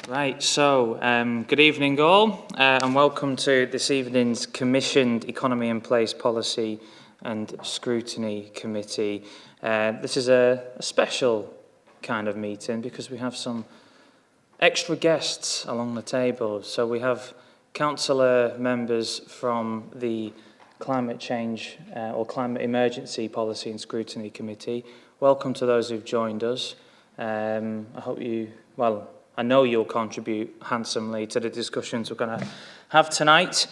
Right, so good evening all, and welcome to this evening's commissioned Economy and Place Policy and Scrutiny Committee. This is a special kind of meeting because we have some extra guests along the table. So we have councillor members from the Climate Change or Climate Emergency Policy and Scrutiny Committee. Welcome to those who've joined us. I know you'll contribute handsomely to the discussions we're going to have tonight,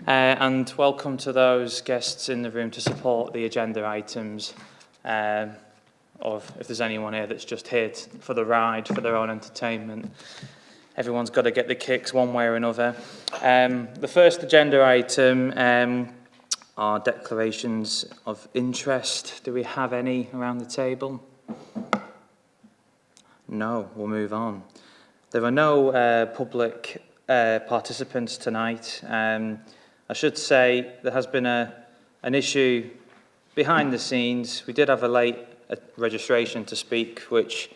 and welcome to those guests in the room to support the agenda items, or if there's anyone here that's just here for the ride, for their own entertainment. Everyone's got to get the kicks one way or another. The first agenda item are declarations of interest. Do we have any around the table? No, we'll move on. There are no public participants tonight. I should say there has been an issue behind the scenes. We did have a late registration to speak, which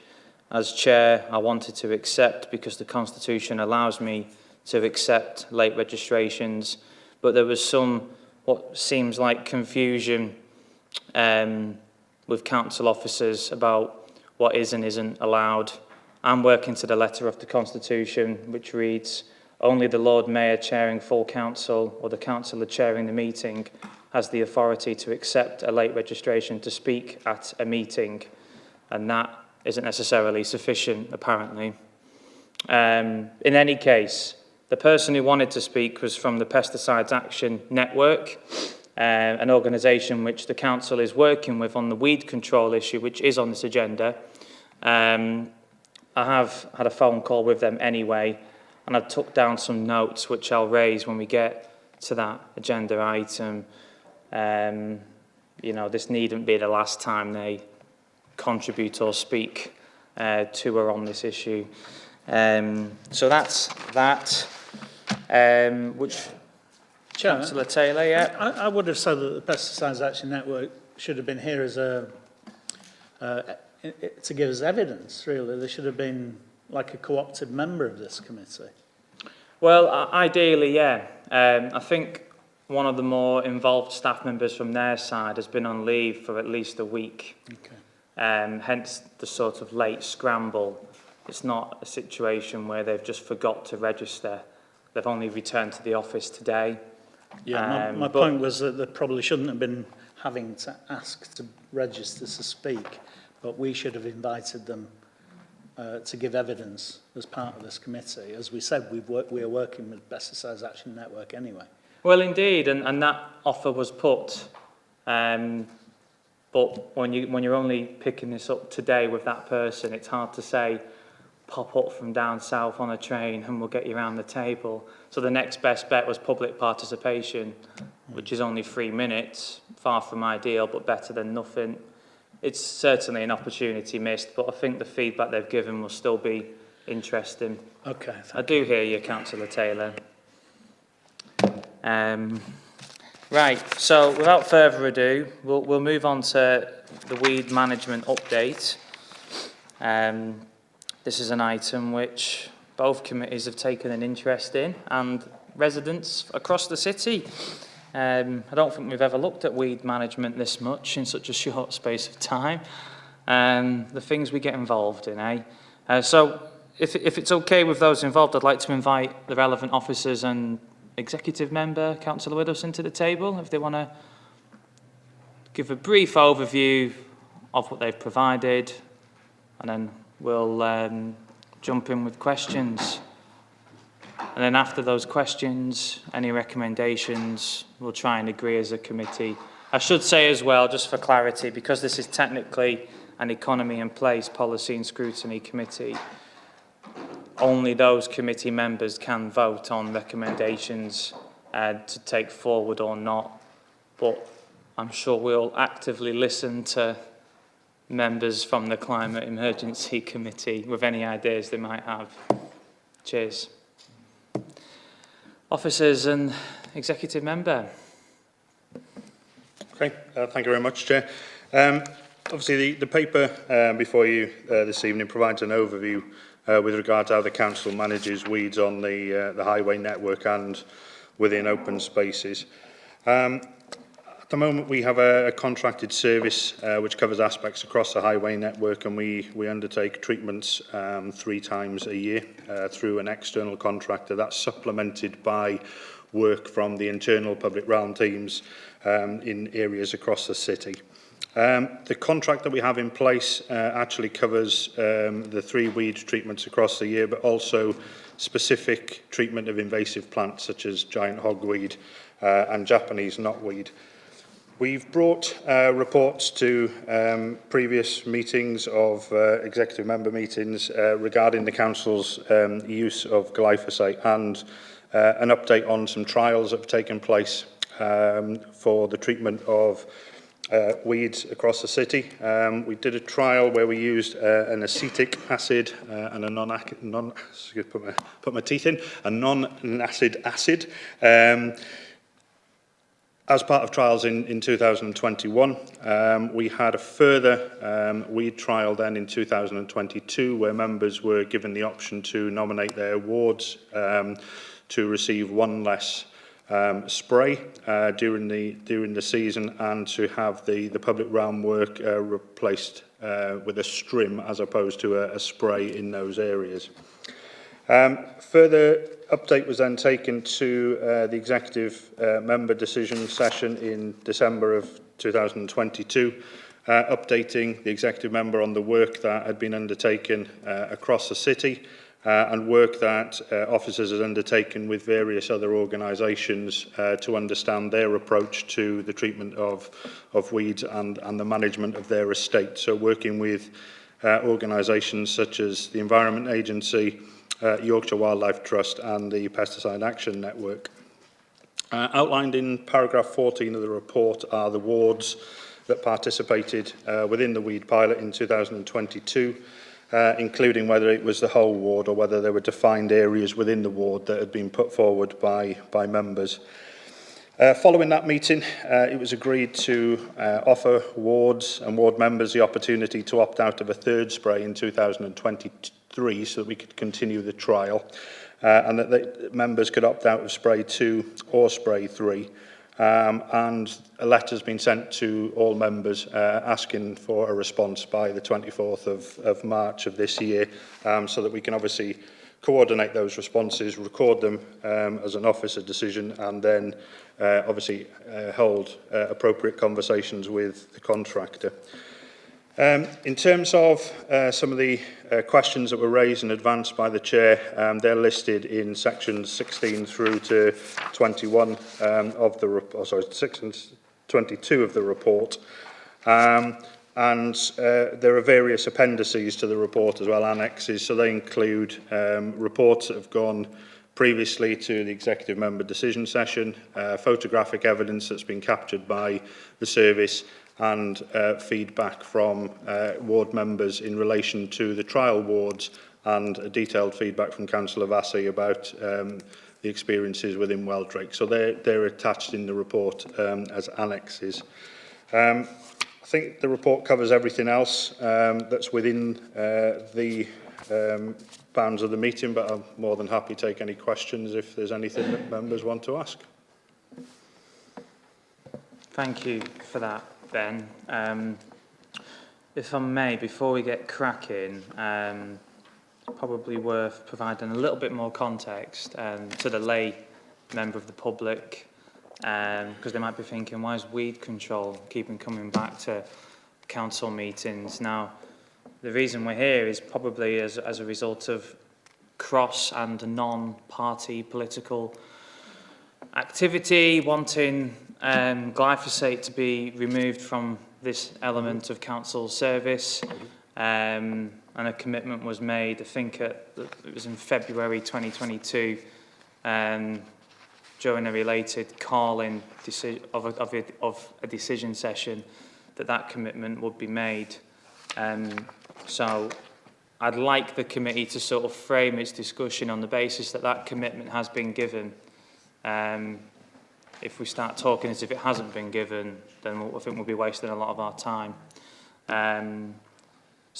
as chair I wanted to accept because the Constitution allows me to accept late registrations, but there was some what seems like confusion with council officers about what is and isn't allowed. I'm working to the letter of the Constitution, which reads, only the Lord Mayor chairing full council or the councillor chairing the meeting has the authority to accept a late registration to speak at a meeting, and that isn't necessarily sufficient, apparently. In any case, the person who wanted to speak was from the Pesticides Action Network, an organisation which the council is working with on the weed control issue, which is on this agenda. I have had a phone call with them anyway, and I took down some notes which I'll raise when we get to that agenda item. This needn't be the last time they contribute or speak to or on this issue. So that's that. Which Chairman, Councillor Taylor, yeah? I would have said that the Pesticides Action Network should have been here as to give us evidence, really. They should have been like a co-opted member of this committee. Well, ideally, yeah. I think one of the more involved staff members from their side has been on leave for at least a week. Okay. Hence the sort of late scramble. It's not a situation where they've just forgot to register. They've only returned to the office today. Yeah, my point was that they probably shouldn't have been having to ask to register to speak, but we should have invited them to give evidence as part of this committee. As we said, we are working with Pesticides Action Network anyway. Well, indeed, and that offer was put. But when you're only picking this up today with that person, it's hard to say, pop up from down south on a train and we'll get you around the table. So the next best bet was public participation, which is only 3 minutes, far from ideal, but better than nothing. It's certainly an opportunity missed, but I think the feedback they've given will still be interesting. Okay. I do hear you, Councillor Taylor. Right, so without further ado, we'll move on to the weed management update. This is an item which both committees have taken an interest in, and residents across the city. I don't think we've ever looked at weed management this much in such a short space of time. The things we get involved in, eh? So if it's okay with those involved, I'd like to invite the relevant officers and executive member, Councillor Widdowson, to the table if they want to give a brief overview of what they've provided, and then we'll jump in with questions. And then after those questions, any recommendations, we'll try and agree as a committee. I should say as well, just for clarity, because this is technically an Economy and Place Policy and Scrutiny Committee, only those committee members can vote on recommendations to take forward or not. But I'm sure we'll actively listen to members from the Climate Emergency Committee with any ideas they might have. Cheers. Officers and executive member. Okay, thank you very much, Chair. Obviously, the paper before you this evening provides an overview with regard to how the council manages weeds on the highway network and within open spaces. At the moment, we have a contracted service which covers aspects across the highway network, and we undertake treatments 3 times a year through an external contractor. That's supplemented by work from the internal public realm teams in areas across the city. The contract that we have in place actually covers the 3 weed treatments across the year, but also specific treatment of invasive plants such as giant hogweed and Japanese knotweed. We've brought reports to previous meetings of executive member meetings regarding the council's use of glyphosate and an update on some trials that have taken place for the treatment of weeds across the city. We did a trial where we used an acetic acid and a non-acid acid. As part of trials in 2021, we had a further weed trial then in 2022 where members were given the option to nominate their wards to receive 1 less spray during the season and to have the public realm work replaced with a strim as opposed to a spray in those areas. Further update was then taken to the executive member decision session in December of 2022, updating the executive member on the work that had been undertaken across the city and work that officers had undertaken with various other organisations to understand their approach to the treatment of weeds and the management of their estate. So working with organisations such as the Environment Agency, Yorkshire Wildlife Trust and the Pesticide Action Network. Outlined in paragraph 14 of the report are the wards that participated within the weed pilot in 2022, including whether it was the whole ward or whether there were defined areas within the ward that had been put forward by members. Following that meeting, it was agreed to offer wards and ward members the opportunity to opt out of a 3rd spray in 2023 so that we could continue the trial, and that the members could opt out of spray 2 or spray 3. And a letter has been sent to all members asking for a response by the 24th of March of this year, so that we can obviously coordinate those responses, record them as an officer decision, and then obviously hold appropriate conversations with the contractor. In terms of some of the questions that were raised and advanced by the Chair, they're listed in sections 16 through to 21 of the section 22 of the report. And there are various appendices to the report as well, annexes, so they include reports that have gone previously to the executive member decision session, photographic evidence that's been captured by the service, and feedback from ward members in relation to the trial wards, and a detailed feedback from Councillor Vassy about the experiences within Weldrake. So they're attached in the report as annexes. I think the report covers everything else that's within the bounds of the meeting, but I'm more than happy to take any questions if there's anything that members want to ask. Thank you for that, Ben. If I may, before we get cracking, probably worth providing a little bit more context to the lay member of the public, because they might be thinking, why is weed control keeping coming back to council meetings? Now, the reason we're here is probably as a result of cross and non-party political activity, wanting glyphosate to be removed from this element of council service, and a commitment was made, I think it was in February 2022, during a related call-in of a decision session, that commitment would be made. So I'd like the committee to sort of frame its discussion on the basis that commitment has been given. If we start talking as if it hasn't been given, then I think we'll be wasting a lot of our time.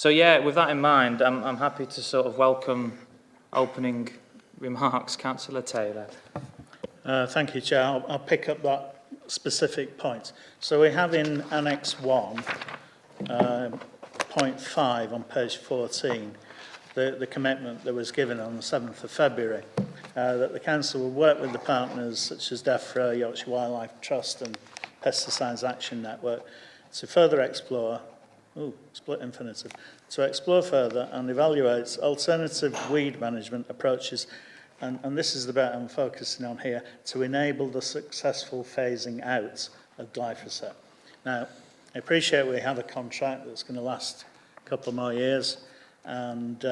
So yeah, with that in mind, I'm happy to sort of welcome opening remarks, Councillor Taylor. Thank you, Chair. I'll pick up that specific point. So we have in Annex 1, point 5 on page 14, the commitment that was given on the 7th of February, that the Council will work with the partners such as DEFRA, Yorkshire Wildlife Trust and Pesticides Action Network to further explore, split infinitive, to explore further and evaluate alternative weed management approaches, and this is the bit I'm focusing on here, to enable the successful phasing out of glyphosate. Now, I appreciate we have a contract that's going to last a couple more years, and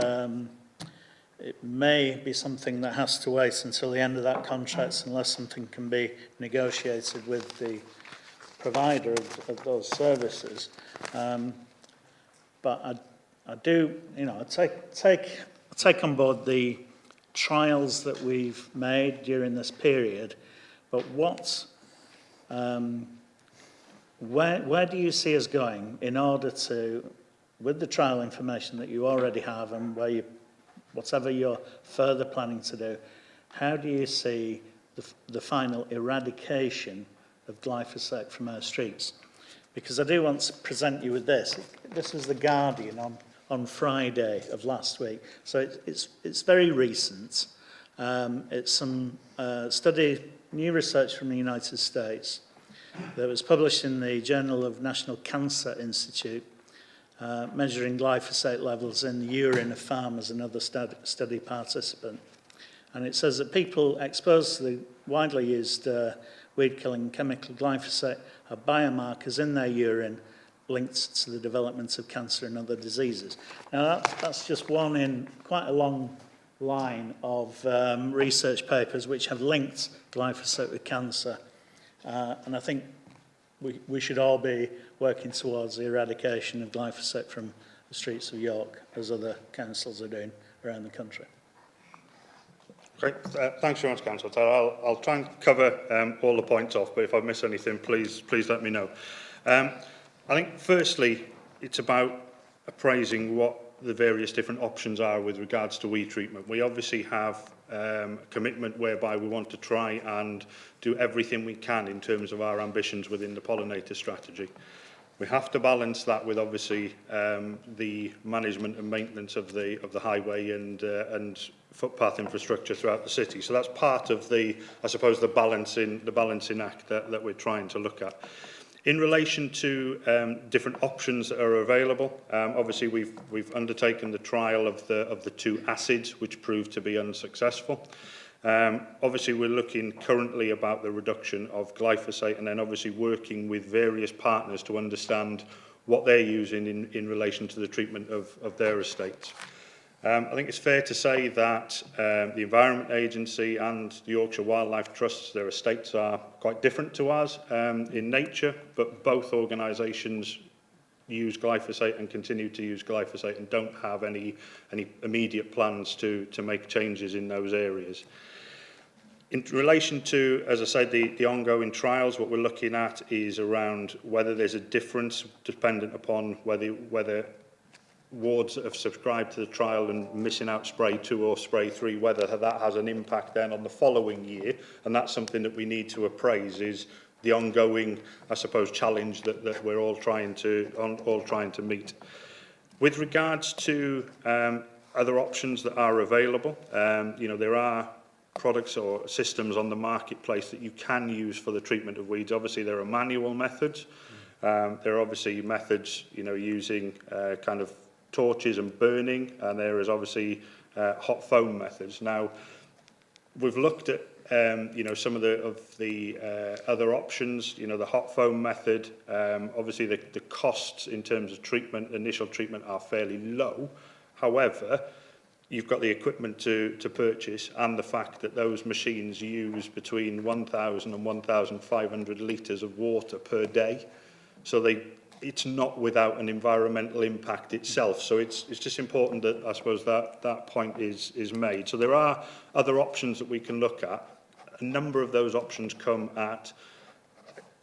it may be something that has to wait until the end of that contract unless something can be negotiated with the provider of those services. But I do, I take on board the trials that we've made during this period, but where do you see us going in order to, with the trial information that you already have and whatever you're further planning to do, how do you see the final eradication of glyphosate from our streets? Because I do want to present you with this. This was The Guardian on Friday of last week. So it's very recent. It's some new research from the United States that was published in the Journal of National Cancer Institute, measuring glyphosate levels in the urine of farmers and other study participants. And it says that people exposed to the widely used weed-killing chemical glyphosate have biomarkers in their urine linked to the development of cancer and other diseases. Now, that's just one in quite a long line of research papers which have linked glyphosate with cancer. And I think we should all be working towards the eradication of glyphosate from the streets of York, as other councils are doing around the country. Great. Thanks very much, Councillor Taylor. I'll try and cover all the points off, but if I miss anything, please let me know. I think, firstly, it's about appraising what the various different options are with regards to weed treatment. We obviously have a commitment whereby we want to try and do everything we can in terms of our ambitions within the pollinator strategy. We have to balance that with obviously the management and maintenance of the highway and footpath infrastructure throughout the city. So that's part of the balancing act that we're trying to look at. In relation to different options that are available, obviously we've undertaken the trial of the two acids, which proved to be unsuccessful. Obviously, we're looking currently about the reduction of glyphosate and then obviously working with various partners to understand what they're using in relation to the treatment of their estates. I think it's fair to say that the Environment Agency and the Yorkshire Wildlife Trust, their estates are quite different to ours in nature, but both organisations use glyphosate and continue to use glyphosate and don't have any immediate plans to make changes in those areas. In relation to, as I said, the ongoing trials, what we're looking at is around whether there's a difference dependent upon whether wards that have subscribed to the trial and missing out spray 2 or spray 3, whether that has an impact then on the following year, and that's something that we need to appraise, is the ongoing, I suppose, challenge that we're all trying to meet. With regards to other options that are available, there are products or systems on the marketplace that you can use for the treatment of weeds. Obviously, there are manual methods. There are obviously methods, using kind of torches and burning, and there is obviously hot foam methods. Now, we've looked at some of the other options. The hot foam method. Obviously, the costs in terms of treatment, initial treatment, are fairly low. However, you've got the equipment to purchase, and the fact that those machines use between 1,000 and 1,500 litres of water per day. So it's not without an environmental impact itself. So it's just important that, I suppose, that point is made. So there are other options that we can look at. A number of those options come at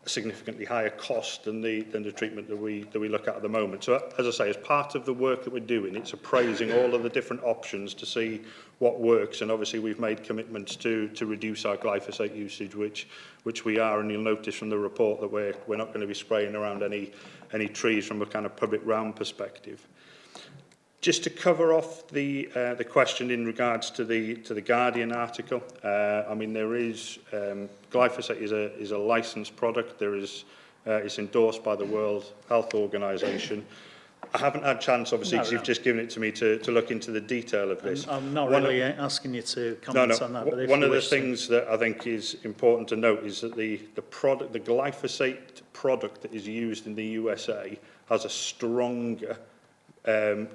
a significantly higher cost than the treatment that we look at the moment. So, as I say, as part of the work that we're doing, it's appraising all of the different options to see what works. And obviously, we've made commitments to reduce our glyphosate usage, which we are. And you'll notice from the report that we're not going to be spraying around any trees from a kind of public realm perspective. Just to cover off the question in regards to the Guardian article, I mean, there is glyphosate is a licensed product. There is it's endorsed by the World Health Organization. I haven't had a chance, obviously, because you've just given it to me to look into the detail of this. I'm not really asking you to comment on that. But if one of the things that I think is important to note is that the glyphosate product that is used in the USA has a stronger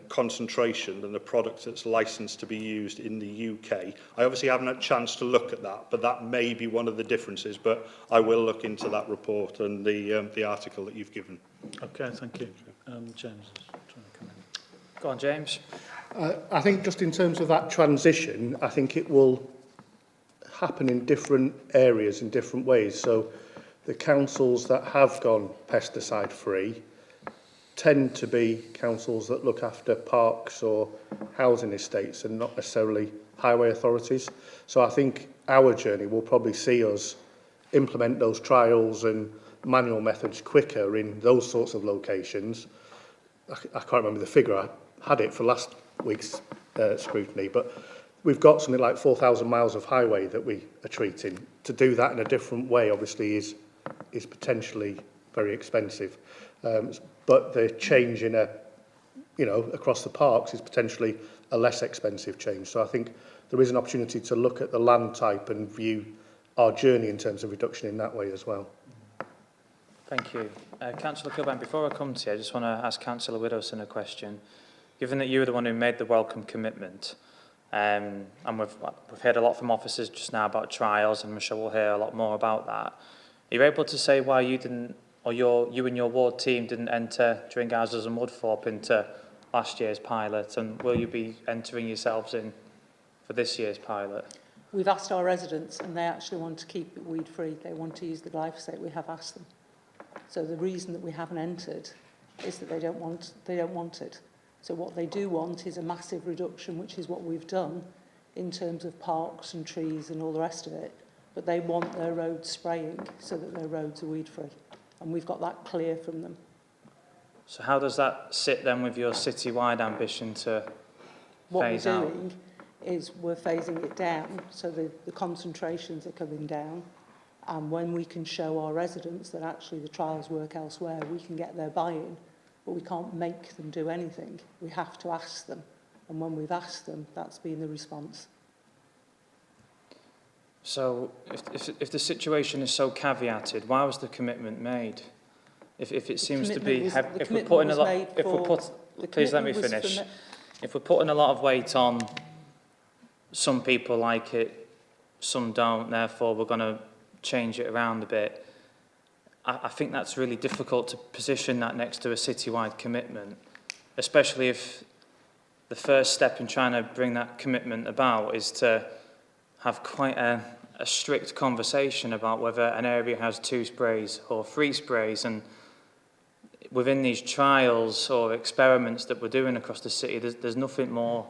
concentration than the product that's licensed to be used in the UK. I obviously haven't had a chance to look at that, but that may be one of the differences. But I will look into that report and the article that you've given. Okay, thank you. James is trying to come in. Go on, James. I think just in terms of that transition, I think it will happen in different areas in different ways. So the councils that have gone pesticide free tend to be councils that look after parks or housing estates and not necessarily highway authorities. So I think our journey will probably see us implement those trials and manual methods quicker in those sorts of locations. I can't remember the figure, I had it for last week's scrutiny, but we've got something like 4,000 miles of highway that we are treating. To do that in a different way obviously is potentially very expensive. But the change in across the parks is potentially a less expensive change. So I think there is an opportunity to look at the land type and view our journey in terms of reduction in that way as well. Thank you. Councillor Kilbane, before I come to you, I just want to ask Councillor Widdowson a question. Given that you were the one who made the welcome commitment, and we've heard a lot from officers just now about trials, and I'm sure we'll hear a lot more about that. Are you able to say why you didn't, or you and your ward team didn't enter Dringhouses and Woodthorpe into last year's pilot, and will you be entering yourselves in for this year's pilot? We've asked our residents and they actually want to keep it weed free. They want to use the glyphosate. We have asked them. So the reason that we haven't entered is that they don't want it. So what they do want is a massive reduction, which is what we've done in terms of parks and trees and all the rest of it. But they want their roads spraying so that their roads are weed free. And we've got that clear from them. So how does that sit then with your citywide ambition to phase out? What we're doing is we're phasing it down, so the concentrations are coming down. And when we can show our residents that actually the trials work elsewhere, we can get their buy-in, but we can't make them do anything. We have to ask them. And when we've asked them, that's been the response. So if the situation is so caveated, why was the commitment made? If it seems to be, if we're putting a lot, please let me finish. If we're putting a lot of weight on some people like it, some don't, therefore we're going to change it around a bit. I think that's really difficult to position that next to a citywide commitment, especially if the first step in trying to bring that commitment about is to have quite a strict conversation about whether an area has 2 sprays or 3 sprays. And within these trials or experiments that we're doing across the city, there's nothing more,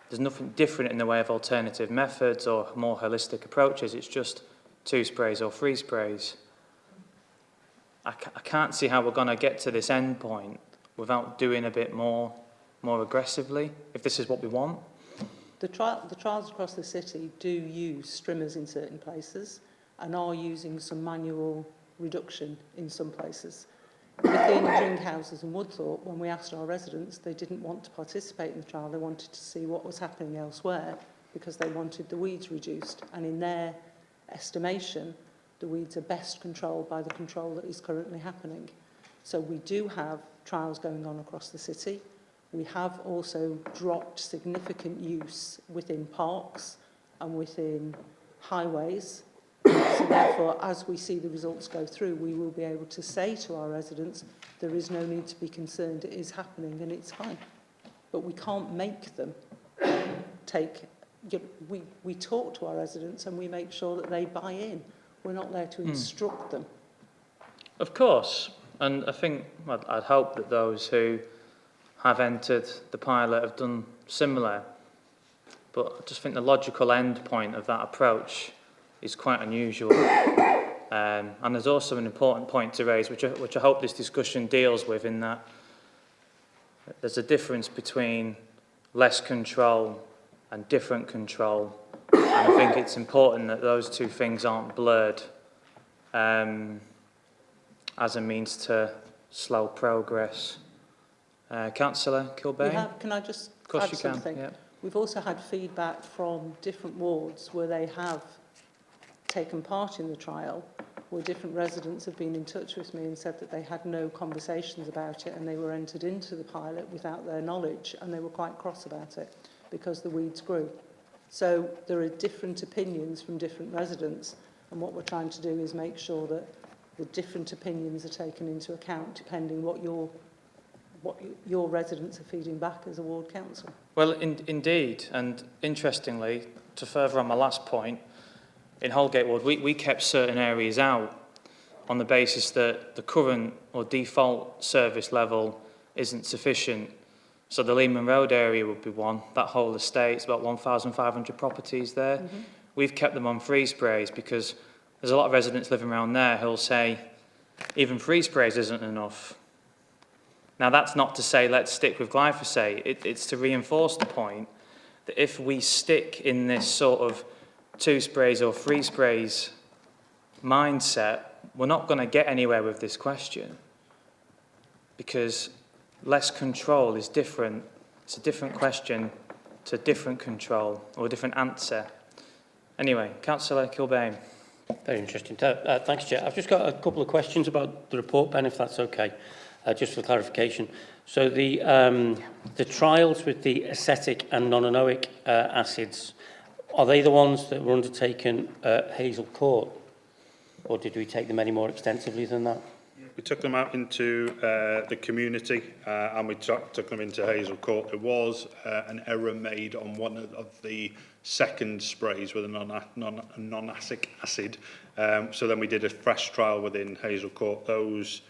there's nothing different in the way of alternative methods or more holistic approaches. It's just 2 sprays or 3 sprays. I can't see how we're going to get to this end point without doing a bit more aggressively, if this is what we want. The trials across the city do use strimmers in certain places and are using some manual reduction in some places. Within Dringhouses and Woodthorpe, when we asked our residents, they didn't want to participate in the trial. They wanted to see what was happening elsewhere because they wanted the weeds reduced. And in their estimation, the weeds are best controlled by the control that is currently happening. So we do have trials going on across the city. We have also dropped significant use within parks and within highways. So therefore, as we see the results go through, we will be able to say to our residents, there is no need to be concerned, it is happening and it's fine. But we can't make them take, we talk to our residents and we make sure that they buy in. We're not there to instruct them. Of course, and I think I'd hope that those who have entered the pilot have done similar, but I just think the logical end point of that approach is quite unusual. And there's also an important point to raise, which I hope this discussion deals with, in that there's a difference between less control and different control. And I think it's important that those two things aren't blurred as a means to slow progress. Councillor Kilbane? Can I just Of course add you something? can, yeah. We've also had feedback from different wards where they have taken part in the trial, where different residents have been in touch with me and said that they had no conversations about it and they were entered into the pilot without their knowledge, and they were quite cross about it because the weeds grew. So there are different opinions from different residents, and what we're trying to do is make sure that the different opinions are taken into account depending what your residents are feeding back as a ward council. Well, indeed, and interestingly, to further on my last point, in Holgate Ward, we kept certain areas out on the basis that the current or default service level isn't sufficient. So the Lehman Road area would be one. That whole estate's about 1,500 properties there. Mm-hmm. We've kept them on freeze sprays because there's a lot of residents living around there who'll say, even freeze sprays isn't enough. Now, that's not to say let's stick with glyphosate. It's to reinforce the point that if we stick in this sort of 2 sprays or 3 sprays mindset, we're not going to get anywhere with this question, because less control is different. It's a different question to different control or a different answer. Anyway, Councillor Kilbane. Very interesting. Thanks, Chair. I've just got a couple of questions about the report, Ben, if that's okay, just for clarification. So the trials with the acetic and non-anoic acids, are they the ones that were undertaken at Hazel Court, or did we take them any more extensively than that? We took them out into the community and we took them into Hazel Court. There was an error made on one of the second sprays with a non-acetic acid. So then we did a fresh trial within Hazel Court. Those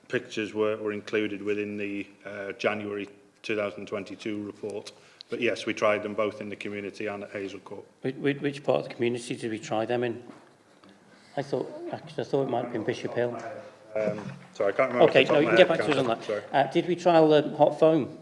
pictures were included within the January 2022 report. But yes, we tried them both in the community and at Hazel Court. Which part of the community did we try them in? I thought it might have been Bishop Hill. Sorry, I can't remember. Okay, no, you can get back to us on that. Did we trial hot foam?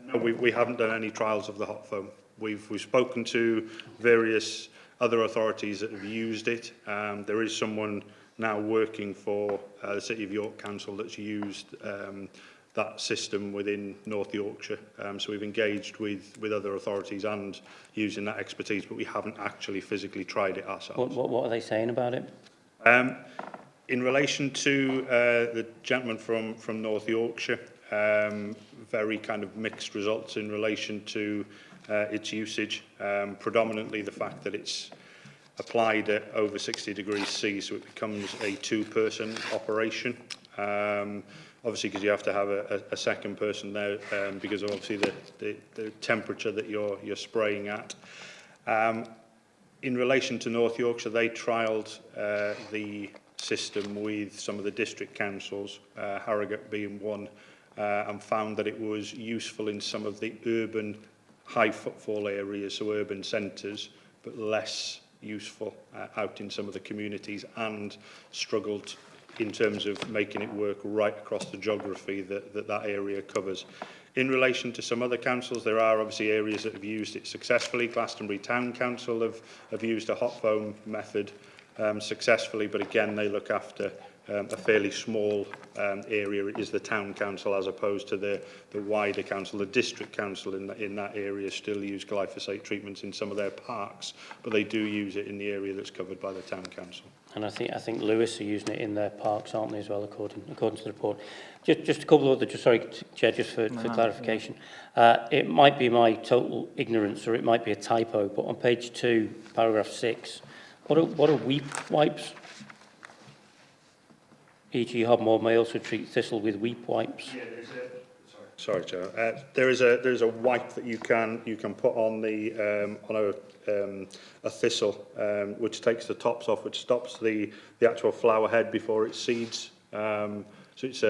No, we haven't done any trials of the hot foam. We've spoken to various other authorities that have used it. There is someone now working for the City of York Council that's used that system within North Yorkshire. So we've engaged with other authorities and using that expertise, but we haven't actually physically tried it ourselves. What are they saying about it? In relation to the gentleman from North Yorkshire, very kind of mixed results in relation to its usage. Predominantly the fact that it's applied at over 60 degrees C, so it becomes a 2-person operation. Obviously, because you have to have a second person there, because of obviously the temperature that you're spraying at. In relation to North Yorkshire, they trialled the system with some of the district councils, Harrogate being one, and found that it was useful in some of the urban high footfall areas, so urban centres, but less useful out in some of the communities, and struggled in terms of making it work right across the geography that area covers. In relation to some other councils, there are obviously areas that have used it successfully. Glastonbury Town Council have used a hot foam method successfully, but again, they look after a fairly small area. It is the town council as opposed to the wider council. The district council in that area still use glyphosate treatments in some of their parks, but they do use it in the area that's covered by the town council. And I think Lewis are using it in their parks, aren't they, as well, according to the report. Just a couple of other, Chair, just for clarification. It might be my total ignorance, or it might be a typo, but on page 2, paragraph 6, what are weep wipes? E.g. Hobmore may also treat thistle with weep wipes. Yeah, Sorry, Chair. There is a wipe that you can put on the on a thistle, which takes the tops off, which stops the actual flower head before it seeds. So it's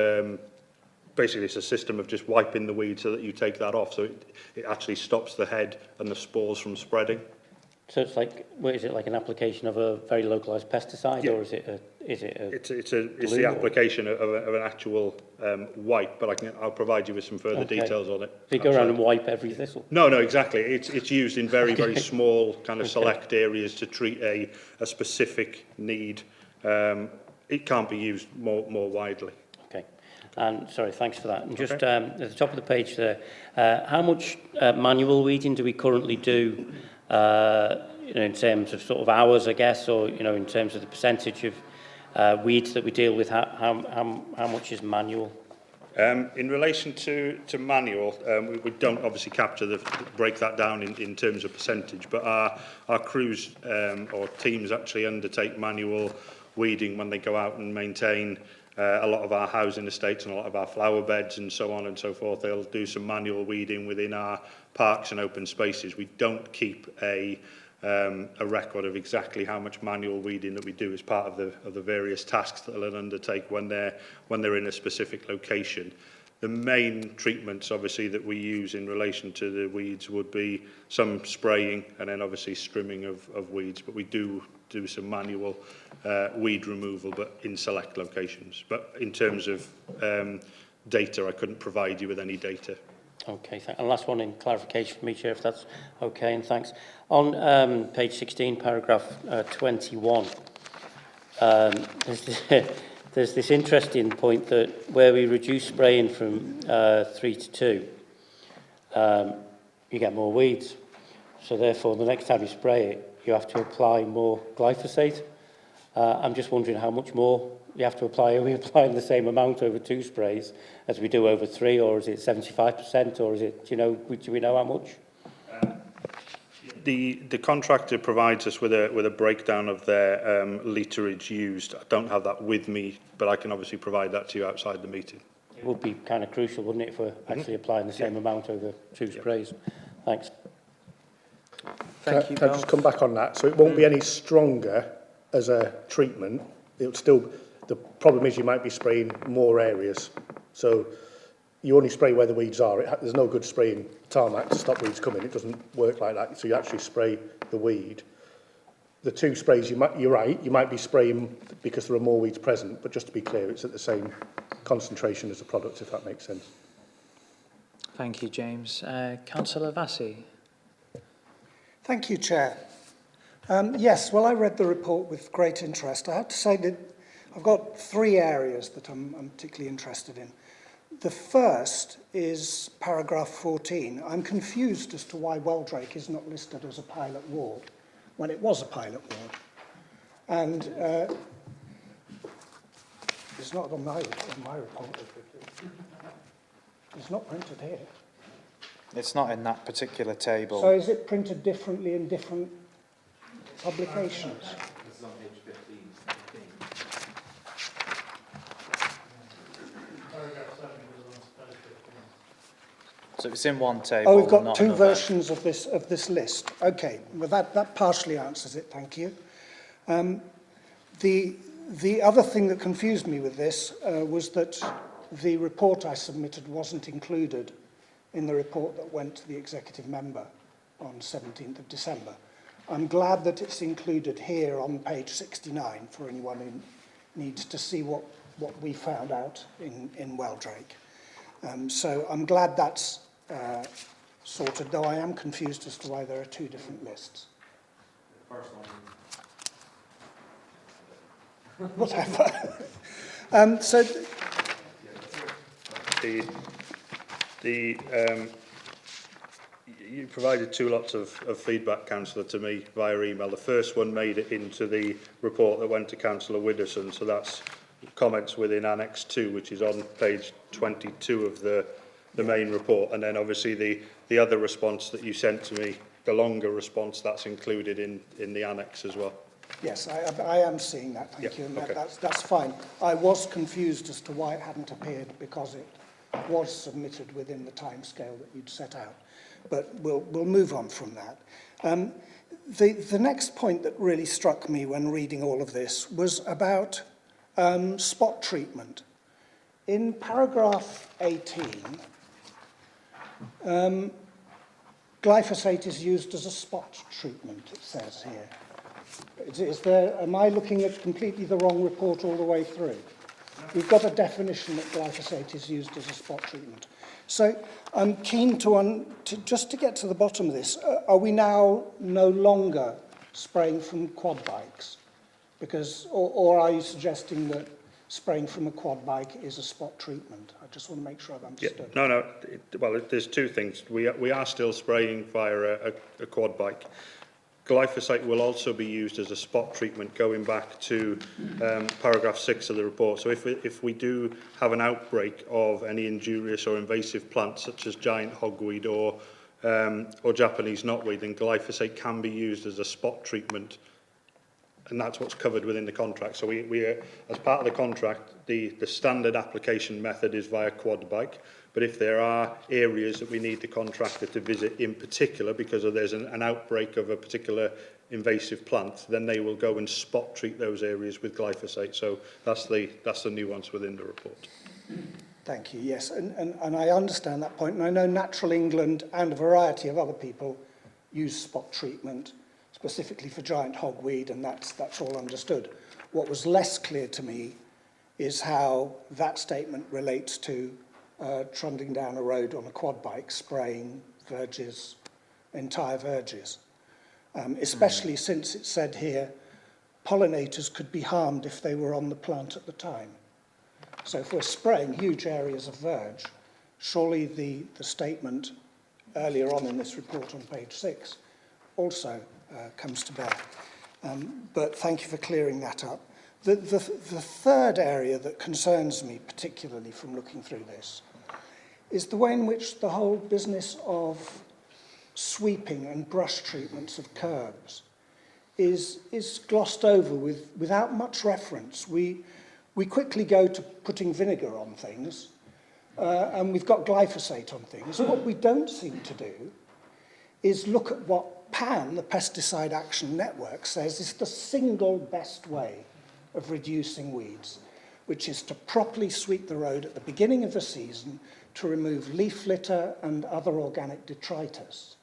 basically it's a system of just wiping the weed so that you take that off, so it actually stops the head and the spores from spreading. So it's like, what is it, like an application of a very localised pesticide, or is it a It's the application of an actual wipe, but I'll provide you with some further details on it. Do you go around and wipe every thistle? No, exactly. It's used in very small kind of select areas to treat a specific need. It can't be used more widely. Okay. And sorry, thanks for that. And just at the top of the page there, how much manual weeding do we currently do? In terms of sort of hours, I guess, or in terms of the percentage of weeds that we deal with, how much is manual? In relation to manual, we don't obviously break that down in terms of percentage, but our crews or teams actually undertake manual weeding when they go out and maintain a lot of our housing estates and a lot of our flower beds and so on and so forth. They'll do some manual weeding within our parks and open spaces. We don't keep a record of exactly how much manual weeding that we do as part of the various tasks that they'll undertake when they're in a specific location. The main treatments, obviously, that we use in relation to the weeds would be some spraying and then obviously strimming of weeds. But we do some manual weed removal, but in select locations. But in terms of data, I couldn't provide you with any data. Okay, and last one in clarification for me, Chair, if that's okay, and thanks. On page 16, paragraph 21, there's this interesting point that where we reduce spraying from 3 to 2, you get more weeds. So therefore, the next time you spray it, you have to apply more glyphosate. I'm just wondering how much more you have to apply. Are we applying the same amount over 2 sprays as we do over 3, or is it 75%, or is it, do we know how much? The contractor provides us with a breakdown of their literage used. I don't have that with me, but I can obviously provide that to you outside the meeting. It would be kind of crucial, wouldn't it, if we're actually applying the same amount over 2 sprays? Thanks. Thank you, Can I just come back on that? So it won't be any stronger as a treatment. It'll still, the problem is you might be spraying more areas. So you only spray where the weeds are. There's no good spraying tarmac to stop weeds coming. It doesn't work like that. So you actually spray the weed. The 2 sprays, you're right, you might be spraying because there are more weeds present, but just to be clear, it's at the same concentration as the product, if that makes sense. Thank you, James. Councillor Vassie. Thank you, Chair. Yes, well, I read the report with great interest. I have to say that I've got 3 areas that I'm particularly interested in. The first is paragraph 14. I'm confused as to why Weldrake is not listed as a pilot ward when it was a pilot ward. And it's not on my report. It's not printed here. It's not in that particular table. So is it printed differently in different publications? It's on page 15. So it's in one table. Oh, we've got not 2 another. versions of this list. Okay, well that partially answers it, thank you. The other thing that confused me with this was that the report I submitted wasn't included in the report that went to the executive member on 17th of December. I'm glad that it's included here on page 69 for anyone who needs to see what we found out in Weldrake. So I'm glad that's sorted, though I am confused as to why there are 2 different lists. Whatever. So you provided 2 lots of feedback, Councillor, to me via email. The first one made it into the report that went to Councillor Widdowson, so that's comments within Annex 2, which is on page 22 of the main report, and then obviously the other response that you sent to me, the longer response, that's included in the annex as well. yes, I am seeing that, thank you, and okay. that's fine. I was confused as to why it hadn't appeared because was submitted within the timescale that you'd set out. But we'll move on from that. The next point that really struck me when reading all of this was about spot treatment. In paragraph 18, glyphosate is used as a spot treatment, it says here. Am I looking at completely the wrong report all the way through? We've got a definition that glyphosate is used as a spot treatment. So I'm keen just to get to the bottom of this. Are we now no longer spraying from quad bikes? Or are you suggesting that spraying from a quad bike is a spot treatment? I just want to make sure I've understood. Yeah, no. Well, there's two things. We are still spraying via a quad bike. Glyphosate will also be used as a spot treatment going back to paragraph 6 of the report. So if we do have an outbreak of any injurious or invasive plants such as giant hogweed or Japanese knotweed, then glyphosate can be used as a spot treatment, and that's what's covered within the contract. So we as part of the contract, the standard application method is via quad bike. But if there are areas that we need the contractor to visit in particular because there's an outbreak of a particular invasive plant, then they will go and spot treat those areas with glyphosate. So that's the nuance within the report. Thank you, yes. And I understand that point. And I know Natural England and a variety of other people use spot treatment specifically for giant hogweed, and that's all understood. What was less clear to me is how that statement relates to trundling down a road on a quad bike, spraying verges, entire verges. Especially since it said here, pollinators could be harmed if they were on the plant at the time. So if we're spraying huge areas of verge, surely the statement earlier on in this report on page 6 also comes to bear. But thank you for clearing that up. The third area that concerns me particularly from looking through this is the way in which the whole business of sweeping and brush treatments of curbs is glossed over without much reference. We quickly go to putting vinegar on things, and we've got glyphosate on things. What we don't seem to do is look at what PAN, the Pesticide Action Network, says is the single best way of reducing weeds, which is to properly sweep the road at the beginning of the season to remove leaf litter and other organic detritus.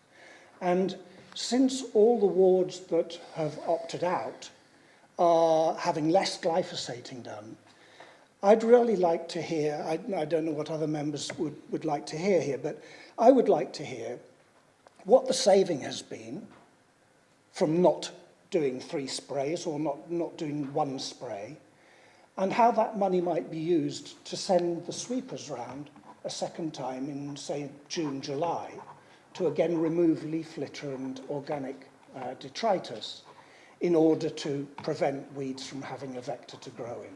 And since all the wards that have opted out are having less glyphosating done, I'd really like to hear, I don't know what other members would like to hear here, but I would like to hear what the saving has been from not doing 3 sprays or not doing 1 spray, and how that money might be used to send the sweepers round a second time in, say, June, July, to again remove leaf litter and organic detritus in order to prevent weeds from having a vector to grow in.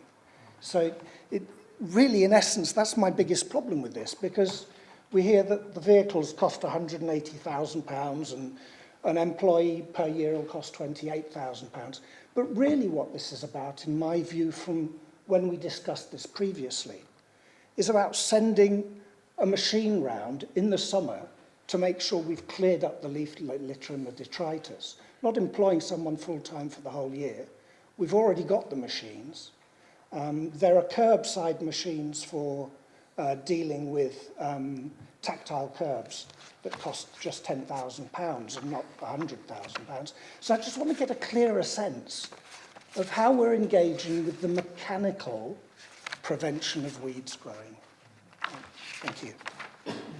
So it really, in essence, that's my biggest problem with this, because we hear that the vehicles cost £180,000 and an employee per year will cost £28,000. But really what this is about, in my view, from when we discussed this previously, is about sending a machine round in the summer to make sure we've cleared up the leaf litter and the detritus, not employing someone full-time for the whole year. We've already got the machines. There are curbside machines for dealing with tactile curbs that cost just £10,000 and not £100,000. So I just want to get a clearer sense of how we're engaging with the mechanical prevention of weeds growing. Thank you.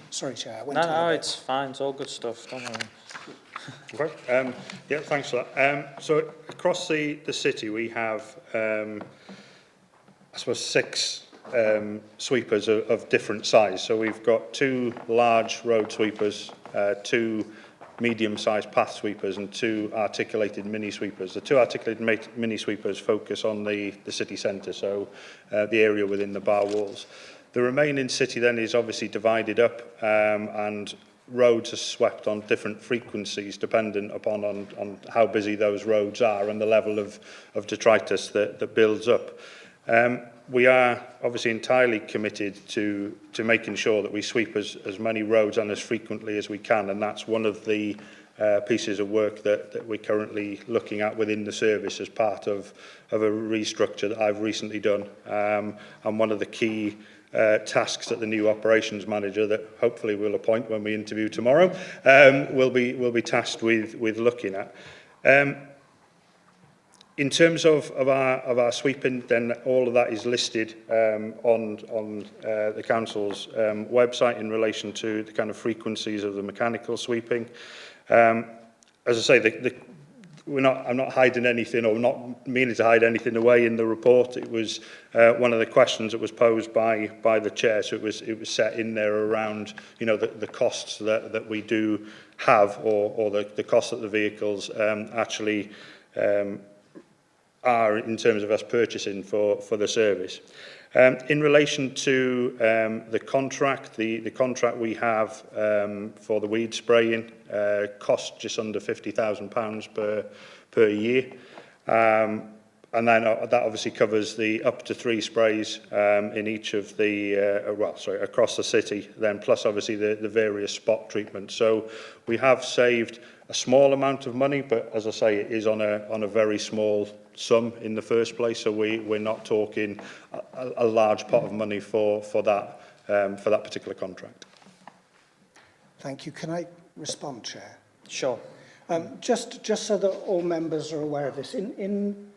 Sorry, Chair. I went No, it's fine. It's all good stuff. Don't worry. Okay. Yeah, thanks for that. So across the city, we have, I suppose, 6 sweepers of different size. So we've got 2 large road sweepers, 2 medium-sized path sweepers and 2 articulated mini sweepers. The 2 articulated mini sweepers focus on the city centre, so the area within the bar walls. The remaining city then is obviously divided up, and roads are swept on different frequencies dependent upon on how busy those roads are and the level of detritus that builds up. we are obviously entirely committed to making sure that we sweep as many roads and as frequently as we can, and that's one of the pieces of work that we're currently looking at within the service as part of a restructure that I've recently done. And one of the key tasks that the new operations manager that hopefully we'll appoint when we interview tomorrow will be tasked with looking at. In terms of our sweeping, then all of that is listed on the council's website in relation to the kind of frequencies of the mechanical sweeping. As I say, I'm not hiding anything, or not meaning to hide anything away in the report. It was one of the questions that was posed by the chair, so it was set in there around, you know, the costs that we do have, or the costs that the vehicles actually are in terms of us purchasing for the service. In relation to the contract, the contract we have for the weed spraying costs just under £50,000 per year. And then that obviously covers the up to 3 sprays in each of the, across the city, then plus obviously the various spot treatments. So we have saved a small amount of money, but as I say, it is on a very small sum in the first place. So we're not talking a large pot of money for that particular contract. Thank you. Can I respond, Chair? Sure. Just so that all members are aware of this, in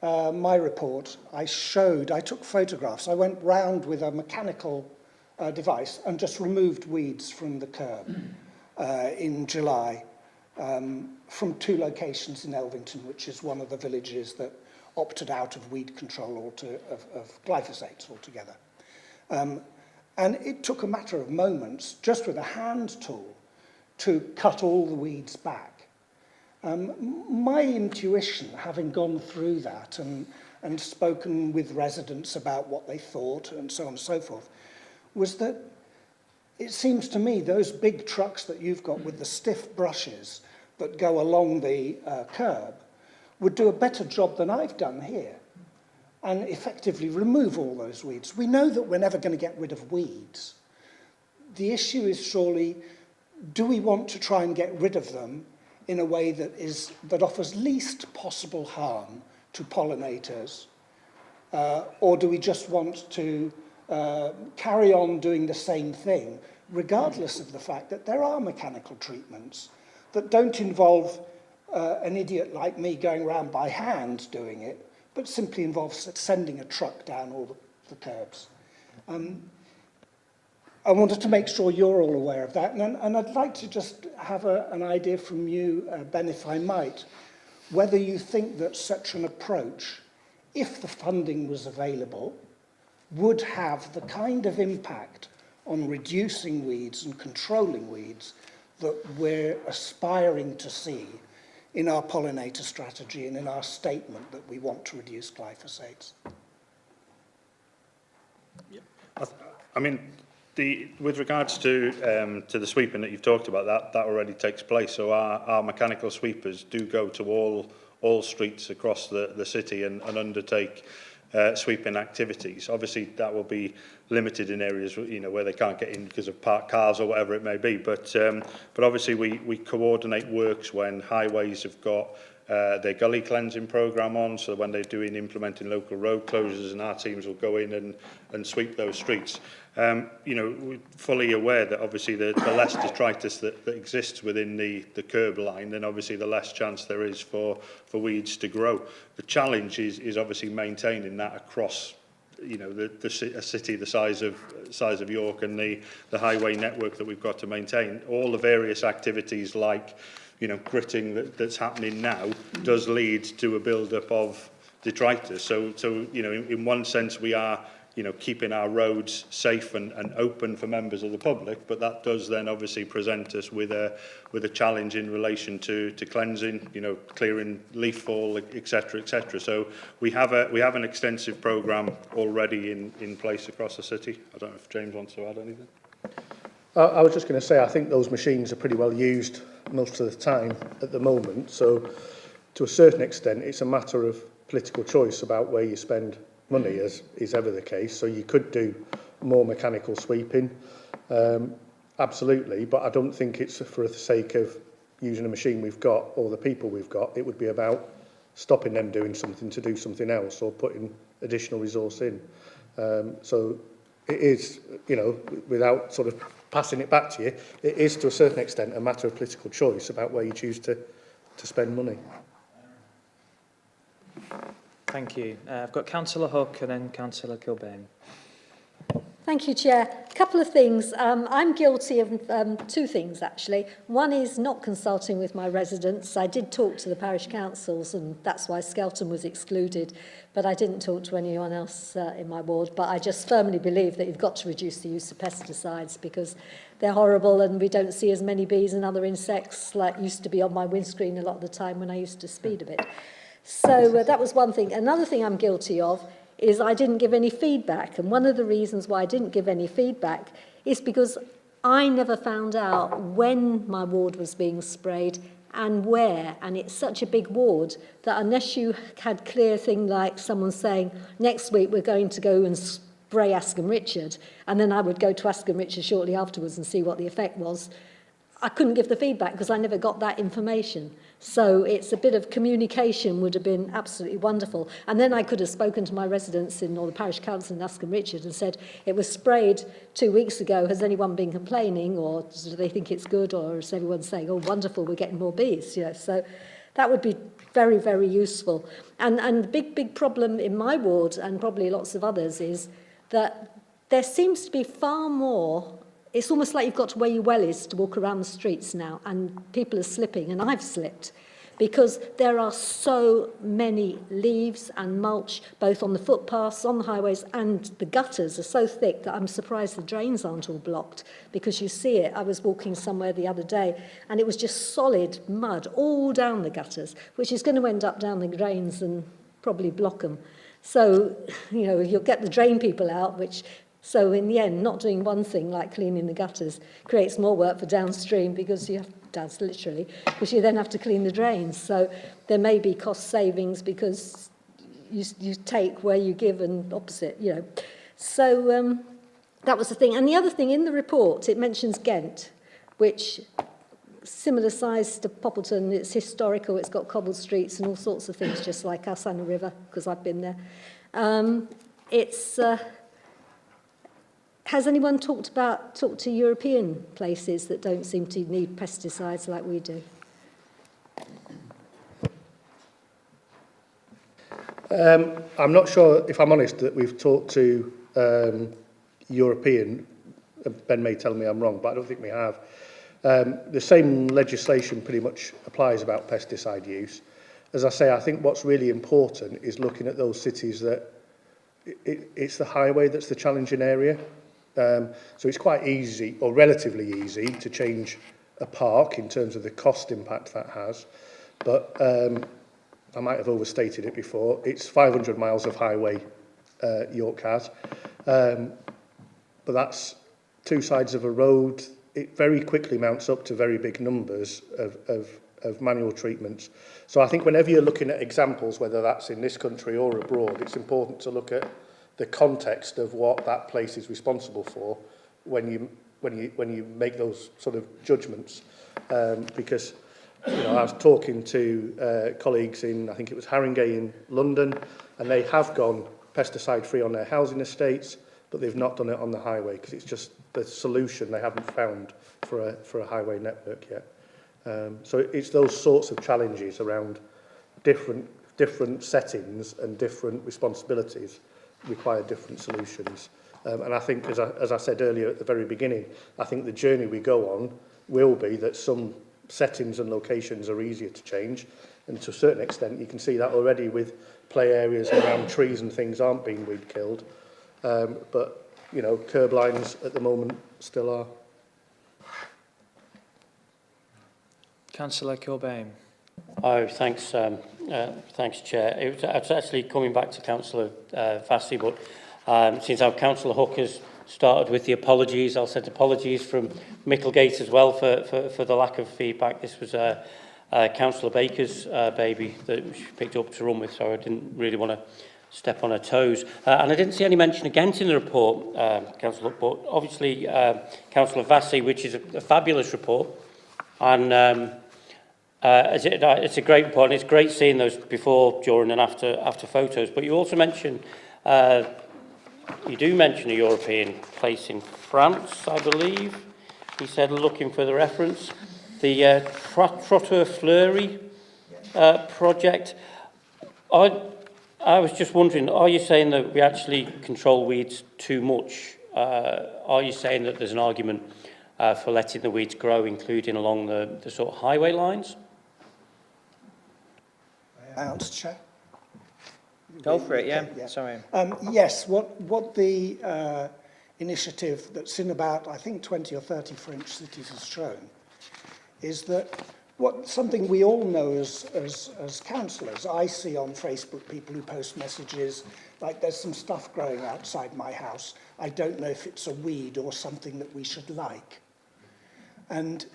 my report, I took photographs. I went round with a mechanical device and just removed weeds from the curb in July from 2 locations in Elvington, which is one of the villages that opted out of weed control of glyphosate altogether. And it took a matter of moments, just with a hand tool, to cut all the weeds back. My intuition, having gone through that and spoken with residents about what they thought and so on and so forth, was that it seems to me those big trucks that you've got with the stiff brushes that go along the curb would do a better job than I've done here and effectively remove all those weeds. We know that we're never going to get rid of weeds. The issue is surely, do we want to try and get rid of them in a way that offers least possible harm to pollinators, or do we just want to carry on doing the same thing, regardless of the fact that there are mechanical treatments that don't involve an idiot like me going around by hand doing it, but simply involves sending a truck down all the curbs. I wanted to make sure you're all aware of that, and I'd like to just have an idea from you, Ben, if I might, whether you think that such an approach, if the funding was available, would have the kind of impact on reducing weeds and controlling weeds that we're aspiring to see in our pollinator strategy and in our statement that we want to reduce glyphosates. I mean, with regards to the sweeping that you've talked about, that already takes place. So our mechanical sweepers do go to all streets across the city and undertake sweeping activities. Obviously, that will be limited in areas, you know, where they can't get in because of parked cars or whatever it may be. But obviously, we coordinate works when highways have got their gully cleansing programme on, so when they're implementing local road closures, and our teams will go in and sweep those streets. You know, we're fully aware that obviously the less detritus that exists within the curb line, then obviously the less chance there is for weeds to grow. The challenge is obviously maintaining that across, you know, a city the size of York and the highway network that we've got to maintain. All the various activities like, you know, gritting that's happening now does lead to a build-up of detritus. So you know, in one sense we are, you know, keeping our roads safe and open for members of the public, but that does then obviously present us with a challenge in relation to cleansing, you know, clearing leaf fall, etc., etc. So we have an extensive programme already in place across the city. I don't know if James wants to add anything. I was just going to say, I think those machines are pretty well used most of the time at the moment. So to a certain extent, it's a matter of political choice about where you spend money, as is ever the case. So you could do more mechanical sweeping, absolutely, but I don't think it's for the sake of using a machine we've got or the people we've got. It would be about stopping them doing something to do something else or putting additional resource in. So it is, you know, without sort of passing it back to you, it is to a certain extent a matter of political choice about where you choose to spend money. Thank you. I've got Councillor Hook and then Councillor Kilbane. Thank you, Chair. A couple of things. I'm guilty of two things, actually. One is not consulting with my residents. I did talk to the parish councils, and that's why Skelton was excluded, but I didn't talk to anyone else in my ward. But I just firmly believe that you've got to reduce the use of pesticides because they're horrible and we don't see as many bees and other insects like used to be on my windscreen a lot of the time when I used to speed a bit. So that was one thing. Another thing I'm guilty of is I didn't give any feedback. And one of the reasons why I didn't give any feedback is because I never found out when my ward was being sprayed and where. And it's such a big ward that unless you had clear thing like someone saying, next week we're going to go and spray Askham Richard, and then I would go to Askham Richard shortly afterwards and see what the effect was, I couldn't give the feedback because I never got that information. So it's a bit of communication would have been absolutely wonderful. And then I could have spoken to my residents or the parish council in Askham Richard and said, it was sprayed 2 weeks ago. Has anyone been complaining, or do they think it's good, or is everyone saying, oh, wonderful, we're getting more bees? You know, so that would be very, very useful. And the big problem in my ward, and probably lots of others, is that there seems to be far more. It's almost like you've got to where your well is to walk around the streets now, and people are slipping, and I've slipped, because there are so many leaves and mulch, both on the footpaths, on the highways, and the gutters are so thick that I'm surprised the drains aren't all blocked, because you see it. I was walking somewhere the other day, and it was just solid mud all down the gutters, which is going to end up down the drains and probably block them. So, you know, you'll get the drain people out, which... So in the end, not doing one thing like cleaning the gutters creates more work for downstream because you have literally because you then have to clean the drains. So there may be cost savings because you take where you give and opposite, you know. So that was the thing. And the other thing in the report, it mentions Ghent, which similar size to Poppleton. It's historical. It's got cobbled streets and all sorts of things, just like us and the river, because I've been there. Has anyone talked to European places that don't seem to need pesticides like we do? I'm not sure, if I'm honest, that we've talked to European. Ben may tell me I'm wrong, but I don't think we have. The same legislation pretty much applies about pesticide use. As I say, I think what's really important is looking at those cities that it's the highway that's the challenging area. So it's quite easy, or relatively easy, to change a park in terms of the cost impact that has. But I might have overstated it before. It's 500 miles of highway York has. But that's two sides of a road. It very quickly mounts up to very big numbers of manual treatments. So I think whenever you're looking at examples, whether that's in this country or abroad, it's important to look at the context of what that place is responsible for when you make those sort of judgments. Because I was talking to colleagues in, I think it was Haringey in London, and they have gone pesticide-free on their housing estates, but they've not done it on the highway because it's just the solution they haven't found for a highway network yet. So it's those sorts of challenges around different settings and different responsibilities require different solutions. And I think, as I said earlier at the very beginning, I think the journey we go on will be that some settings and locations are easier to change. And to a certain extent, you can see that already with play areas around trees and things aren't being weed killed. But, curb lines at the moment still are. Councillor Kilbane. Oh, thanks, thanks, Chair. It was actually coming back to Councillor Vassy, but since our Councillor Hook has started with the apologies, I'll send apologies from Micklegate as well for the lack of feedback. This was Councillor Baker's baby that she picked up to run with, so I didn't really want step on her toes. And I didn't see any mention against in the report, Councillor, but obviously Councillor Vassie, which is a fabulous report, and it's a great report, and it's great seeing those before, during and after photos. But you also mention, you do mention a European place in France, I believe. He said, looking for the reference, the Trottoir Fleury project. I was just wondering, are you saying that we actually control weeds too much? Are you saying that there's an argument for letting the weeds grow, including along the sort of highway lines? Chair. Go for it, yeah. Yeah. Sorry. Yes, what the initiative that's in about, I think, 20 or 30 French cities has shown is that something we all know as councillors. I see on Facebook people who post messages like, there's some stuff growing outside my house. I don't know if it's a weed or something that we should like. And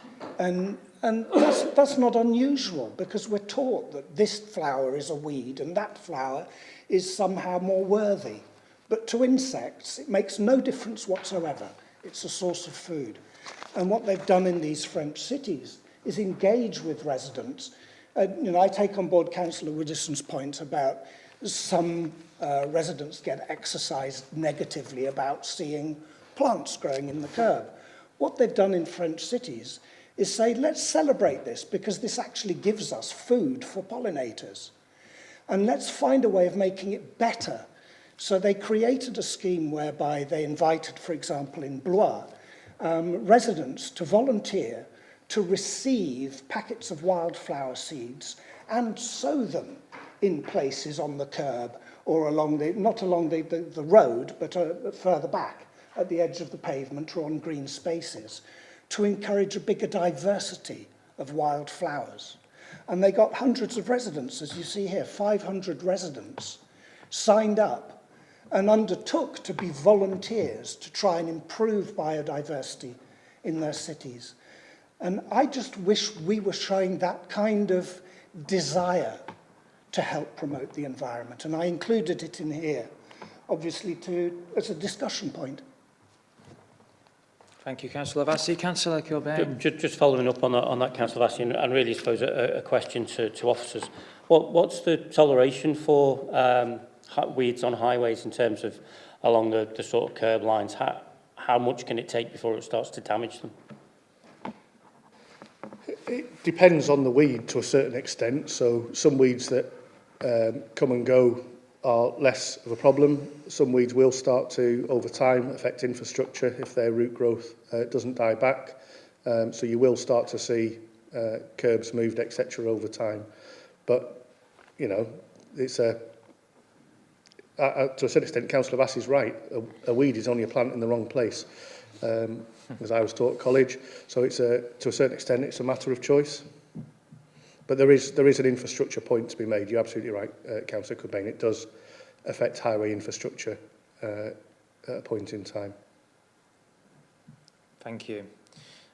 that's not unusual, because we're taught that this flower is a weed and that flower is somehow more worthy. But to insects, it makes no difference whatsoever. It's a source of food. And what they've done in these French cities is engage with residents. I take on board Councillor Widdowson's point about some residents get exercised negatively about seeing plants growing in the curb. What they've done in French cities is say, let's celebrate this, because this actually gives us food for pollinators. And let's find a way of making it better. So they created a scheme whereby they invited, for example, in Blois, residents to volunteer to receive packets of wildflower seeds and sow them in places on the curb or along not along the road, but further back at the edge of the pavement or on green spaces, to encourage a bigger diversity of wildflowers. And they got hundreds of residents, as you see here, 500 residents signed up and undertook to be volunteers to try and improve biodiversity in their cities. And I just wish we were showing that kind of desire to help promote the environment. And I included it in here, obviously, as a discussion point. Thank you, Councillor Vassie. Councillor Kilbane. Just following up on that, Councillor Vassie, and really, I suppose, a question to officers. What's the toleration for weeds on highways in terms of along the sort of curb lines? How much can it take before it starts to damage them? It depends on the weed to a certain extent. So some weeds that come and go are less of a problem. Some weeds will start to, over time, affect infrastructure if their root growth doesn't die back. So you will start to see curbs moved, etc. over time. But, it's to a certain extent, Councillor Vassie's right. A weed is only a plant in the wrong place, as I was taught at college. So it's to a certain extent, it's a matter of choice. But there is an infrastructure point to be made. You're absolutely right, Councillor Cobain. It does affect highway infrastructure at a point in time. Thank you.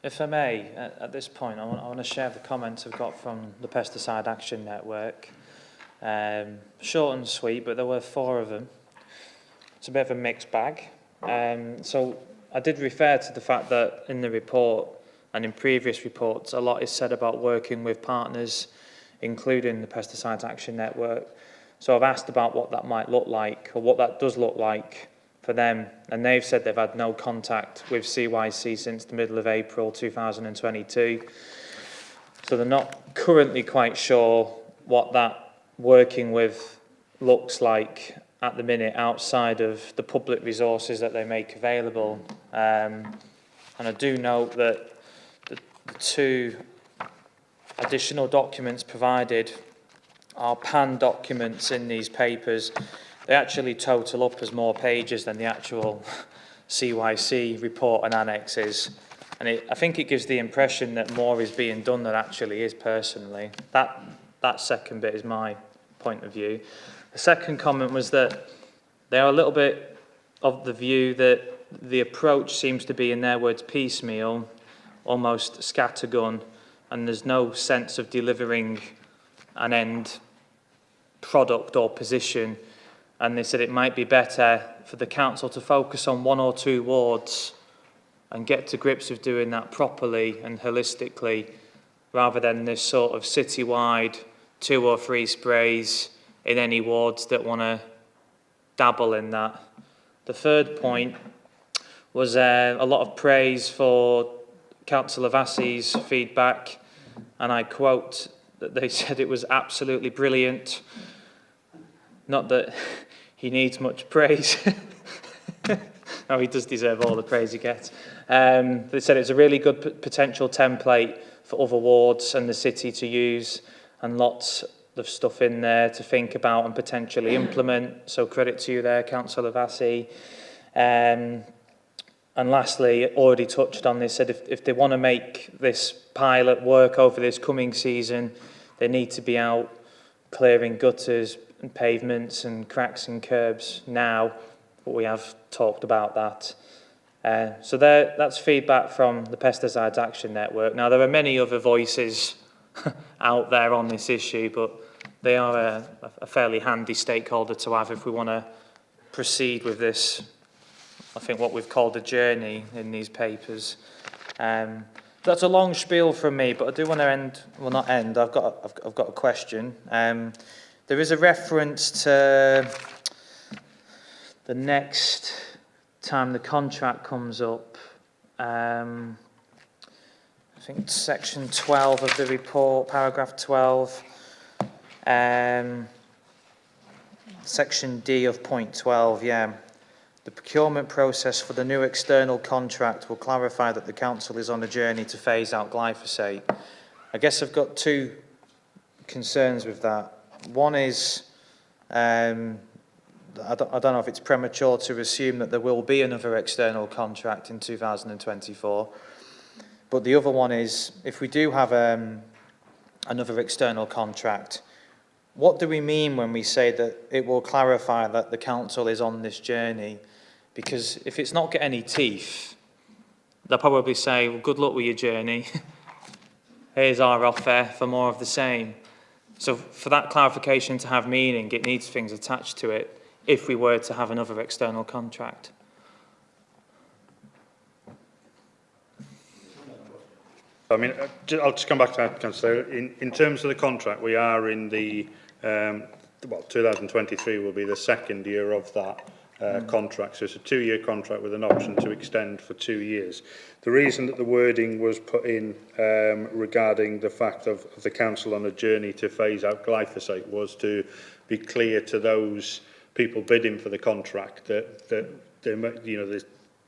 If I may, at this point, I want to share the comments I've got from the Pesticide Action Network. Short and sweet, but there were 4 of them. It's a bit of a mixed bag. So I did refer to the fact that in the report and in previous reports, a lot is said about working with partners, including the Pesticides Action Network. So I've asked about what that might look like, or what that does look like for them, and they've said they've had no contact with CYC since the middle of April 2022. So they're not currently quite sure what that working with looks like at the minute outside of the public resources that they make available. And I do note that the 2 additional documents provided are PAN documents in these papers. They actually total up as more pages than the actual CYC report and annexes. And I think it gives the impression that more is being done than actually is personally. That second bit is my point of view. The second comment was that they are a little bit of the view that the approach seems to be, in their words, piecemeal, almost scattergun, and there's no sense of delivering an end product or position and they said it might be better for the council to focus on 1 or 2 wards and get to grips with doing that properly and holistically, rather than this sort of citywide 2 or 3 sprays in any wards that want to dabble in that. The third point was a lot of praise for Councillor Vassey's feedback, and I quote that they said it was absolutely brilliant. Not that he needs much praise. No, he does deserve all the praise he gets. They said it's a really good potential template for other wards and the city to use, and lots of stuff in there to think about and potentially implement. So credit to you there, Councillor Vassey. And lastly, already touched on this, said if they want to make this pilot work over this coming season, they need to be out clearing gutters and pavements and cracks and curbs now, but we have talked about that. So that's feedback from the Pesticides Action Network. Now, there are many other voices out there on this issue, but they are a fairly handy stakeholder to have if we want to proceed with this, I think what we've called a journey in these papers. That's a long spiel from me, but I do want to end, well not end, I've got a question. There is a reference to the next time the contract comes up, I think it's section 12 of the report, paragraph 12, section D of point 12, yeah. The procurement process for the new external contract will clarify that the council is on a journey to phase out glyphosate. I guess I've got 2 concerns with that. One is, I don't know if it's premature to assume that there will be another external contract in 2024, but the other one is, if we do have another external contract, what do we mean when we say that it will clarify that the council is on this journey? Because if it's not got any teeth, they'll probably say, well, good luck with your journey. Here's our offer for more of the same. So for that clarification to have meaning, it needs things attached to it if we were to have another external contract. I mean, I'll just come back to that, Councillor. In terms of the contract, we are in the, 2023 will be the 2nd year of that contract. So it's a 2-year contract with an option to extend for 2 years. The reason that the wording was put in regarding the fact of the council on a journey to phase out glyphosate was to be clear to those people bidding for the contract that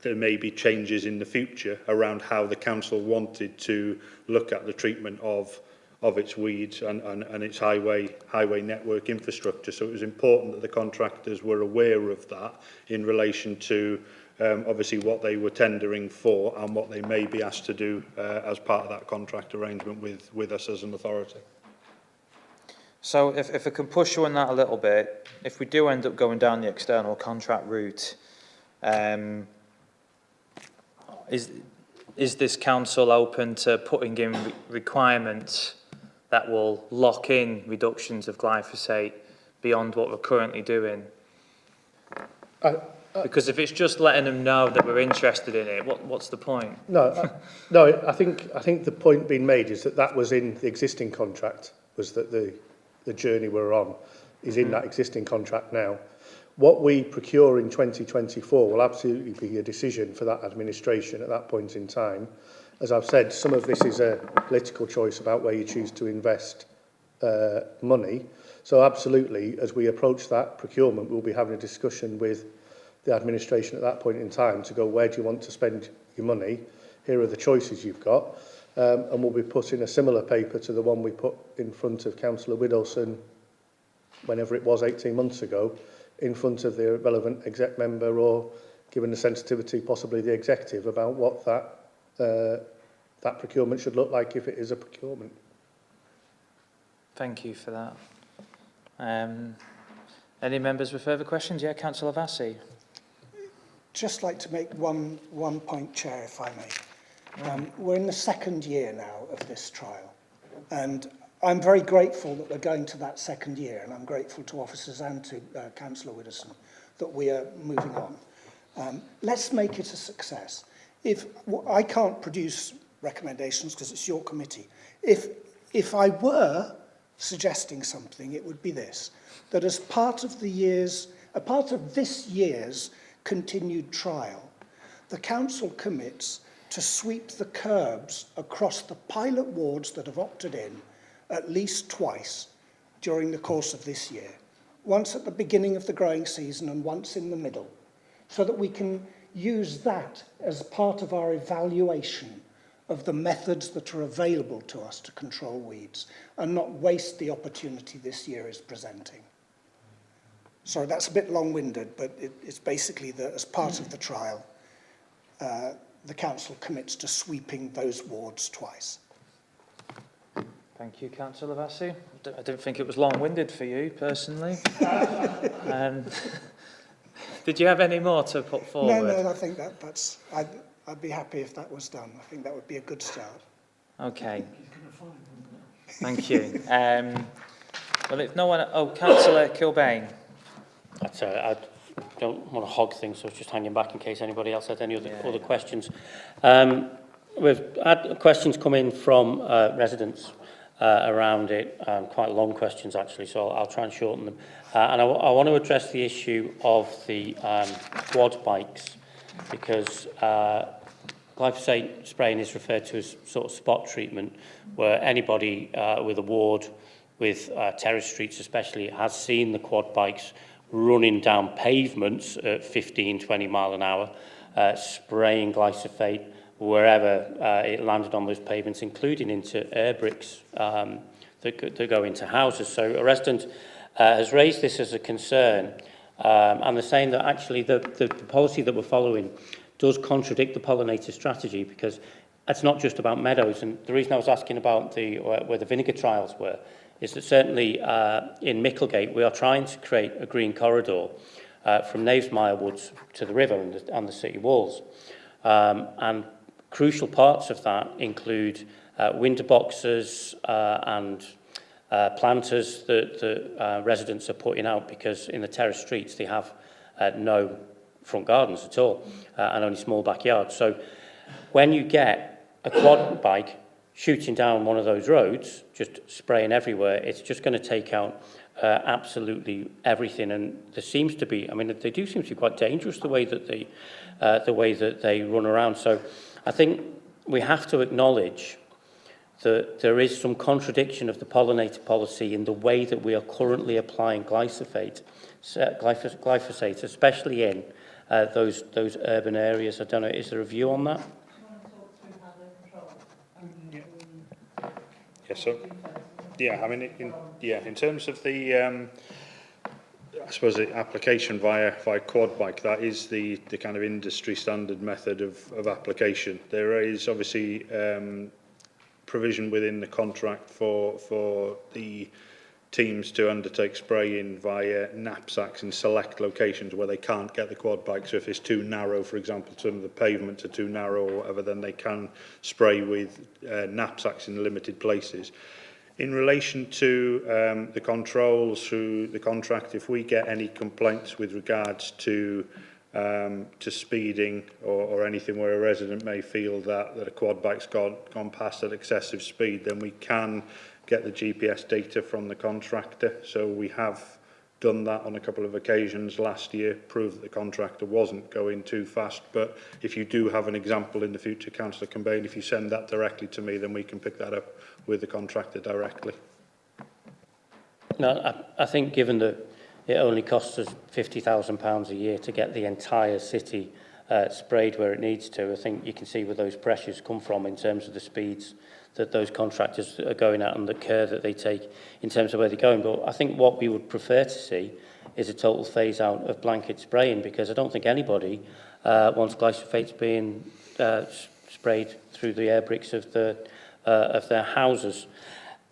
there may be changes in the future around how the council wanted to look at the treatment of its weeds and its highway network infrastructure. So it was important that the contractors were aware of that in relation to obviously what they were tendering for and what they may be asked to do as part of that contract arrangement with us as an authority. So if I can push you on that a little bit, if we do end up going down the external contract route, is this council open to putting in requirements that will lock in reductions of glyphosate beyond what we're currently doing? Because if it's just letting them know that we're interested in it, what's the point? No, I think the point being made is that was in the existing contract, was that the journey we're on is in that existing contract now. What we procure in 2024 will absolutely be a decision for that administration at that point in time. As I've said, some of this is a political choice about where you choose to invest money. So absolutely, as we approach that procurement, we'll be having a discussion with the administration at that point in time to go, where do you want to spend your money? Here are the choices you've got. And we'll be putting a similar paper to the one we put in front of Councillor Widdowson, whenever it was 18 months ago, in front of the relevant exec member, or given the sensitivity, possibly the executive, about what that procurement should look like if it is a procurement. Thank you for that. Any members with further questions? Yeah, Councillor Vassey. Just like to make one point, Chair, if I may. We're in the 2nd year now of this trial, and I'm very grateful that we're going to that second year, and I'm grateful to officers and to Councillor Widdowson that we are moving on. Let's make it a success. I can't produce recommendations because it's your committee. If I were suggesting something, it would be this, that as part of this year's continued trial, the council commits to sweep the curbs across the pilot wards that have opted in at least twice during the course of this year, once at the beginning of the growing season and once in the middle, so that we can use that as part of our evaluation of the methods that are available to us to control weeds and not waste the opportunity this year is presenting. Sorry, that's a bit long-winded, but it's basically that as part of the trial, the council commits to sweeping those wards twice. Thank you, Councillor Vassie. I didn't think it was long-winded for you, personally. Did you have any more to put forward? No, I think that's... I'd be happy if that was done. I think that would be a good start. Okay. Thank you. Well, if no one... Oh, Councillor Kilbane. I don't want to hog things, so I was just hanging back in case anybody else had any other questions. We've had questions come in from residents around it, quite long questions actually, so I'll try and shorten them. And I want to address the issue of the quad bikes, because glyphosate spraying is referred to as sort of spot treatment, where anybody with a ward with terrace streets especially has seen the quad bikes running down pavements at 15, 20 mile an hour, spraying glyphosate wherever it landed on those pavements, including into air bricks that go into houses. So a resident has raised this as a concern, and they're saying that actually the policy that we're following does contradict the pollinator strategy, because it's not just about meadows. And the reason I was asking about where the vinegar trials were is that certainly in Micklegate we are trying to create a green corridor from Knavesmire Woods to the river and the city walls. And crucial parts of that include window boxes and planters that residents are putting out, because in the terrace streets they have no front gardens at all and only small backyards. So when you get a quad bike shooting down one of those roads, just spraying everywhere, it's just going to take out absolutely everything. And there seems to be, I mean, they do seem to be quite dangerous the way that they run around. So I think we have to acknowledge that there is some contradiction of the pollinator policy in the way that we are currently applying glyphosate, especially in those urban areas. I don't know, is there a view on that? Yes, so, yeah, I mean, in terms of the, I suppose the application via quad bike, that is the kind of industry standard method of application. There is obviously provision within the contract for the teams to undertake spraying via knapsacks in select locations where they can't get the quad bike. So if it's too narrow, for example, some of the pavements are too narrow or whatever, then they can spray with knapsacks in limited places. In relation to the controls through the contract, if we get any complaints with regards to speeding or anything where a resident may feel that a quad bike's gone past at excessive speed, then we can get the GPS data from the contractor. So we have done that on a couple of occasions last year, proved that the contractor wasn't going too fast. But if you do have an example in the future, Councillor Combane, if you send that directly to me, then we can pick that up with the contractor directly. No, I think given that it only costs us £50,000 a year to get the entire city sprayed where it needs to, I think you can see where those pressures come from in terms of the speeds that those contractors are going at and the care that they take in terms of where they're going. But I think what we would prefer to see is a total phase out of blanket spraying, because I don't think anybody wants glyphosate being sprayed through the air bricks of their houses.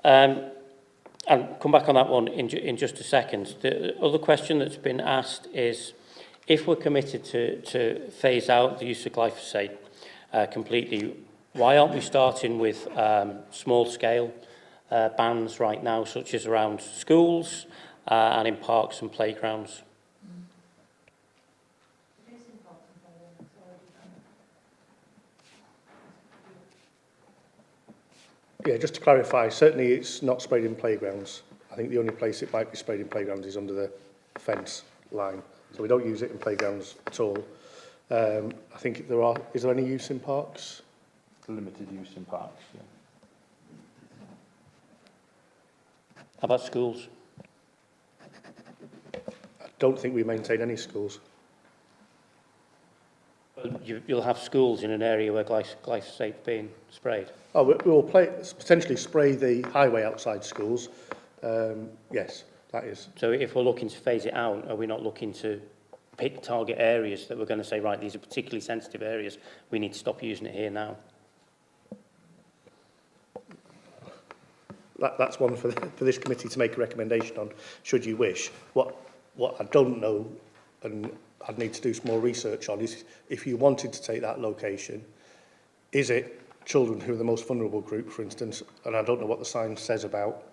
I'll come back on that one in just a second. The other question that's been asked is, if we're committed to phase out the use of glyphosate completely, why aren't we starting with small scale bans right now, such as around schools and in parks and playgrounds. Yeah, just to clarify, certainly it's not sprayed in playgrounds. I think the only place it might be sprayed in playgrounds is under the fence line. So we don't use it in playgrounds at all. I think is there any use in parks? Limited use in parks, yeah. How about schools? I don't think we maintain any schools. You'll have schools in an area where glyphosate's being sprayed. Oh, we'll potentially spray the highway outside schools. Yes, that is. So if we're looking to phase it out, are we not looking to pick target areas that we're going to say, right, these are particularly sensitive areas, we need to stop using it here now? That's one for this committee to make a recommendation on, should you wish. What I don't know, and I'd need to do some more research on, is if you wanted to take that location, is it children who are the most vulnerable group, for instance? And I don't know what the sign says about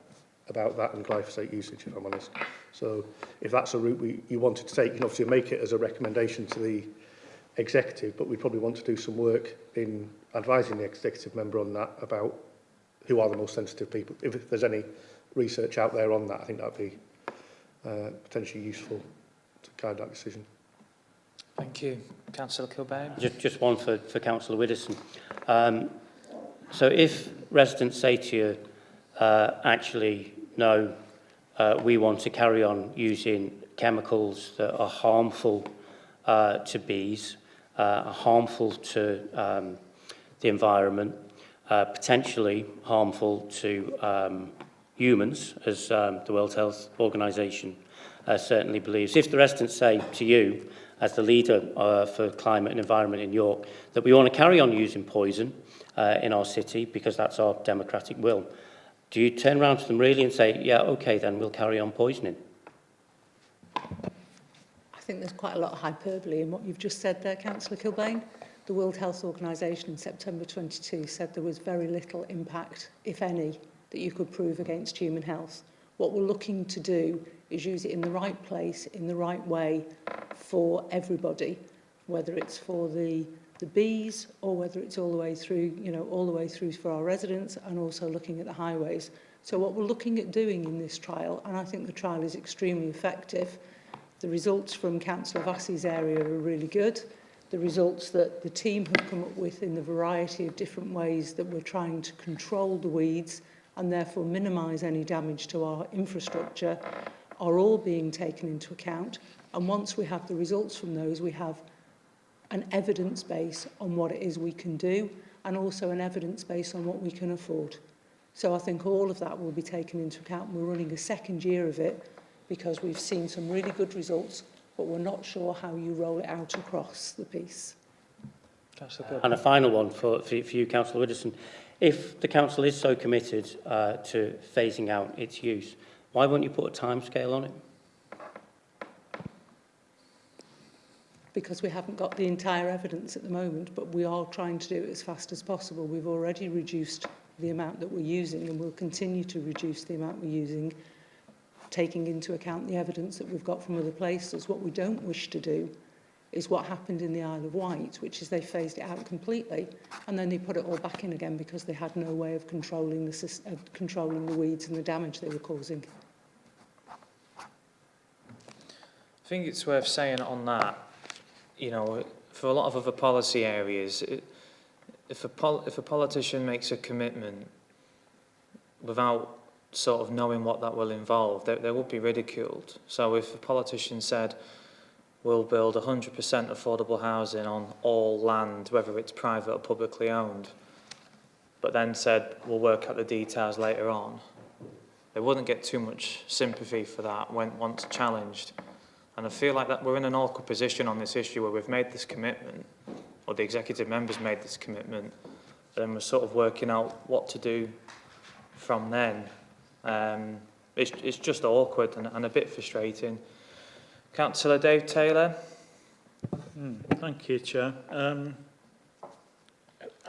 that and glyphosate usage, if I'm honest. So if that's a route you wanted to take, you can obviously make it as a recommendation to the executive, but we probably want to do some work in advising the executive member on that, about who are the most sensitive people. If there's any research out there on that, I think that'd be potentially useful to guide that decision. Thank you. Councillor Kilbane. Just one for Councillor Widdowson. So if residents say to you, actually, no, we want to carry on using chemicals that are harmful to bees, are harmful to the environment, potentially harmful to humans, as the World Health Organization certainly believes. If the residents say to you, as the leader for climate and environment in York, that we want to carry on using poison in our city because that's our democratic will, do you turn around to them really and say, yeah, okay, then we'll carry on poisoning? I think there's quite a lot of hyperbole in what you've just said there, Councillor Kilbane. The World Health Organization in September 22 said there was very little impact, if any, that you could prove against human health. What we're looking to do is use it in the right place, in the right way for everybody, whether it's for the bees or whether it's all the way through, all the way through for our residents, and also looking at the highways. So what we're looking at doing in this trial, and I think the trial is extremely effective, the results from Councillor Vassey's area are really good. The results that the team have come up with in the variety of different ways that we're trying to control the weeds and therefore minimise any damage to our infrastructure are all being taken into account. And once we have the results from those, we have an evidence base on what it is we can do, and also an evidence base on what we can afford. So I think all of that will be taken into account. We're running a second year of it because we've seen some really good results, but we're not sure how you roll it out across the piece. And a final one for you, Councillor Widdowson. If the council is so committed to phasing out its use, why won't you put a timescale on it? Because we haven't got the entire evidence at the moment, but we are trying to do it as fast as possible. We've already reduced the amount that we're using, and we'll continue to reduce the amount we're using, taking into account the evidence that we've got from other places. What we don't wish to do is what happened in the Isle of Wight, which is they phased it out completely, and then they put it all back in again because they had no way of controlling the weeds and the damage they were causing. I think it's worth saying on that, for a lot of other policy areas, if a politician makes a commitment without sort of knowing what that will involve, they would be ridiculed. So if a politician said, we'll build 100% affordable housing on all land, whether it's private or publicly owned, but then said, we'll work out the details later on, they wouldn't get too much sympathy for that when once challenged. And I feel like that we're in an awkward position on this issue where we've made this commitment, or the executive members made this commitment, and we're sort of working out what to do from then. It's just awkward and a bit frustrating. Councillor Dave Taylor. Thank you, Chair.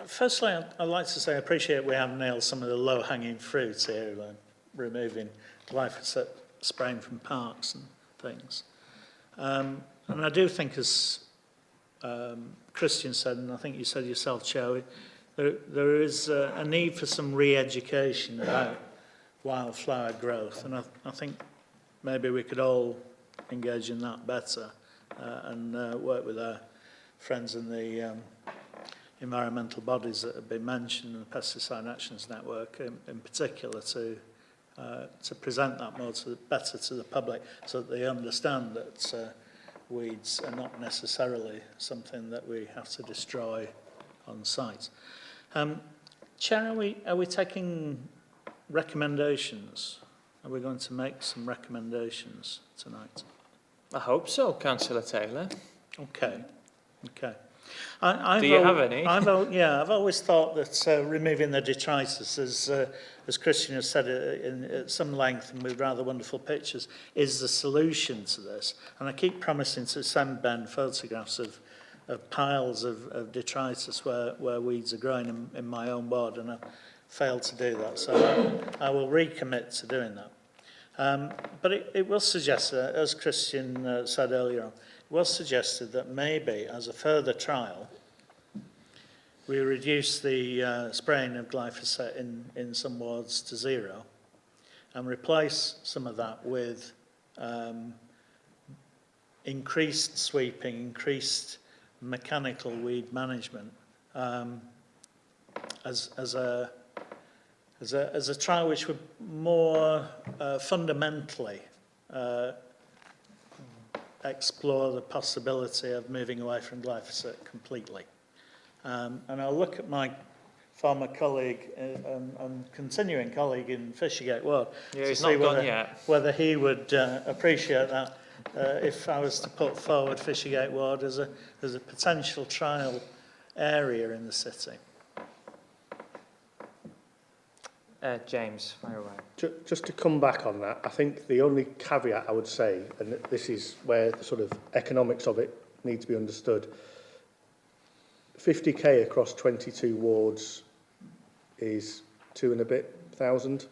Firstly, I'd like to say I appreciate we have nailed some of the low-hanging fruit here, like removing glyphosate spraying from parks and things. And I do think, as Christian said, and I think you said yourself, Chair, there is a need for some re-education about wildflower growth, and I think maybe we could all engage in that better and work with our friends in the environmental bodies that have been mentioned, and the Pesticide Actions Network in particular, to present that more better to the public, so that they understand that weeds are not necessarily something that we have to destroy on site. Chair, are we taking recommendations? Are we going to make some recommendations tonight? I hope so, Councillor Taylor. Okay. Do you have any? I've always thought that removing the detritus, as Christian has said at some length and with rather wonderful pictures, is the solution to this. And I keep promising to send Ben photographs of piles of detritus where weeds are growing in my own ward, and I failed to do that. So I will recommit to doing that. But it was suggested, as Christian said earlier on, it was suggested that maybe as a further trial, we reduce the spraying of glyphosate in some wards to 0 and replace some of that with increased sweeping, increased mechanical weed management as a trial which would more fundamentally explore the possibility of moving away from glyphosate completely. And I'll look at my former colleague and continuing colleague in Fishergate Ward to see whether he would appreciate that if I was to put forward Fishergate Ward as a potential trial area in the city. James, fire away. Just to come back on that, I think the only caveat I would say, and this is where the sort of economics of it need to be understood, 50k across 22 wards is 2 and a bit thousand.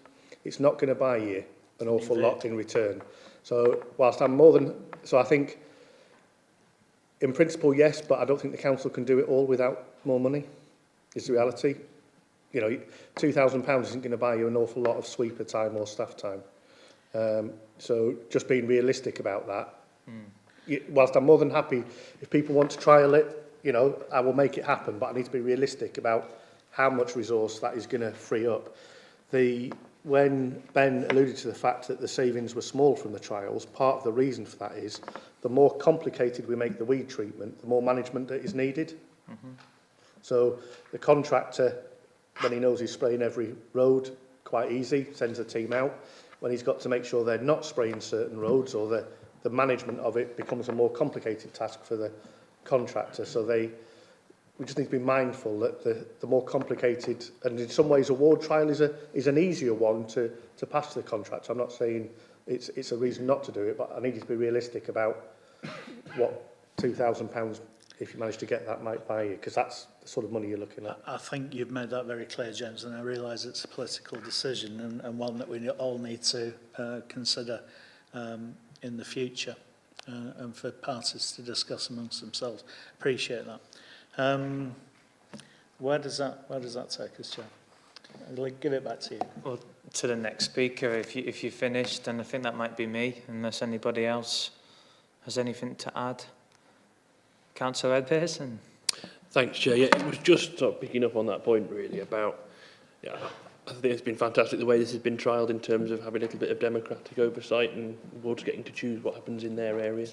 It's not going to buy you an awful lot in return. So whilst I'm I think in principle, yes, but I don't think the council can do it all without more money, is the reality. You know, £2,000 isn't going to buy you an awful lot of sweeper time or staff time. So just being realistic about that. Whilst I'm more than happy, if people want to trial it, you know, I will make it happen, but I need to be realistic about how much resource that is going to free up. When Ben alluded to the fact that the savings were small from the trials, part of the reason for that is the more complicated we make the weed treatment, the more management that is needed. So the contractor, when he knows he's spraying every road, quite easy, sends a team out. When he's got to make sure they're not spraying certain roads, or the management of it becomes a more complicated task for the contractor. So we just need to be mindful that the more complicated, and in some ways a ward trial is an easier one to pass to the contractor. I'm not saying it's a reason not to do it, but I need you to be realistic about what £2,000, if you manage to get that, might buy you, because that's the sort of money you're looking at. I think you've made that very clear, James, and I realise it's a political decision and one that we all need to consider in the future and for parties to discuss amongst themselves. Appreciate that. Where does that take us, Chair? I'll give it back to you. Well, to the next speaker, if you finished, and I think that might be me, unless anybody else has anything to add. Councillor Pearson. Thanks, Chair. Yeah, it was just sort of picking up on that point, really, about, I think it's been fantastic the way this has been trialled in terms of having a little bit of democratic oversight and wards getting to choose what happens in their area.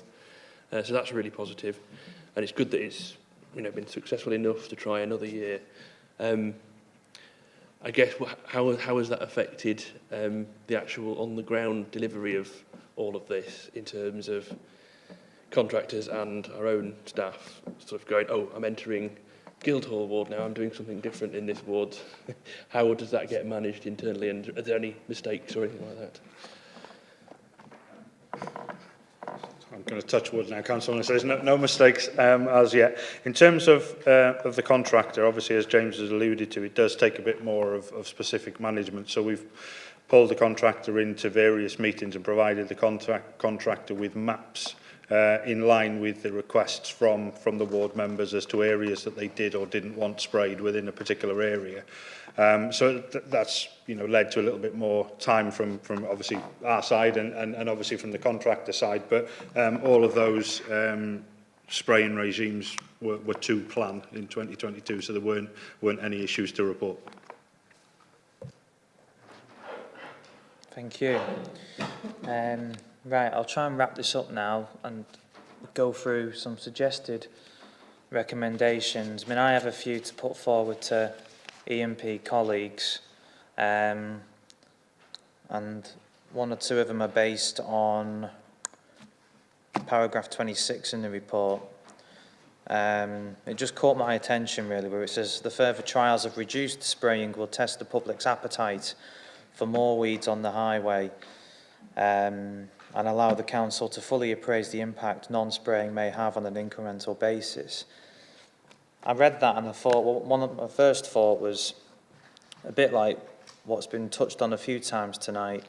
So that's really positive. And it's good that it's been successful enough to try another year. I guess how has that affected the actual on-the-ground delivery of all of this in terms of contractors and our own staff sort of going, oh, I'm entering Guildhall ward now, I'm doing something different in this ward. How does that get managed internally, and are there any mistakes or anything like that? I'm going to touch wood now, Councillor, so there's no mistakes as yet. In terms of the contractor, obviously, as James has alluded to, it does take a bit more of specific management. So we've pulled the contractor into various meetings and provided the contractor with maps in line with the requests from the ward members as to areas that they did or didn't want sprayed within a particular area. So that's led to a little bit more time from obviously our side and obviously from the contractor side, but all of those spraying regimes were to plan in 2022, so there weren't any issues to report. Thank you. Right, I'll try and wrap this up now and go through some suggested recommendations. I mean, I have a few to put forward to EMP colleagues, and one or two of them are based on paragraph 26 in the report. It just caught my attention really, where it says the further trials of reduced spraying will test the public's appetite for more weeds on the highway, and allow the council to fully appraise the impact non-spraying may have on an incremental basis. I read that and I thought, well, one of my first thought was a bit like what's been touched on a few times tonight,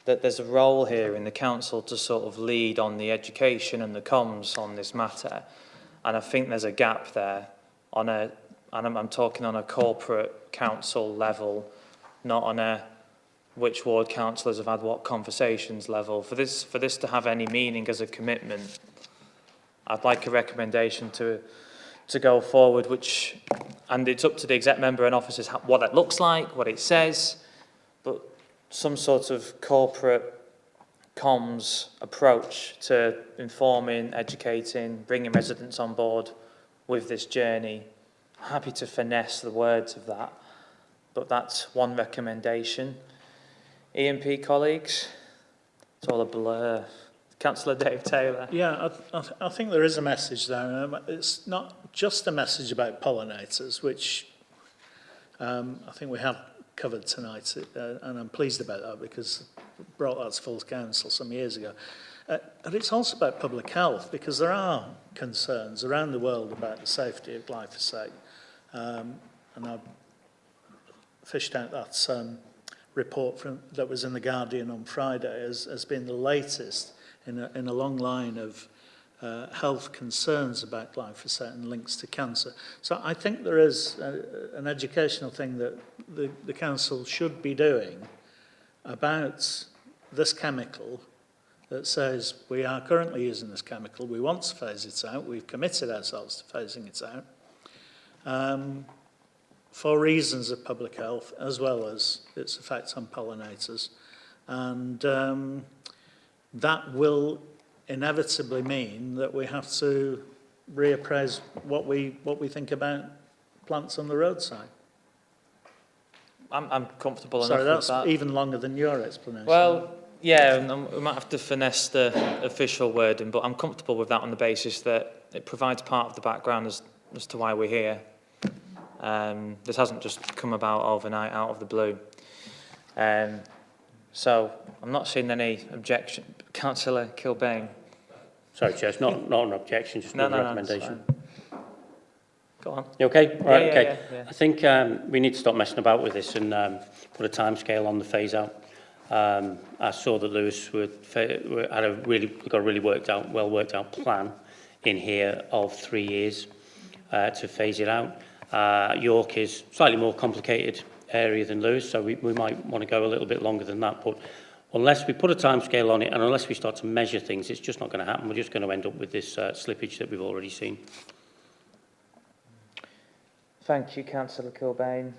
that there's a role here in the council to sort of lead on the education and the comms on this matter. And I think there's a gap there and I'm talking on a corporate council level, not on a which ward councillors have had what conversations level. For this to have any meaning as a commitment, I'd like a recommendation to go forward, and it's up to the exec member and officers what that looks like, what it says, but some sort of corporate comms approach to informing, educating, bringing residents on board with this journey. Happy to finesse the words of that, but that's one recommendation. EMP colleagues, it's all a blur. Councillor Dave Taylor. Yeah, I think there is a message there. It's not just a message about pollinators, which I think we have covered tonight, and I'm pleased about that because I brought that to full council some years ago. But it's also about public health, because there are concerns around the world about the safety of glyphosate. And I fished out that report that was in The Guardian on Friday as being the latest in a long line of health concerns about glyphosate and links to cancer. So I think there is an educational thing that the council should be doing about this chemical, that says we are currently using this chemical, we want to phase it out, we've committed ourselves to phasing it out, for reasons of public health as well as its effects on pollinators. And that will inevitably mean that we have to reappraise what we think about plants on the roadside. I'm comfortable enough Sorry, with that's that. even longer than your explanation. Well, yeah, and we might have to finesse the official wording, but I'm comfortable with that on the basis that it provides part of the background as to why we're here. This hasn't just come about overnight out of the blue. So I'm not seeing any objection. Councillor Kilbane. Sorry, Chair, it's not an objection, just a recommendation. Go on. You okay? All right, okay. Yeah. I think we need to stop messing about with this and put a timescale on the phase out. I saw that Lewis got a really well worked out plan in here of 3 years to phase it out. York is slightly more complicated area than Lewis, so we might want to go a little bit longer than that. But unless we put a timescale on it and unless we start to measure things, it's just not going to happen. We're just going to end up with this slippage that we've already seen. Thank you, Councillor Kilbane.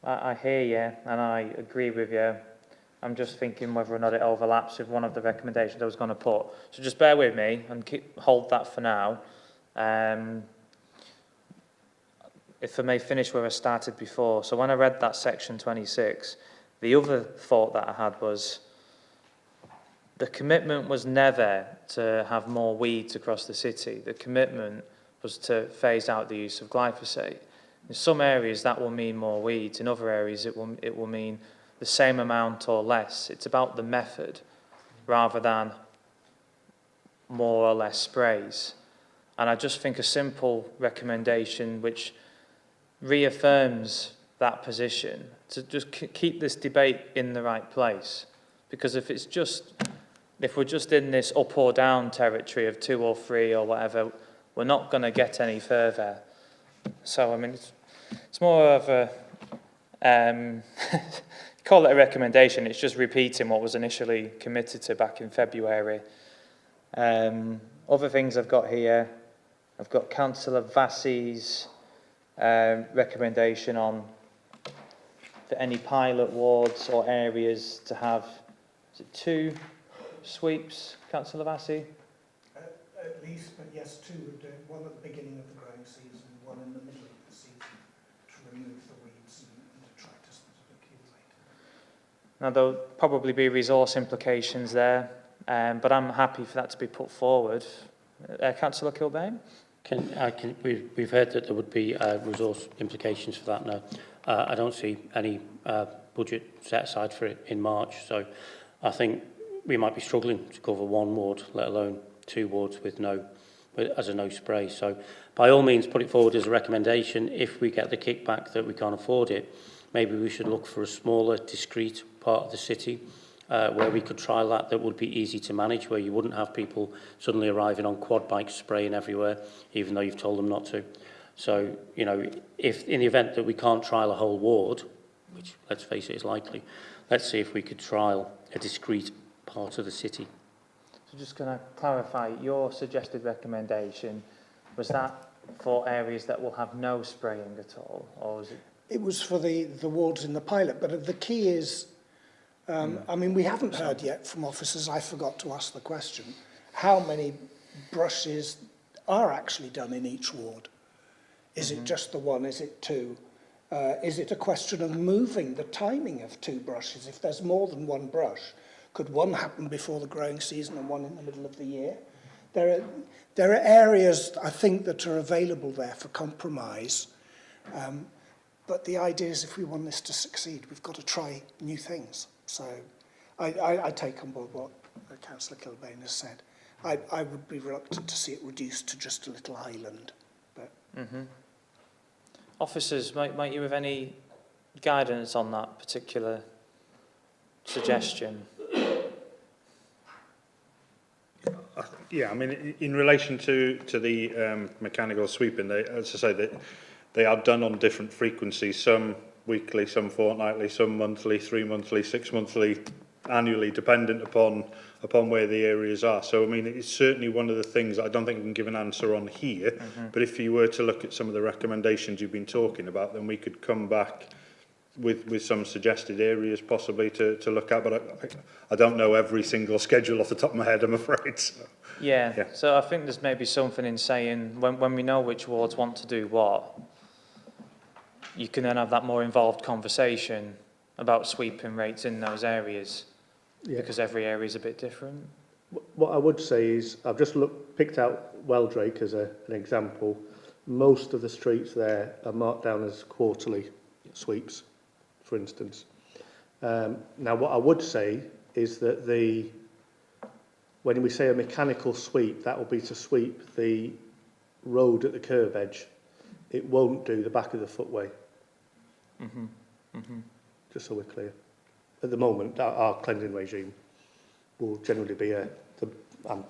I hear you and I agree with you. I'm just thinking whether or not it overlaps with one of the recommendations I was going to put. So just bear with me and hold that for now. If I may finish where I started before. So when I read that section 26, the other thought that I had was the commitment was never to have more weeds across the city. The commitment was to phase out the use of glyphosate. In some areas that will mean more weeds. In other areas it will mean the same amount or less. It's about the method rather than more or less sprays. And I just think a simple recommendation which reaffirms that position to just keep this debate in the right place. Because if we're just in this up or down territory of 2 or 3 or whatever, we're not going to get any further. So, I mean, it's more of a, call it a recommendation, it's just repeating what was initially committed to back in February. Other things I've got here, I've got Councillor Vassey's recommendation on for any pilot wards or areas to have, is it 2 sweeps, Councillor Vassey? At least, but yes, 2 would do. One at the beginning of the growing season, one in the middle of the season to remove the weeds and detritus that accumulate. Now, there'll probably be resource implications there, but I'm happy for that to be put forward. Councillor Kilbane? We've heard that there would be resource implications for that now. I don't see any budget set aside for it in March, so I think we might be struggling to cover 1 ward, let alone 2 wards with as a no spray. So by all means, put it forward as a recommendation. If we get the kickback that we can't afford it, maybe we should look for a smaller, discrete part of the city where we could trial that would be easy to manage, where you wouldn't have people suddenly arriving on quad bikes spraying everywhere, even though you've told them not to. So, you know, if in the event that we can't trial a whole ward, which let's face it is likely, let's see if we could trial a discrete part of the city. So just going to clarify, your suggested recommendation, was that for areas that will have no spraying at all, or was it? It was for the wards in the pilot, but the key is, I mean, we haven't heard yet from officers, I forgot to ask the question, how many brushes are actually done in each ward? Is it just the 1? Is it 2? Is it a question of moving the timing of 2 brushes? If there's more than 1 brush, could 1 happen before the growing season and 1 in the middle of the year? There are areas, I think, that are available there for compromise. But the idea is if we want this to succeed, we've got to try new things. So I take on board what Councillor Kilbane has said. I would be reluctant to see it reduced to just a little island. But Officers, might you have any guidance on that particular suggestion? Yeah, I mean, in relation to the mechanical sweeping, as I say, they are done on different frequencies, some weekly, some fortnightly, some monthly, 3 monthly, 6 monthly, annually, dependent upon where the areas are. So, I mean, it's certainly one of the things I don't think we can give an answer on here, but if you were to look at some of the recommendations you've been talking about, then we could come back with some suggested areas possibly to look at, but I don't know every single schedule off the top of my head, I'm afraid. So. Yeah, so I think there's maybe something in saying when we know which wards want to do what, you can then have that more involved conversation about sweeping rates in those areas, because every area is a bit different. What I would say is, I've just picked out Weldrake as an example. Most of the streets there are marked down as quarterly sweeps, for instance. Now, what I would say is that when we say a mechanical sweep, that will be to sweep the road at the curb edge. It won't do the back of the footway. Just so we're clear. At the moment, our cleansing regime will generally be I'm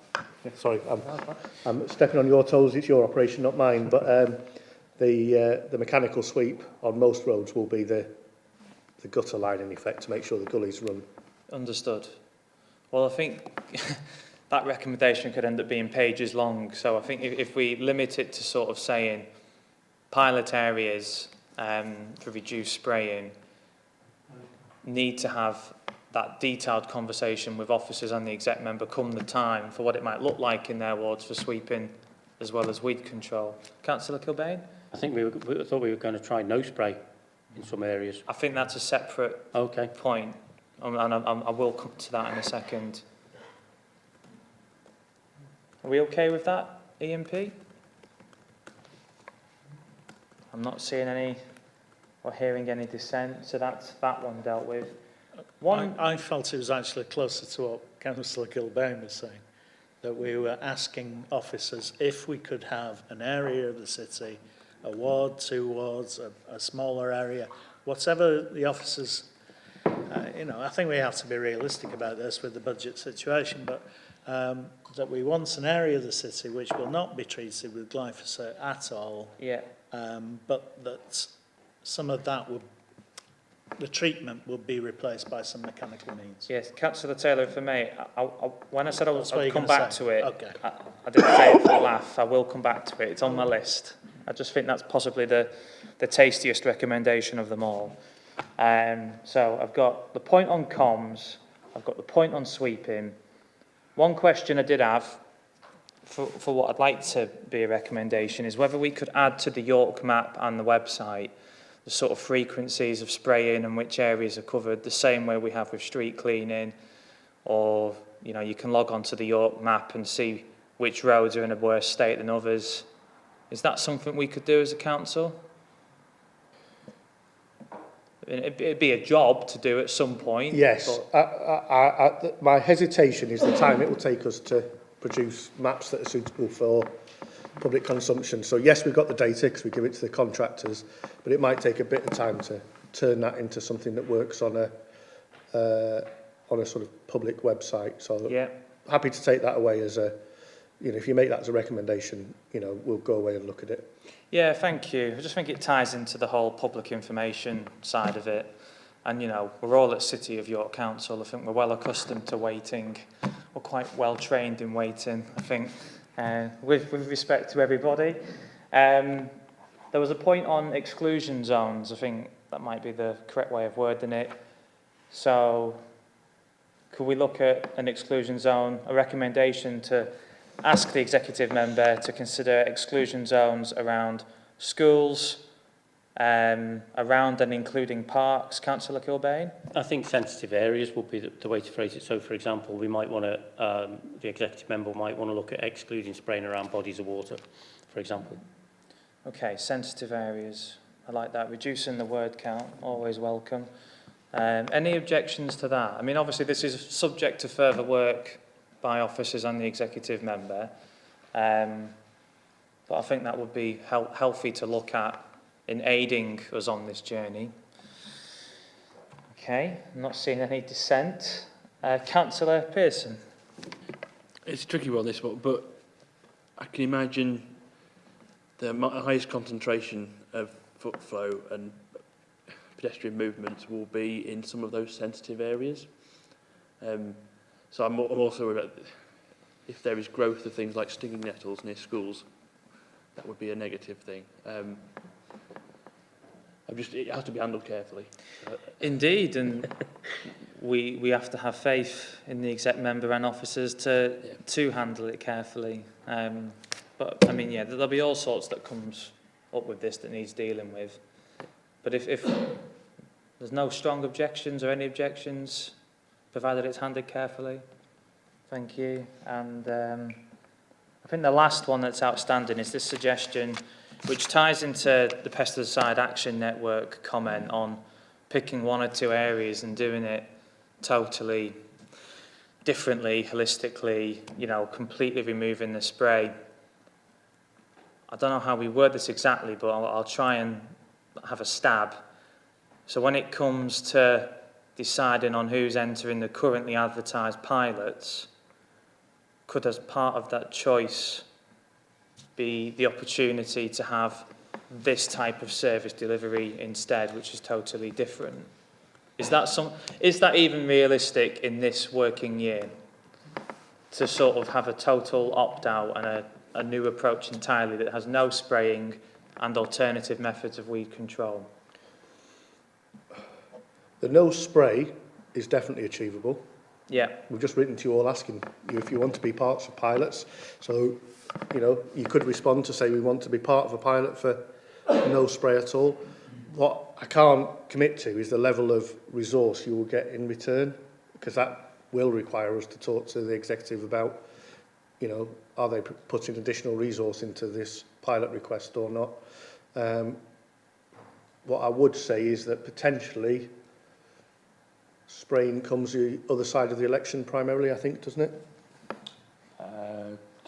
stepping on your toes. It's your operation, not mine. But the mechanical sweep on most roads will be the gutter line, in effect, to make sure the gullies run. Understood. Well, I think that recommendation could end up being pages long. So I think if we limit it to sort of saying pilot areas for reduced spraying, need to have that detailed conversation with officers and the exec member come the time for what it might look like in their wards for sweeping as well as weed control. Councillor Kilbane? I think we thought we were going to try no spray in some areas. I think that's a separate point, and I will come to that in a second. Are we okay with that, EMP? I'm not seeing any or hearing any dissent, so that's that one dealt with. I felt it was actually closer to what Councillor Kilbane was saying. that we were asking officers if we could have an area of the city, a ward, 2 wards, a smaller area, whatever the officers, you know, I think we have to be realistic about this with the budget situation, but that we want an area of the city which will not be treated with glyphosate at all, Yeah. but that some of that would, the treatment would be replaced by some mechanical means. Yes, Councillor Taylor, for me, when I said That's what I'd you're come gonna back say. to it, Okay. I didn't say it for a laugh. I will come back to it. It's on my list. I just think that's possibly the tastiest recommendation of them all. So I've got the point on comms, I've got the point on sweeping. One question I did have for what I'd like to be a recommendation is whether we could add to the York map and the website the sort of frequencies of spraying and which areas are covered, the same way we have with street cleaning, or, you know, you can log on to the York map and see which roads are in a worse state than others. Is that something we could do as a council? It'd be a job to do at some point. Yes, my hesitation is the time it will take us to produce maps that are suitable for public consumption. So yes, we've got the data because we give it to the contractors, but it might take a bit of time to turn that into something that works on a sort of public website. So Yeah. happy to take that away as a, you know, if you make that as a recommendation, you know, we'll go away and look at it. Yeah, thank you. I just think it ties into the whole public information side of it. And, you know, we're all at City of York Council. I think we're well accustomed to waiting. We're quite well trained in waiting, I think, with respect to everybody. There was a point on exclusion zones. I think that might be the correct way of wording it. So could we look at an exclusion zone, a recommendation to ask the executive member to consider exclusion zones around schools, around and including parks? Councillor Kilbane? I think sensitive areas would be the way to phrase it. So, for example, we might want to, the executive member might want to look at excluding spraying around bodies of water, for example. Okay, sensitive areas. I like that. Reducing the word count, always welcome. Any objections to that? I mean, obviously, this is subject to further work by officers and the executive member. But I think that would be healthy to look at in aiding us on this journey. Okay, I'm not seeing any dissent. Councillor Pearson. It's a tricky one, this one, but I can imagine the highest concentration of foot flow and pedestrian movements will be in some of those sensitive areas. So I'm also worried about if there is growth of things like stinging nettles near schools, that would be a negative thing. It has to be handled carefully. Indeed, and we have to have faith in the exec member and officers to handle it carefully. But I mean, yeah, there'll be all sorts that comes up with this that needs dealing with. But if there's no strong objections or any objections, provided it's handled carefully, thank you. And I think the last one that's outstanding is this suggestion, which ties into the Pesticide Action Network comment on picking 1 or 2 areas and doing it totally differently, holistically, you know, completely removing the spray. I don't know how we word this exactly, but I'll try and have a stab. So when it comes to deciding on who's entering the currently advertised pilots, could as part of that choice be the opportunity to have this type of service delivery instead, which is totally different? Is that even realistic in this working year to sort of have a total opt-out and a new approach entirely that has no spraying and alternative methods of weed control? The no spray is definitely achievable. Yeah. We've just written to you all asking you if you want to be parts of pilots. So, you know, you could respond to say we want to be part of a pilot for no spray at all. What I can't commit to is the level of resource you will get in return, because that will require us to talk to the executive about, you know, are they putting additional resource into this pilot request or not. What I would say is that potentially spraying comes the other side of the election primarily, I think, doesn't it?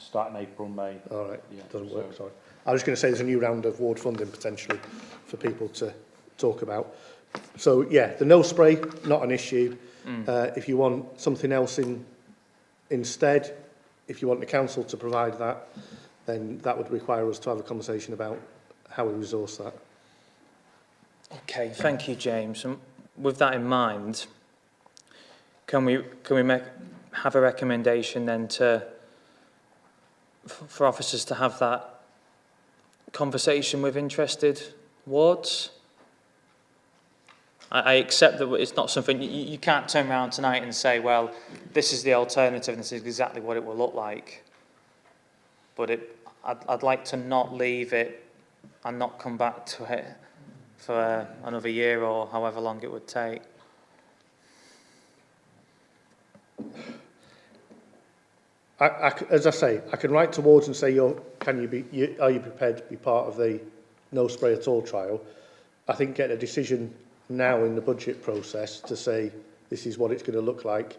starting April, May. All right, Yeah, doesn't work, sorry. I was going to say there's a new round of ward funding potentially for people to talk about. So, yeah, the no spray, not an issue. If you want something else instead, if you want the council to provide that, then that would require us to have a conversation about how we resource that. Okay, thank you, James. And with that in mind, can we have a recommendation then for officers to have that conversation with interested wards? I accept that it's not something, you can't turn around tonight and say, well, this is the alternative and this is exactly what it will look like. But I'd like to not leave it and not come back to it for another year or however long it would take. As I say, I can write to wards and say, are you prepared to be part of the no spray at all trial? I think get a decision now in the budget process to say this is what it's going to look like.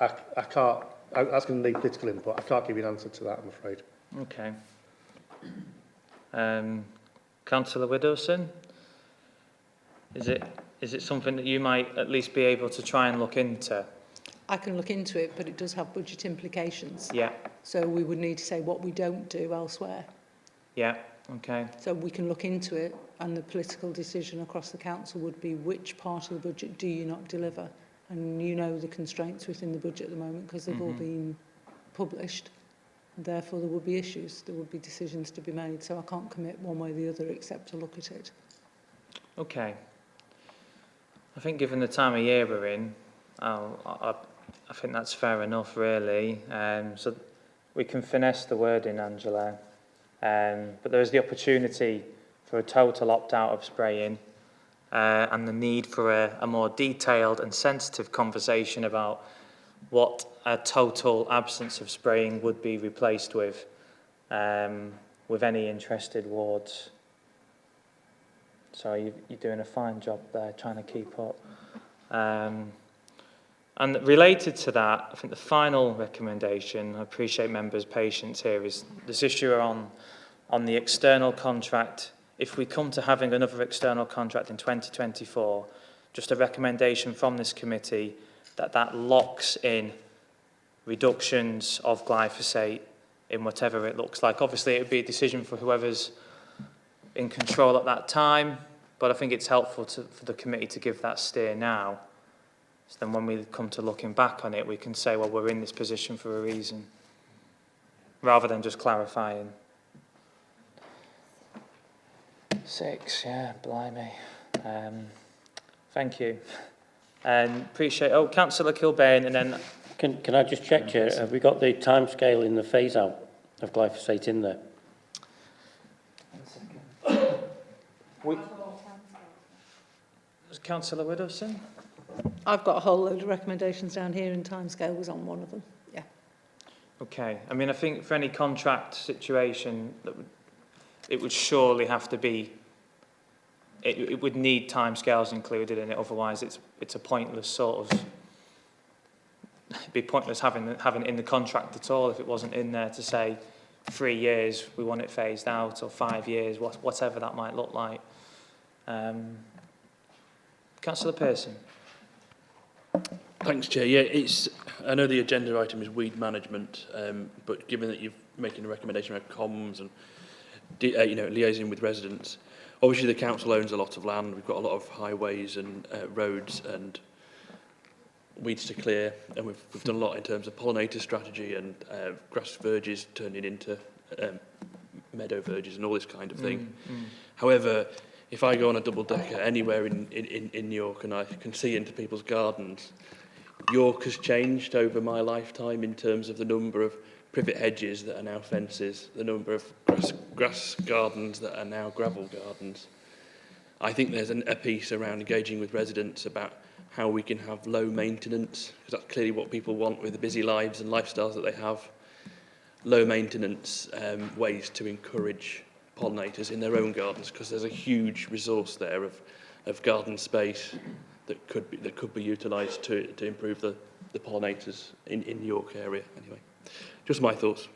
I can't. That's going to need political input. I can't give you an answer to that, I'm afraid. Okay. Councillor Widdowson, is it something that you might at least be able to try and look into? I can look into it, but it does have budget implications. Yeah. So we would need to say what we don't do elsewhere. Yeah. Okay. So we can look into it, and the political decision across the council would be which part of the budget do you not deliver? And you know the constraints within the budget at the moment because they've all been published. Therefore, there would be issues. There would be decisions to be made. So I can't commit one way or the other except to look at it. Okay. I think given the time of year we're in, I think that's fair enough, really. So we can finesse the wording, Angela. But there is the opportunity for a total opt-out of spraying and the need for a more detailed and sensitive conversation about what a total absence of spraying would be replaced with any interested wards. So you're doing a fine job there, trying to keep up. And related to that, I think the final recommendation, I appreciate members' patience here, is this issue on the external contract. If we come to having another external contract in 2024, just a recommendation from this committee that locks in reductions of glyphosate in whatever it looks like. Obviously, it would be a decision for whoever's in control at that time, but I think it's helpful for the committee to give that steer now. So then when we come to looking back on it, we can say, well, we're in this position for a reason, rather than just clarifying. 6, yeah, blimey. Thank you. Appreciate. Oh, Councillor Kilbane, and then. Can I just check, Chair? Have we got the timescale in the phase out of glyphosate in there? Councillor Widdowson? I've got a whole load of recommendations down here, and timescale was on one of them. Yeah. Okay. I mean, I think for any contract situation, it would surely have to be. It would need timescales included in it. Otherwise, it's a pointless sort of. It'd be pointless having it in the contract at all if it wasn't in there to say 3 years we want it phased out, or 5 years, whatever that might look like. Councillor Pearson. Thanks, Chair. Yeah, I know the agenda item is weed management, but given that you're making a recommendation about comms and liaising with residents, obviously the council owns a lot of land. We've got a lot of highways and roads and weeds to clear, and we've done a lot in terms of pollinator strategy and grass verges turning into meadow verges and all this kind of thing. However, if I go on a double-decker anywhere in York and I can see into people's gardens, York has changed over my lifetime in terms of the number of privet hedges that are now fences, the number of grass gardens that are now gravel gardens. I think there's a piece around engaging with residents about how we can have low maintenance, because that's clearly what people want with the busy lives and lifestyles that they have. Low maintenance ways to encourage pollinators in their own gardens, because there's a huge resource there of garden space that could be utilised to improve the pollinators in York area. Anyway, just my thoughts.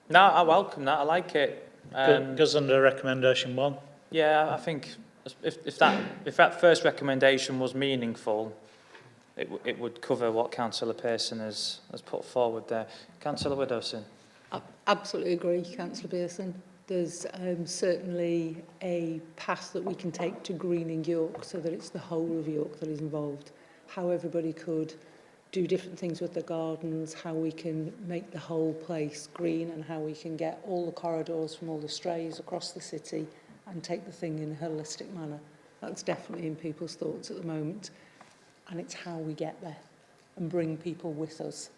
No, I welcome that. I like it. Goes under recommendation 1. Yeah, I think if that first recommendation was meaningful, it would cover what Councillor Pearson has put forward there. Councillor Widdowson. I absolutely agree, Councillor Pearson. There's certainly a path that we can take to greening York so that it's the whole of York that is involved. How everybody could do different things with the gardens, how we can make the whole place green, and how we can get all the corridors from all the strays across the city and take the thing in a holistic manner. That's definitely in people's thoughts at the moment. And it's how we get there and bring people with us.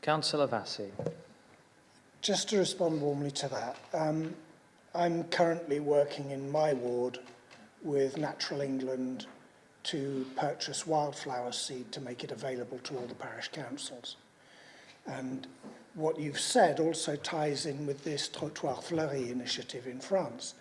Councillor Vassie. Just to respond warmly to that, I'm currently working in my ward with Natural England to purchase wildflower seed to make it available to all the parish councils. And what you've said also ties in with this Trottoir Fleuri initiative in France.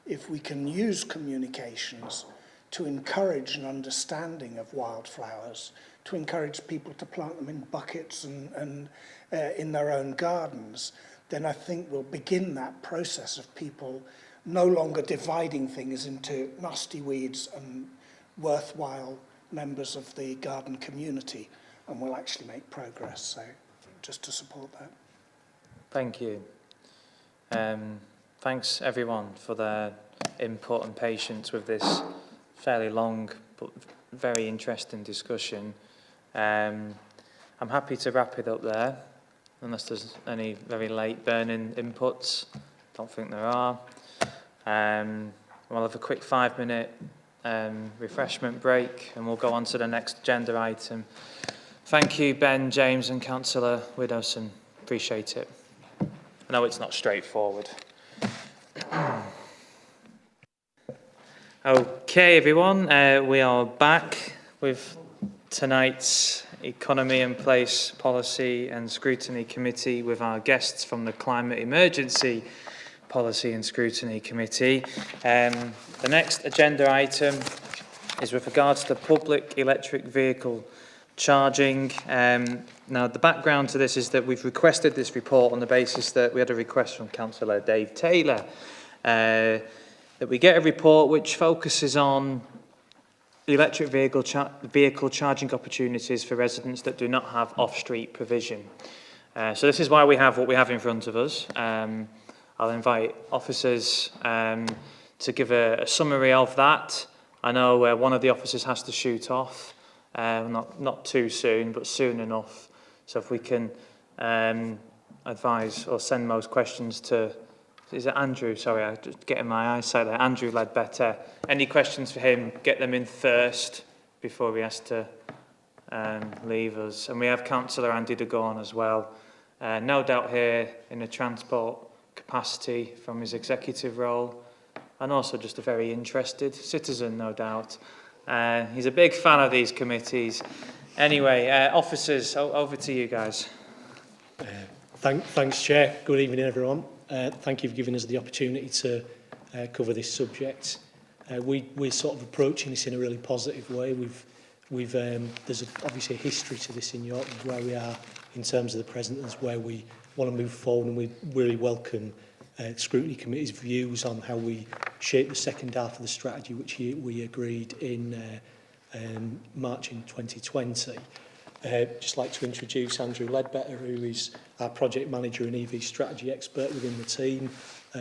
If we can use communications to encourage an understanding of wildflowers, to encourage people to plant them in buckets and in their own gardens, then I think we'll begin that process of people no longer dividing things into nasty weeds and worthwhile members of the garden community, and we'll actually make progress. So just to support that. Thank you. Thanks everyone for their input and patience with this fairly long but very interesting discussion. I'm happy to wrap it up there, unless there's any very late burning inputs. Don't think there are. We'll have a quick 5-minute refreshment break and we'll go on to the next agenda item. Thank you, Ben, James and Councillor Widdowson. Appreciate it. I know it's not straightforward. Okay, everyone, we are back with tonight's Economy and Place Policy and Scrutiny Committee with our guests from the Climate Emergency Policy and Scrutiny Committee. The next agenda item is with regards to public electric vehicle charging. Now, the background to this is that we've requested this report on the basis that we had a request from Councillor Dave Taylor that we get a report which focuses on the electric vehicle charging opportunities for residents that do not have off-street provision. So this is why we have what we have in front of us. I'll invite officers to give a summary of that. I know one of the officers has to shoot off, not too soon, but soon enough. So if we can advise or send most questions to, is it Andrew? Sorry, I'm just getting my eyesight there. Andrew Ledbetter. Any questions for him, get them in first before he has to leave us. And we have Councillor Andy DeGorn as well. No doubt here in a transport capacity from his executive role, and also just a very interested citizen, no doubt. He's a big fan of these committees. Anyway, officers, over to you guys. Thanks, Chair. Good evening, everyone. Thank you for giving us the opportunity to cover this subject. We're sort of approaching this in a really positive way. There's obviously a history to this in York, where we are in terms of the present, and where we want to move forward, and we really welcome Scrutiny Committee's views on how we shape the second half of the strategy, which we agreed in March in 2020. Just like to introduce Andrew Ledbetter, who is our project manager and EV strategy expert within the team.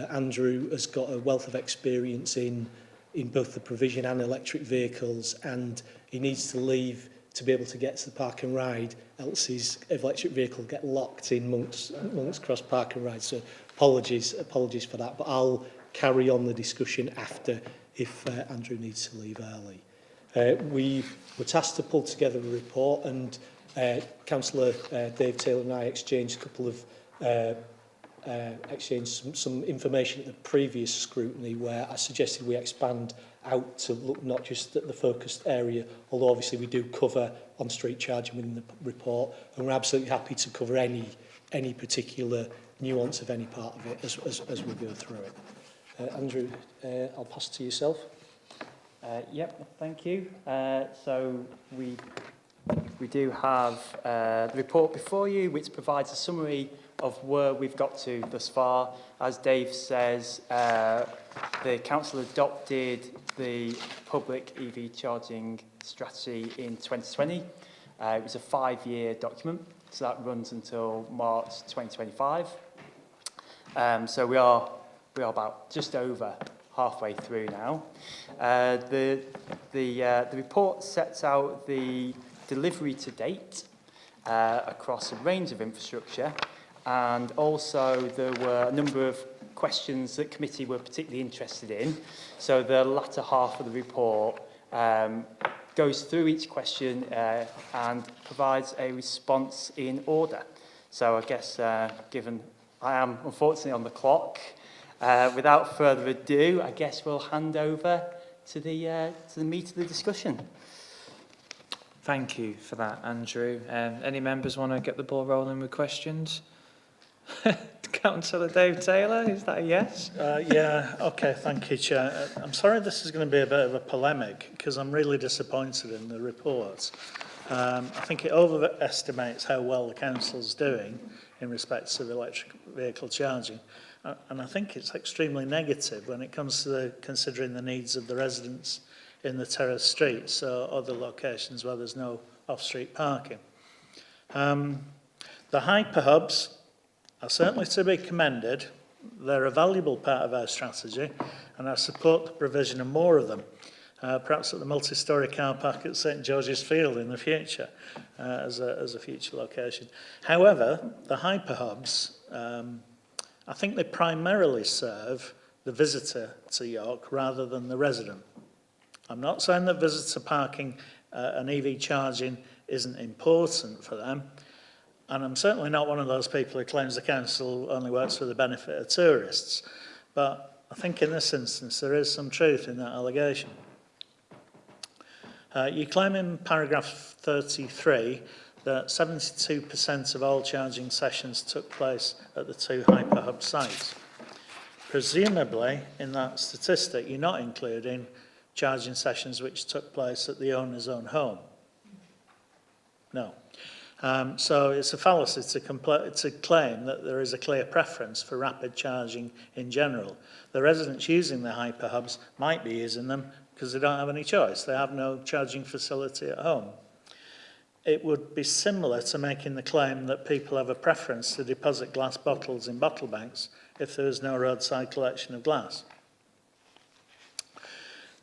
Andrew has got a wealth of experience in both the provision and electric vehicles, and he needs to leave to be able to get to the park and ride, else his electric vehicle will get locked in Monks Cross Park and Ride. So apologies for that, but I'll carry on the discussion after if Andrew needs to leave early. We were tasked to pull together a report, and Councillor Dave Taylor and I exchanged some information at the previous scrutiny, where I suggested we expand out to look not just at the focused area, although obviously we do cover on-street charging within the report, and we're absolutely happy to cover any particular nuance of any part of it as we go through it. Andrew, I'll pass to yourself. Yep, thank you. So we we do have the report before you, which provides a summary of where we've got to thus far. As Dave says, the council adopted the public EV charging strategy in 2020. It was a 5-year document, so that runs until March 2025. So we are about just over halfway through now. The report sets out the delivery to date across a range of infrastructure, and also there were a number of questions that committee were particularly interested in. So the latter half of the report goes through each question and provides a response in order. So I guess given I am unfortunately on the clock, without further ado, I guess we'll hand over to the meat of the discussion. Thank you for that, Andrew. Any members want to get the ball rolling with questions? Councillor Dave Taylor, is that a yes? Yeah, okay, thank you, Chair. I'm sorry this is going to be a bit of a polemic, because I'm really disappointed in the report. I think it overestimates how well the council's doing in respect of electric vehicle charging. And I think it's extremely negative when it comes to considering the needs of the residents in the terrace streets or other locations where there's no off-street parking. The hyperhubs are certainly to be commended. They're a valuable part of our strategy, and I support the provision of more of them, perhaps at the multi-storey car park at St George's Field in the future as a future location. However, the hyperhubs, I think they primarily serve the visitor to York rather than the resident. I'm not saying that visitor parking and EV charging isn't important for them, and I'm certainly not one of those people who claims the council only works for the benefit of tourists, but I think in this instance there is some truth in that allegation. You claim in paragraph 33 that 72% of all charging sessions took place at the 2 hyperhub sites. Presumably, in that statistic, you're not including charging sessions which took place at the owner's own home. No. So it's a fallacy to claim that there is a clear preference for rapid charging in general. The residents using the hyperhubs might be using them because they don't have any choice. They have no charging facility at home. It would be similar to making the claim that people have a preference to deposit glass bottles in bottle banks if there is no roadside collection of glass.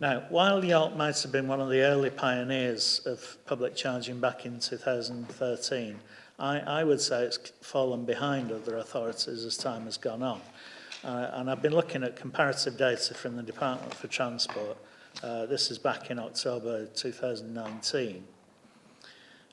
Now, while York might have been one of the early pioneers of public charging back in 2013, I would say it's fallen behind other authorities as time has gone on. And I've been looking at comparative data from the Department for Transport. This is back in October 2019.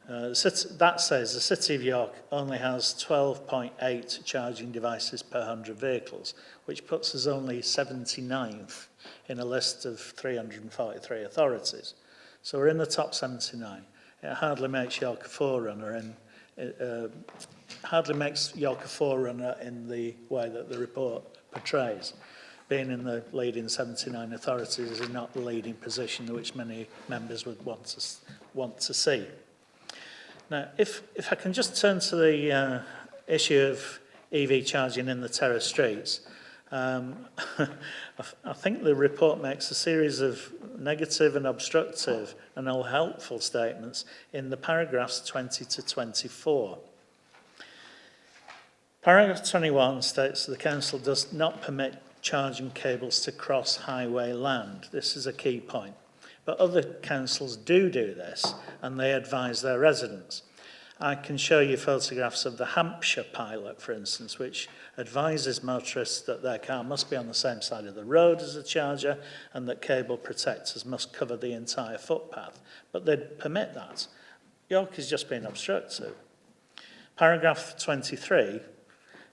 That says the City of York only has 12.8 charging devices per 100 vehicles, which puts us only 79th in a list of 343 authorities. So we're in the top 79. It hardly makes York a forerunner in the way that the report portrays. Being in the leading 79 authorities is not the leading position which many members would want to see. Now, if I can just turn to the issue of EV charging in the terrace streets, I think the report makes a series of negative and obstructive and unhelpful statements in the paragraphs 20 to 24. Paragraph 21 states that the council does not permit charging cables to cross highway land. This is a key point. But other councils do this, and they advise their residents. I can show you photographs of the Hampshire pilot, for instance, which advises motorists that their car must be on the same side of the road as the charger and that cable protectors must cover the entire footpath. But they'd permit that. York is just being obstructive. Paragraph 23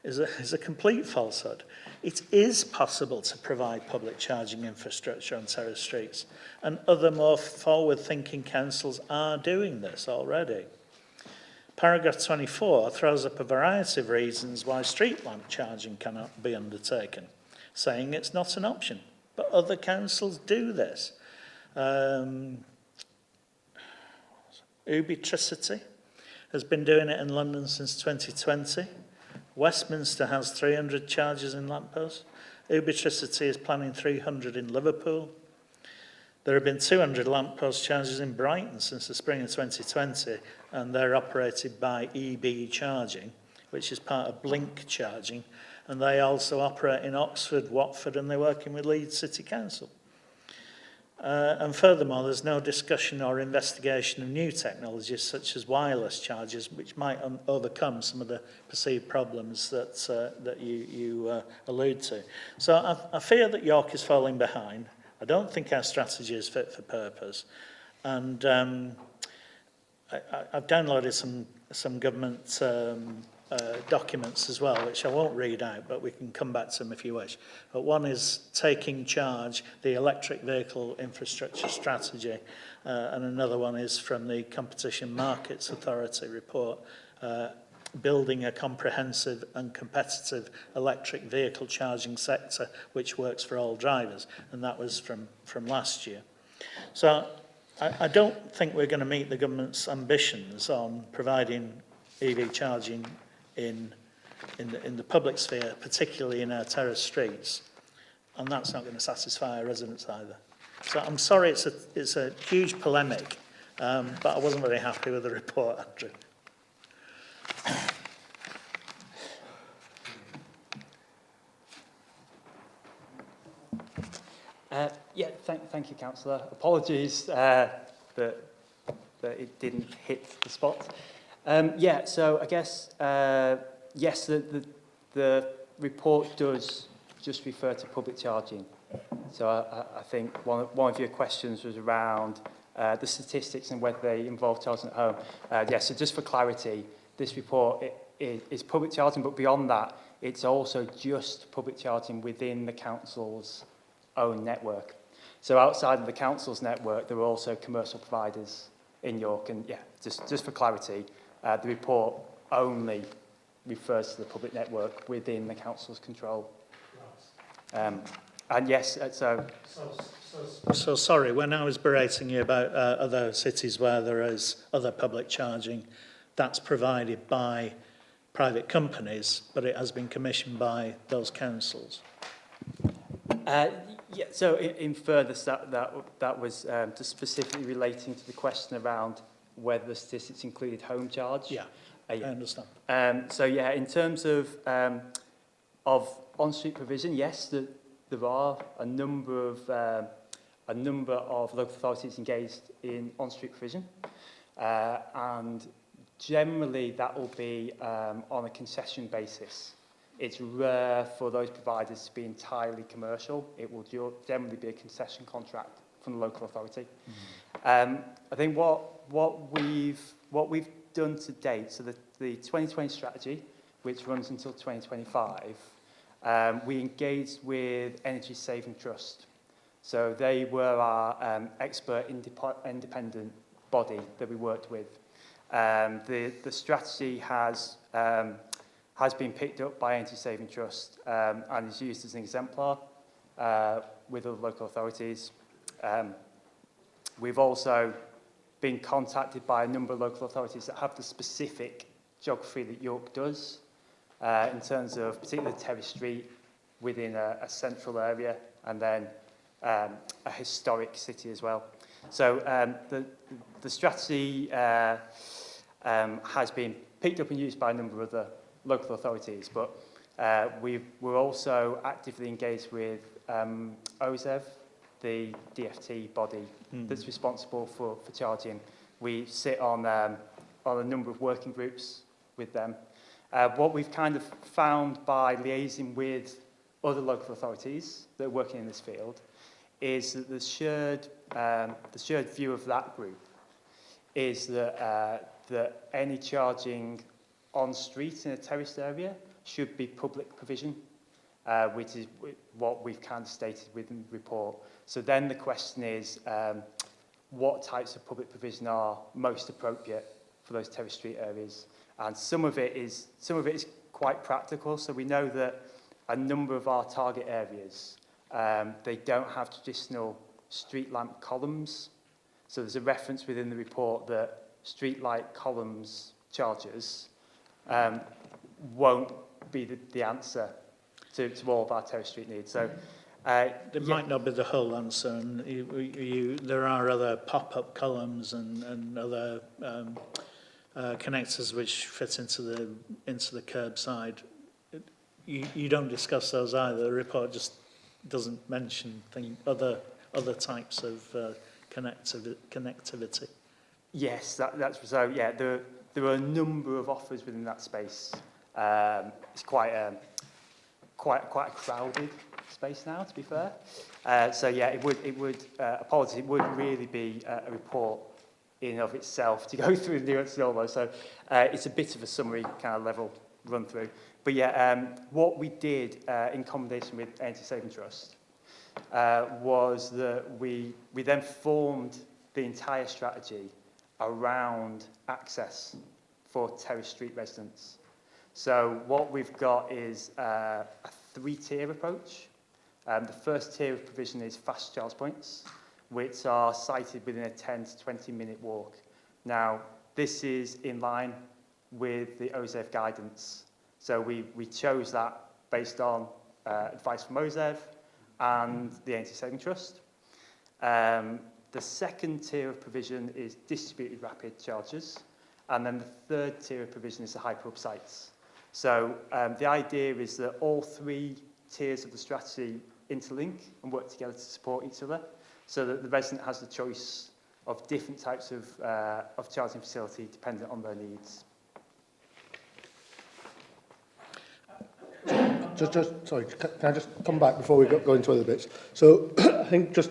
is a complete falsehood. It is possible to provide public charging infrastructure on terrace streets, and other more forward-thinking councils are doing this already. Paragraph 24 throws up a variety of reasons why street lamp charging cannot be undertaken, saying it's not an option, but other councils do this. Ubitricity has been doing it in London since 2020. Westminster has 300 chargers in lampposts. Ubitricity is planning 300 in Liverpool. There have been 200 lamppost chargers in Brighton since the spring of 2020, and they're operated by EB Charging, which is part of Blink Charging, and they also operate in Oxford, Watford, and they're working with Leeds City Council. And furthermore, there's no discussion or investigation of new technologies such as wireless chargers, which might overcome some of the perceived problems that you allude to. So I fear that York is falling behind. I don't think our strategy is fit for purpose. And I've downloaded some government documents as well, which I won't read out, but we can come back to them if you wish. But one is taking charge, the electric vehicle infrastructure strategy, and another one is from the Competition Markets Authority report, building a comprehensive and competitive electric vehicle charging sector which works for all drivers, and that was from last year. So I don't think we're going to meet the government's ambitions on providing EV charging in the public sphere, particularly in our terrace streets, and that's not going to satisfy our residents either. So I'm sorry it's a huge polemic, but I wasn't very happy with the report, Andrew. Yeah, thank you, Councillor. Apologies that it didn't hit the spot. Yeah, so I guess, yes, the report does just refer to public charging. So I think one of your questions was around the statistics and whether they involve charging at home. Yeah, so just for clarity, this report is public charging, but beyond that, it's also just public charging within the council's own network. So outside of the council's network, there are also commercial providers in York. And yeah, just for clarity, the report only refers to the public network within the council's control. And yes, So sorry, when I was berating you about other cities where there is other public charging, that's provided by private companies, but it has been commissioned by those councils. Yeah, so in further, that was just specifically relating to the question around whether the statistics included home charge. Yeah, I understand. So yeah, in terms of on-street provision, yes, there are a number of local authorities engaged in on-street provision, and generally that will be on a concession basis. It's rare for those providers to be entirely commercial. It will generally be a concession contract from the local authority. I think what we've done to date, so the 2020 strategy, which runs until 2025, we engaged with Energy Saving Trust. So they were our expert independent body that we worked with. The strategy has been picked up by Energy Saving Trust and is used as an exemplar with other local authorities. We've also been contacted by a number of local authorities that have the specific geography that York does in terms of particularly Terrace Street within a central area and then a historic city as well. So the strategy has been picked up and used by a number of other local authorities, but we're also actively engaged with OZEV, the DFT body that's responsible for charging. We sit on a number of working groups with them. What we've kind of found by liaising with other local authorities that are working in this field is that the shared view of that group is that any charging on street in a terraced area should be public provision, which is what we've kind of stated within the report. So then the question is, what types of public provision are most appropriate for those terrace street areas? And some of it is quite practical. So we know that a number of our target areas, they don't have traditional street lamp columns. So there's a reference within the report that street light columns chargers won't be the answer to all of our terrace street needs. So it might not be the whole answer, and there are other pop-up columns and other connectors which fit into the curbside. You don't discuss those either. The report just doesn't mention other types of connectivity. Yes, that's so. Yeah, there are a number of offers within that space. It's quite a crowded space now, to be fair. So yeah, it would apologies, it would really be a report in and of itself to go through the nuance almost. So it's a bit of a summary kind of level run through. But yeah, what we did in combination with Energy Saving Trust was that we then formed the entire strategy around access for terrace street residents. So what we've got is a three-tier approach. The first tier of provision is fast charge points, which are sited within a 10 to 20-minute walk. Now, this is in line with the OZEV guidance. So we chose that based on advice from OZEV and the Energy Saving Trust. The second tier of provision is distributed rapid chargers. And then the third tier of provision is the hyper-hub sites. So the idea is that all three tiers of the strategy interlink and work together to support each other, so that the resident has the choice of different types of charging facility dependent on their needs. Sorry, can I just come back before we go into other bits? So I think just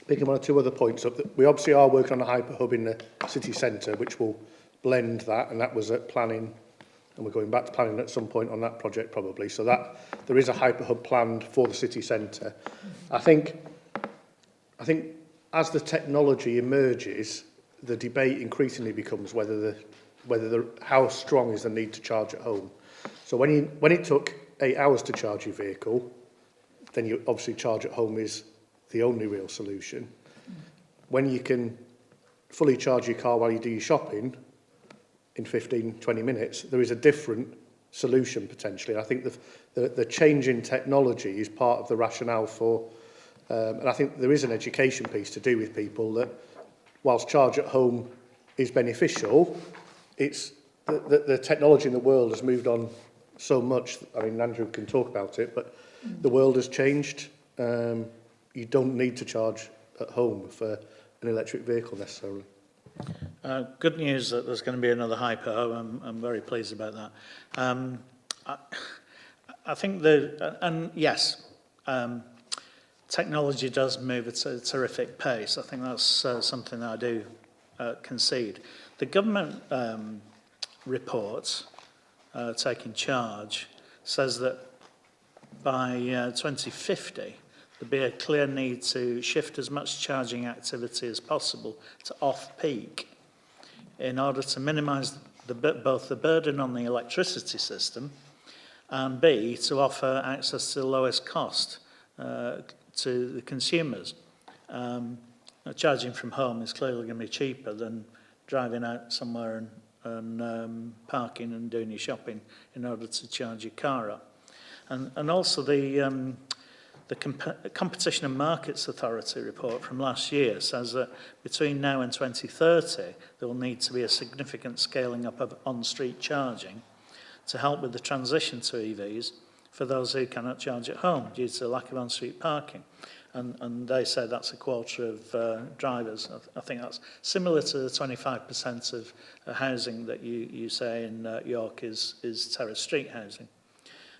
picking one or two other points up, that we obviously are working on a hyper hub in the city centre, which will blend that, and that was at planning, and we're going back to planning at some point on that project probably. So that there is a hyper hub planned for the city centre. I think as the technology emerges, the debate increasingly becomes how strong is the need to charge at home. So when it took 8 hours to charge your vehicle, then you obviously charge at home is the only real solution. When you can fully charge your car while you do your shopping in 15, 20 minutes, there is a different solution potentially. I think the change in technology is part of the rationale for, and I think there is an education piece to do with people that whilst charge at home is beneficial, it's the technology in the world has moved on so much. I mean, Andrew can talk about it, but the world has changed. You don't need to charge at home for an electric vehicle necessarily. Good news that there's going to be another hyper hub. I'm very pleased about that. I think yes, technology does move at a terrific pace. I think that's something that I do concede. The government report, Taking Charge, says that by 2050, there'll be a clear need to shift as much charging activity as possible to off-peak in order to minimise both the burden on the electricity system and B, to offer access to the lowest cost to the consumers. Charging from home is clearly going to be cheaper than driving out somewhere and parking and doing your shopping in order to charge your car up. And also the Competition and Markets Authority report from last year says that between now and 2030, there will need to be a significant scaling up of on-street charging to help with the transition to EVs for those who cannot charge at home due to the lack of on-street parking. And they say that's a quarter of drivers. I think that's similar to the 25% of housing that you say in York is terrace street housing.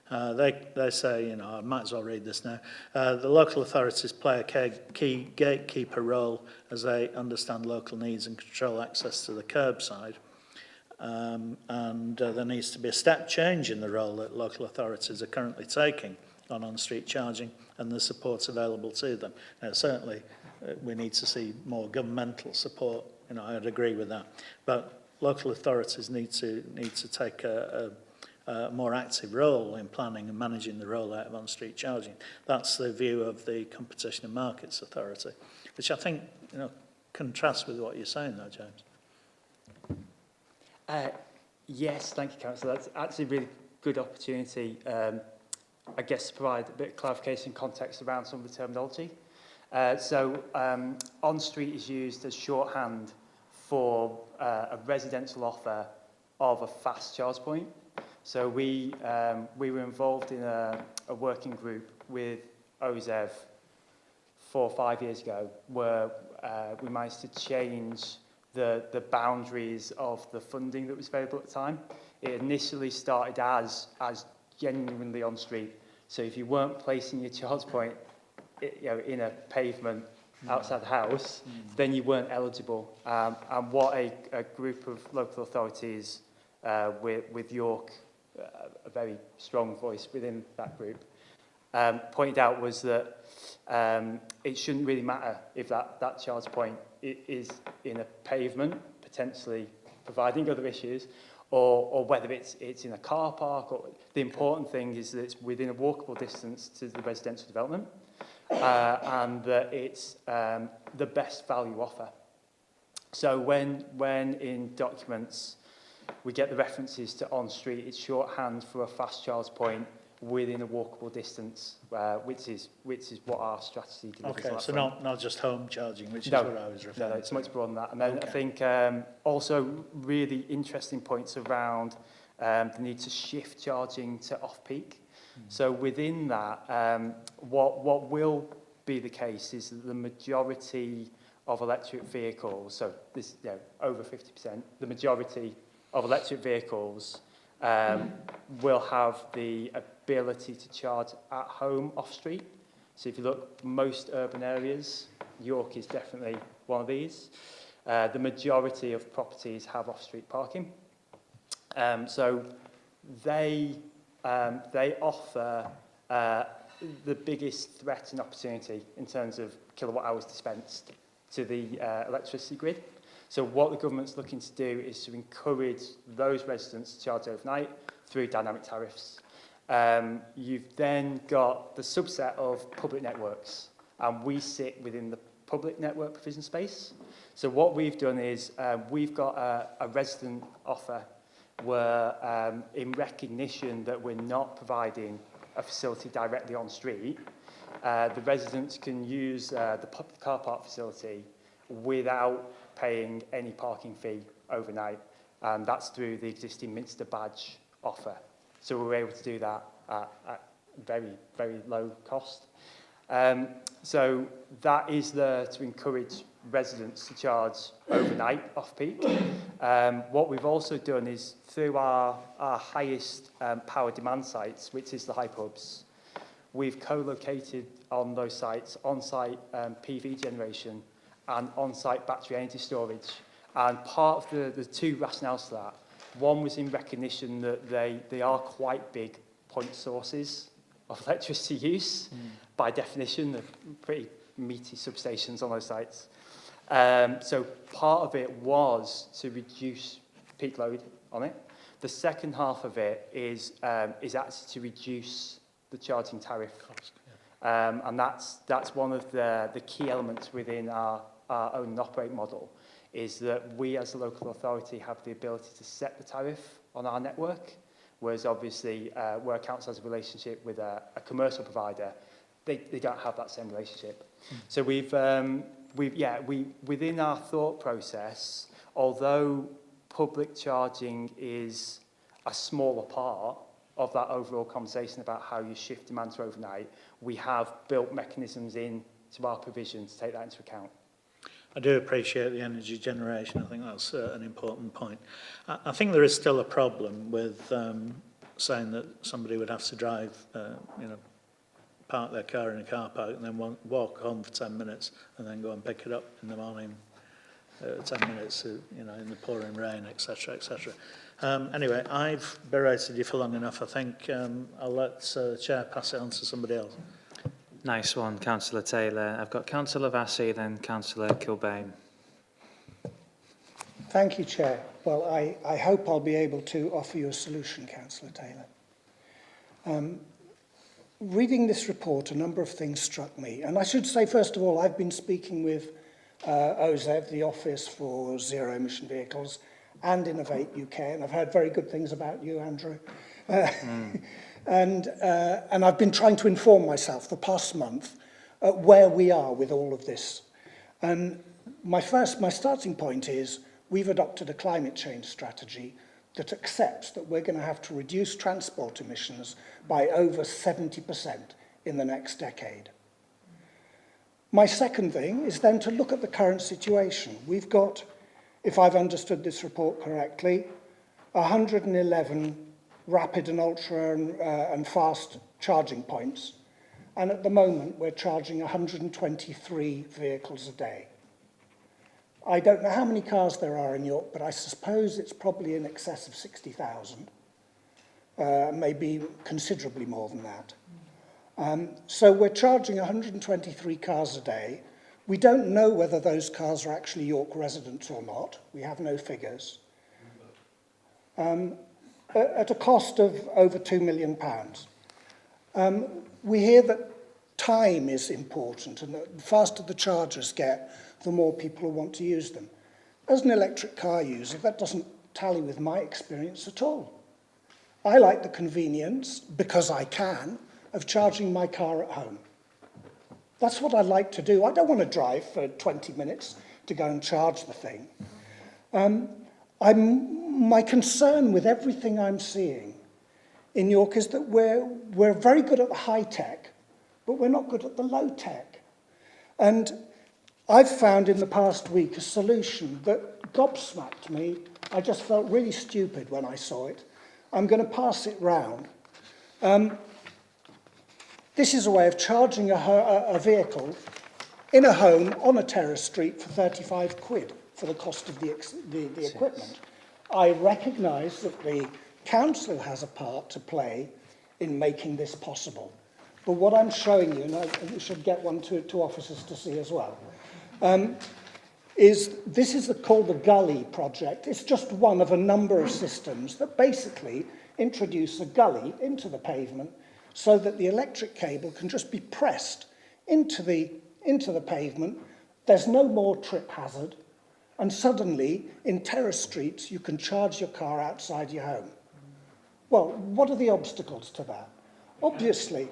They say, I might as well read this now, the local authorities play a key gatekeeper role as they understand local needs and control access to the curbside. And there needs to be a step change in the role that local authorities are currently taking on-street charging and the support available to them. Now, certainly, we need to see more governmental support. I'd agree with that. But local authorities need to take a more active role in planning and managing the rollout of on-street charging. That's the view of the Competition and Markets Authority, which I think contrasts with what you're saying, though, James. Yes, thank you, Councillor. That's actually a really good opportunity, I guess, to provide a bit of clarification and context around some of the terminology. On-street is used as shorthand for a residential offer of a fast charge point. So we were involved in a working group with OZEV 4 or 5 years ago, where we managed to change the boundaries of the funding that was available at the time. It initially started as genuinely on street. So if you weren't placing your charge point in a pavement outside the house, then you weren't eligible. And what a group of local authorities with York, a very strong voice within that group, pointed out was that it shouldn't really matter if that charge point is in a pavement, potentially providing other issues, or whether it's in a car park. Or the important thing is that it's within a walkable distance to the residential development, and that it's the best value offer. So when in documents we get the references to on-street, it's shorthand for a fast charge point within a walkable distance, which is what our strategy delivers. Okay, so not just home charging, which is what I was referring to. No, it's much broader than that. And then I think also really interesting points around the need to shift charging to off-peak. So within that, what will be the case is that the majority of electric vehicles, so this, over 50%, the majority of electric vehicles will have the ability to charge at home off-street. So if you look, most urban areas, York is definitely one of these. The majority of properties have off-street parking. So they offer the biggest threat and opportunity in terms of kilowatt hours dispensed to the electricity grid. So what the government's looking to do is to encourage those residents to charge overnight through dynamic tariffs. You've then got the subset of public networks, and we sit within the public network provision space. So what we've done is we've got a resident offer where, in recognition that we're not providing a facility directly on street, the residents can use the public car park facility without paying any parking fee overnight, and that's through the existing Minster badge offer. So we're able to do that at very, very low cost. So that is there to encourage residents to charge overnight off-peak. What we've also done is through our highest power demand sites, which is the hyperhubs, we've co-located on those sites on-site PV generation and on-site battery energy storage. And part of the two rationales to that, one was in recognition that they are quite big point sources of electricity use. By definition, they're pretty meaty substations on those sites. So part of it was to reduce peak load on it. The second half of it is actually to reduce the charging tariff. And that's one of the key elements within our own and operate model, is that we as a local authority have the ability to set the tariff on our network, whereas obviously where a council has a relationship with a commercial provider, they don't have that same relationship. So we've within our thought process, although public charging is a smaller part of that overall conversation about how you shift demand to overnight, we have built mechanisms into our provision to take that into account. I do appreciate the energy generation. I think that's an important point. I think there is still a problem with saying that somebody would have to drive, park their car in a car park and then walk home for 10 minutes and then go and pick it up in the morning, 10 minutes, in the pouring rain, etc., etc. Anyway, I've berated you for long enough. I think I'll let the Chair pass it on to somebody else. Nice one, Councillor Taylor. I've got Councillor Vassey, then Councillor Kilbane. Thank you, Chair. Well, I hope I'll be able to offer you a solution, Councillor Taylor. Reading this report, a number of things struck me. And I should say, first of all, I've been speaking with OZEV, the Office for Zero Emission Vehicles, and Innovate UK, and I've heard very good things about you, Andrew. And I've been trying to inform myself the past month where we are with all of this. And my starting point is we've adopted a climate change strategy that accepts that we're going to have to reduce transport emissions by over 70% in the next decade. My second thing is then to look at the current situation. We've got, if I've understood this report correctly, 111 rapid and ultra and fast charging points. And at the moment, we're charging 123 vehicles a day. I don't know how many cars there are in York, but I suppose it's probably in excess of 60,000, maybe considerably more than that. So we're charging 123 cars a day. We don't know whether those cars are actually York residents or not. We have no figures. At a cost of over £2 million. We hear that time is important, and that the faster the chargers get, the more people want to use them. As an electric car user, that doesn't tally with my experience at all. I like the convenience, because I can, of charging my car at home. That's what I like to do. I don't want to drive for 20 minutes to go and charge the thing. My concern with everything I'm seeing in York is that we're very good at the high tech, but we're not good at the low tech. And I've found in the past week a solution that gobsmacked me. I just felt really stupid when I saw it. I'm going to pass it round. This is a way of charging a vehicle in a home on a terrace street for 35 quid for the cost of the equipment. I recognise that the council has a part to play in making this possible. But what I'm showing you, and we should get one to officers to see as well, is this is called the Gully project. It's just one of a number of systems that basically introduce a gully into the pavement so that the electric cable can just be pressed into the pavement. There's no more trip hazard. And suddenly, in terrace streets, you can charge your car outside your home. Well, what are the obstacles to that? Obviously,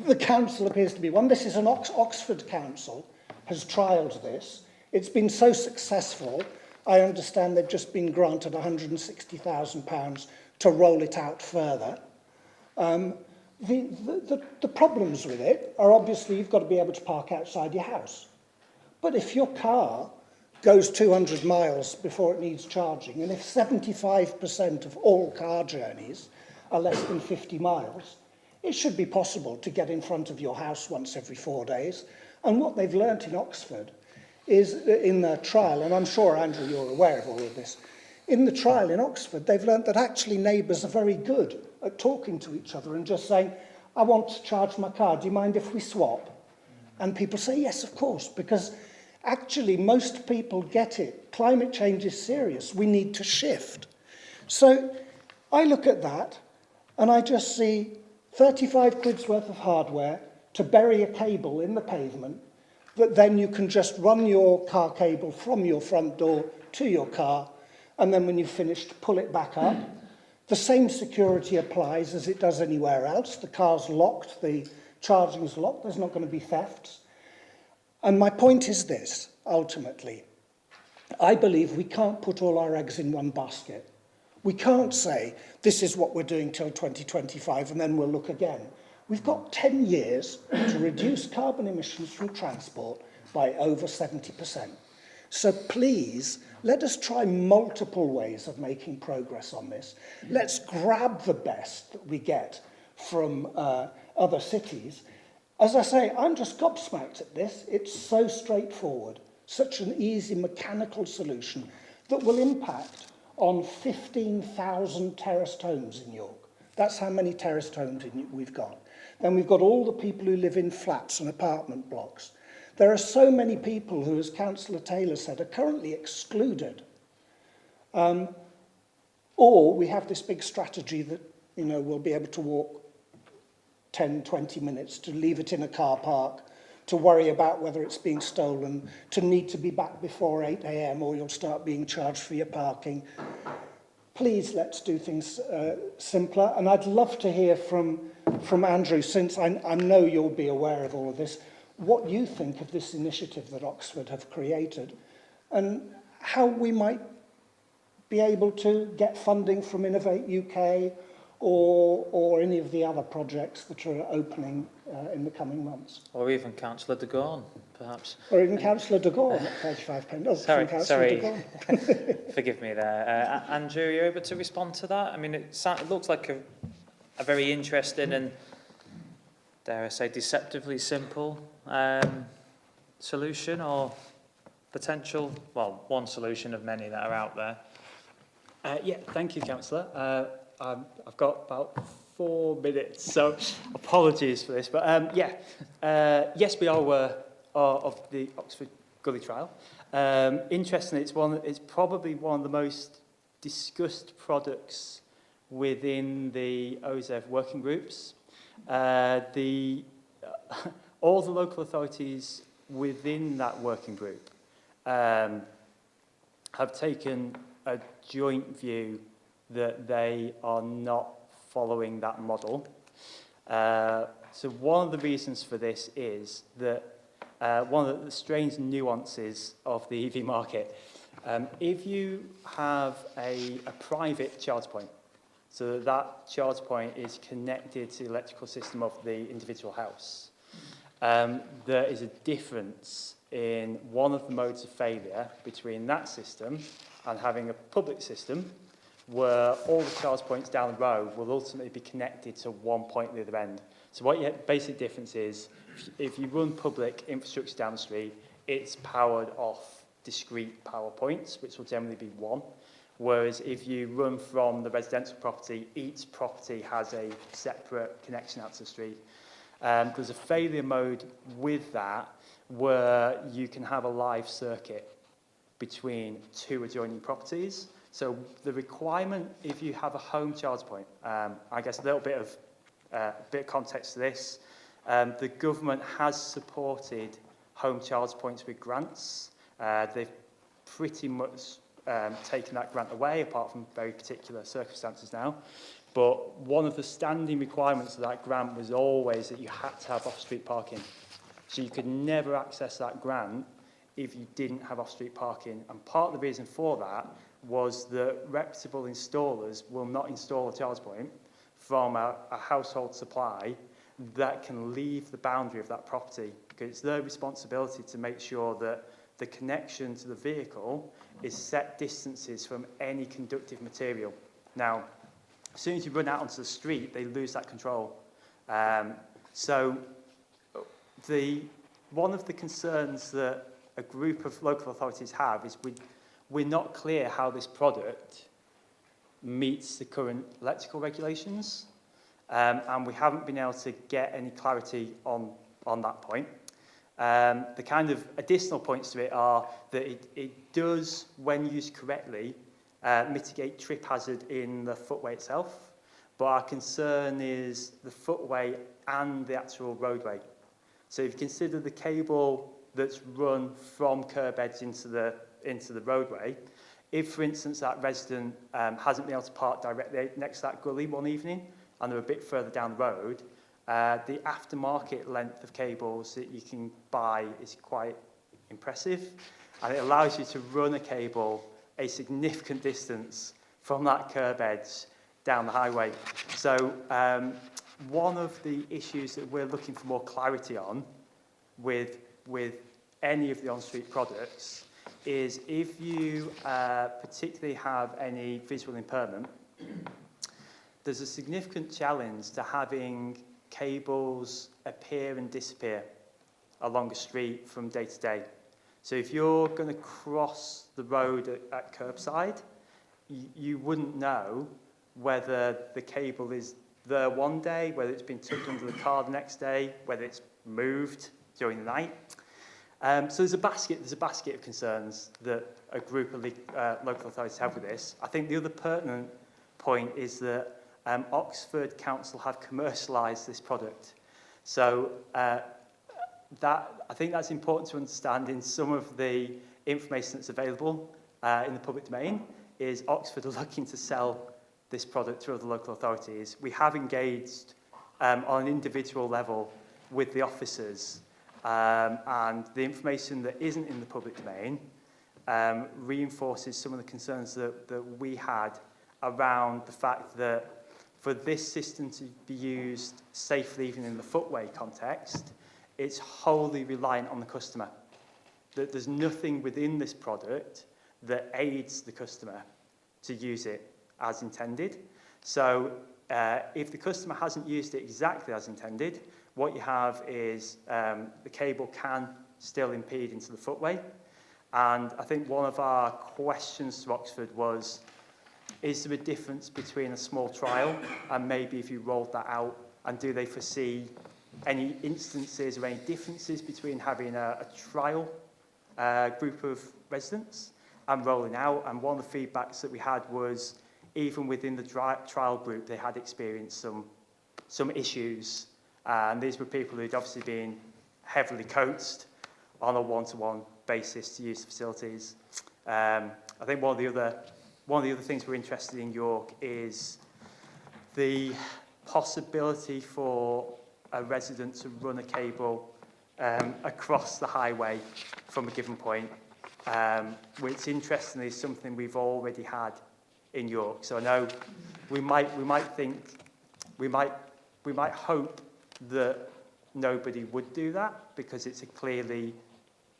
the council appears to be one. This is an Oxford council has trialled this. It's been so successful, I understand they've just been granted £160,000 to roll it out further. The problems with it are obviously you've got to be able to park outside your house. But if your car goes 200 miles before it needs charging, and if 75% of all car journeys are less than 50 miles, it should be possible to get in front of your house once every 4 days. And what they've learnt in Oxford is, in their trial, and I'm sure, Andrew, you're aware of all of this, in the trial in Oxford, they've learnt that actually neighbours are very good at talking to each other and just saying, I want to charge my car, do you mind if we swap? And people say, yes, of course, because actually most people get it. Climate change is serious. We need to shift. So I look at that and I just see 35 quid's worth of hardware to bury a cable in the pavement that then you can just run your car cable from your front door to your car, and then when you've finished, pull it back up. The same security applies as it does anywhere else. The car's locked, the charging's locked, there's not going to be thefts. And my point is this, ultimately. I believe we can't put all our eggs in one basket. We can't say, this is what we're doing till 2025 and then we'll look again. We've got 10 years to reduce carbon emissions from transport by over 70%. So please, let us try multiple ways of making progress on this. Let's grab the best that we get from other cities. As I say, I'm just gobsmacked at this. It's so straightforward, such an easy mechanical solution that will impact on 15,000 terraced homes in York. That's how many terraced homes we've got. Then we've got all the people who live in flats and apartment blocks. There are so many people who, as Councillor Taylor said, are currently excluded. Or we have this big strategy that, we'll be able to walk 10, 20 minutes to leave it in a car park, to worry about whether it's being stolen, to need to be back before 8 a.m. or you'll start being charged for your parking. Please, let's do things simpler. And I'd love to hear from Andrew, since I know you'll be aware of all of this, what you think of this initiative that Oxford have created and how we might be able to get funding from Innovate UK or any of the other projects that are opening in the coming months. Or even Councillor de Gorn, perhaps. Or even Councillor de Gorn at 35 pence. Oh, Sorry, Councillor de sorry. Gorn. Forgive me there. Andrew, are you able to respond to that? I mean, it looks like a very interesting and, dare I say, deceptively simple solution or potential, well, one solution of many that are out there. Yeah, thank you, Councillor. I've got about 4 minutes, so apologies for this. But yes, we are aware of the Oxford Gully trial. Interestingly, it's probably one of the most discussed products within the OZEV working groups. All the local authorities within that working group have taken a joint view that they are not following that model. So one of the reasons for this is that one of the strange nuances of the EV market, if you have a private charge point, so that charge point is connected to the electrical system of the individual house, there is a difference in one of the modes of failure between that system and having a public system where all the charge points down the road will ultimately be connected to one point at the other end. So what your basic difference is, if you run public infrastructure down the street, it's powered off discrete power points, which will generally be one. Whereas if you run from the residential property, each property has a separate connection out to the street. There's a failure mode with that where you can have a live circuit between 2 adjoining properties. So the requirement, if you have a home charge point, I guess a little bit of context to this, the government has supported home charge points with grants. They've pretty much taken that grant away, apart from very particular circumstances now. But one of the standing requirements of that grant was always that you had to have off-street parking. So you could never access that grant if you didn't have off-street parking. And part of the reason for that was that reputable installers will not install a charge point from a household supply that can leave the boundary of that property, because it's their responsibility to make sure that the connection to the vehicle is set distances from any conductive material. Now, as soon as you run out onto the street, they lose that control. So one of the concerns that a group of local authorities have is we're not clear how this product meets the current electrical regulations, and we haven't been able to get any clarity on that point. The kind of additional points to it are that it does, when used correctly, mitigate trip hazard in the footway itself, but our concern is the footway and the actual roadway. So if you consider the cable that's run from curb edge into the roadway, if, for instance, that resident hasn't been able to park directly next to that gully one evening and they're a bit further down the road, the aftermarket length of cables that you can buy is quite impressive, and it allows you to run a cable a significant distance from that curb edge down the highway. So one of the issues that we're looking for more clarity on with any of the on-street products is if you particularly have any visual impairment, there's a significant challenge to having cables appear and disappear along a street from day to day. So if you're going to cross the road at curbside, you wouldn't know whether the cable is there one day, whether it's been tucked under the car the next day, whether it's moved during the night. So there's a basket of concerns that a group of local authorities have with this. I think the other pertinent point is that Oxford Council have commercialised this product. So I think that's important to understand in some of the information that's available in the public domain, is Oxford are looking to sell this product to other local authorities. We have engaged on an individual level with the officers, and the information that isn't in the public domain reinforces some of the concerns that we had around the fact that for this system to be used safely even in the footway context, it's wholly reliant on the customer. That there's nothing within this product that aids the customer to use it as intended. So if the customer hasn't used it exactly as intended, what you have is the cable can still impede into the footway. And I think one of our questions to Oxford was, is there a difference between a small trial and maybe if you rolled that out, and do they foresee any instances or any differences between having a trial group of residents and rolling out? And one of the feedbacks that we had was, even within the trial group, they had experienced some issues. And these were people who'd obviously been heavily coached on a one-to-one basis to use the facilities. I think one of the other things we're interested in York is the possibility for a resident to run a cable across the highway from a given point, which interestingly is something we've already had in York. So I know we might hope that nobody would do that because it's a clearly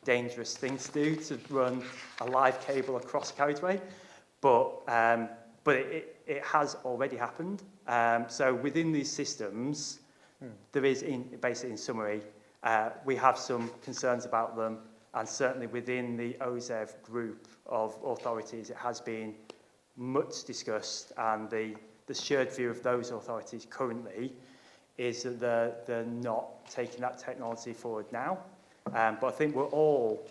dangerous thing to do, to run a live cable across a carriageway, but it has already happened. So within these systems, there is, basically in summary, we have some concerns about them, and certainly within the OZEV group of authorities, it has been much discussed, and the shared view of those authorities currently is that they're not taking that technology forward now. But I think we all